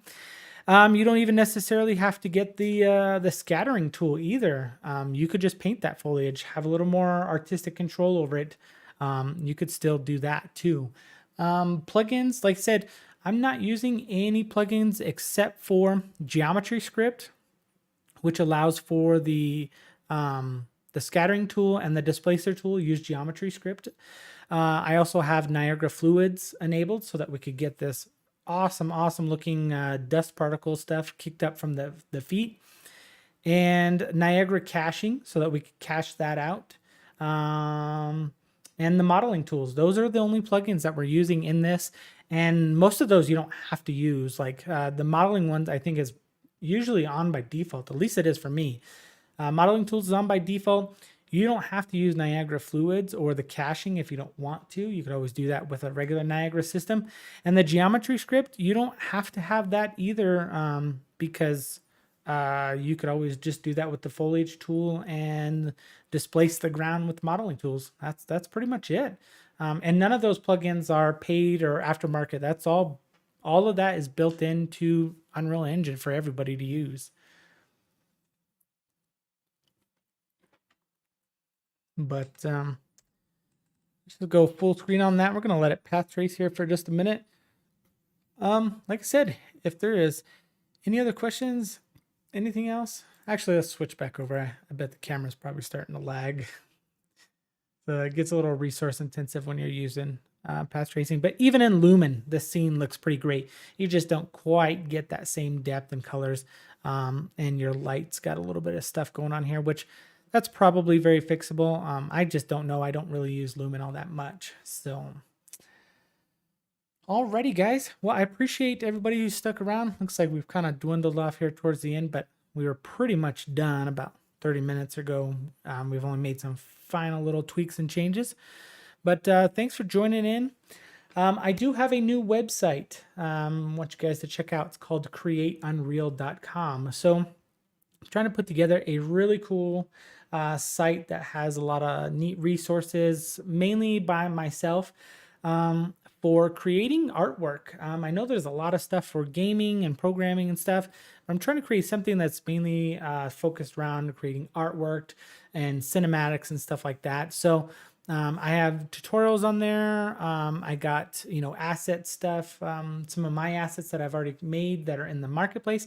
You don't even necessarily have to get the scattering tool either. You could just paint that foliage, have a little more artistic control over it. You could still do that too. Plugins, like I said, I'm not using any plugins except for Geometry Script, which allows for the scattering tool and the displacer tool. Use Geometry Script. I also have Niagara Fluids enabled so that we could get this awesome looking dust particle stuff kicked up from the feet, and Niagara caching so that we could cache that out, and the modeling tools. Those are the only plugins that we're using in this, and most of those you don't have to use. Like the modeling ones, I think is usually on by default. At least it is for me. Modeling tools is on by default. You don't have to use Niagara Fluids or the caching if you don't want to. You could always do that with a regular Niagara system. And the Geometry Script, you don't have to have that either, because you could always just do that with the Foliage tool and displace the ground with modeling tools. That's pretty much it. And none of those plugins are paid or aftermarket. That's all of that is built into Unreal Engine for everybody to use. But let's just go full screen on that. We're going to let it path trace here for just a minute. Like I said, if there is any other questions, anything else? Actually, let's switch back over. I bet the camera's probably starting to lag. So it gets a little resource intensive when you're using path tracing. But even in Lumen, this scene looks pretty great. You just don't quite get that same depth and colors. And your light's got a little bit of stuff going on here, which that's probably very fixable. I just don't know. I don't really use Lumen all that much. So, alrighty, guys. Well, I appreciate everybody who stuck around. Looks like we've kind of dwindled off here towards the end, but we were pretty much done about 30 minutes ago. We've only made some final little tweaks and changes. But thanks for joining in. I do have a new website I want you guys to check out. It's called createunreal.com. So I'm trying to put together a really cool site that has a lot of neat resources, mainly by myself, for creating artwork. I know there's a lot of stuff for gaming and programming and stuff. I'm trying to create something that's mainly focused around creating artwork and cinematics and stuff like that. So I have tutorials on there. I got, you know, asset stuff, some of my assets that I've already made that are in the marketplace.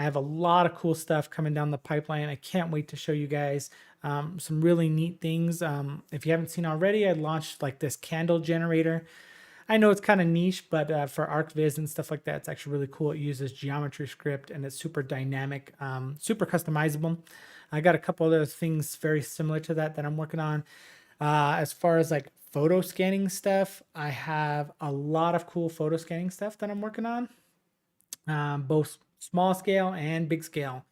I have a lot of cool stuff coming down the pipeline. I can't wait to show you guys some really neat things. If you haven't seen already, I launched like this candle generator. I know it's kind of niche, but for ArcViz and stuff like that, it's actually really cool. It uses geometry script and it's super dynamic, super customizable. I got a couple other things very similar to that I'm working on. As far as like photo scanning stuff, I have a lot of cool photo scanning stuff that I'm working on, both small scale and big scale.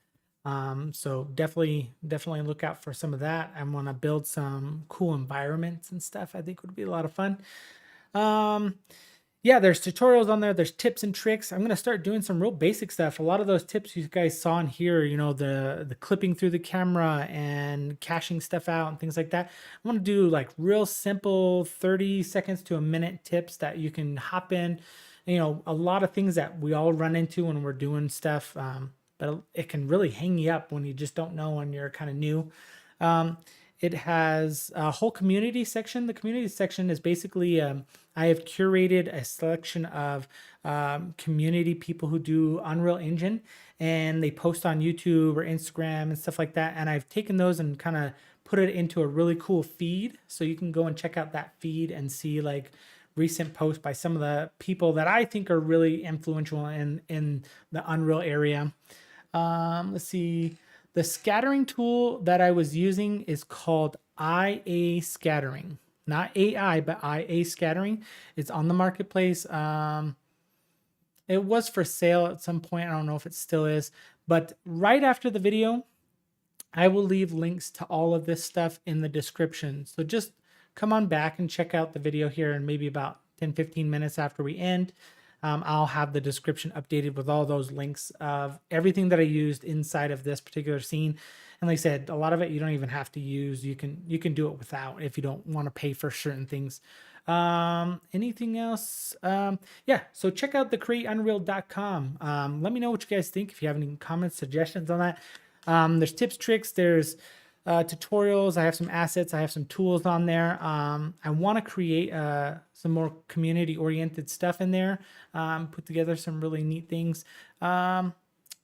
So definitely look out for some of that. I want to build some cool environments and stuff. I think would be a lot of fun. Yeah, there's tutorials on there. There's tips and tricks. I'm going to start doing some real basic stuff. A lot of those tips you guys saw in here, you know, the clipping through the camera and caching stuff out and things like that. I want to do like real simple 30 seconds to a minute tips that you can hop in. You know, a lot of things that we all run into when we're doing stuff, but it can really hang you up when you just don't know and you're kind of new. It has a whole community section. The community section is basically, I have curated a selection of community people who do Unreal Engine, and they post on YouTube or Instagram and stuff like that. And I've taken those and kind of put it into a really cool feed. So you can go and check out that feed and see like recent posts by some of the people that I think are really influential in the Unreal area. Let's see. The scattering tool that I was using is called IA scattering, not AI, but IA scattering. It's on the marketplace. It was for sale at some point. I don't know if it still is, but right after the video, I will leave links to all of this stuff in the description. So just come on back and check out the video here in maybe about 10-15 minutes after we end. I'll have the description updated with all those links of everything that I used inside of this particular scene. And like I said, a lot of it you don't even have to use. You can do it without if you don't want to pay for certain things. Anything else? Yeah, so check out the createunreal.com. Let me know what you guys think if you have any comments, suggestions on that. There's tips, tricks, there's tutorials. I have some assets. I have some tools on there. I want to create some more community oriented stuff in there. Put together some really neat things. But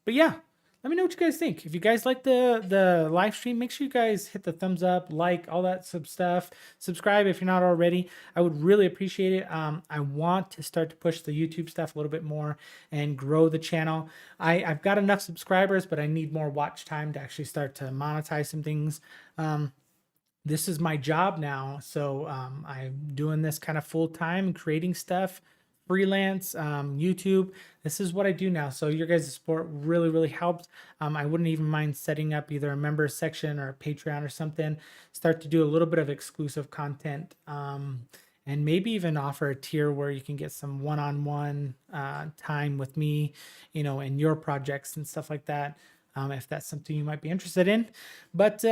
yeah, let me know what you guys think. If you guys like the live stream, make sure you guys hit the thumbs up, like, all that stuff. Subscribe if you're not already. I would really appreciate it. I want to start to push the YouTube stuff a little bit more and grow the channel. I've got enough subscribers, but I need more watch time to actually start to monetize some things. This is my job now, so I'm doing this kind of full time, creating stuff, freelance, YouTube. This is what I do now. So your guys' support really helps. I wouldn't even mind setting up either a member section or a Patreon or something. Start to do a little bit of exclusive content, and maybe even offer a tier where you can get some one-on-one time with me, you know, in your projects and stuff like that. If that's something you might be interested in. But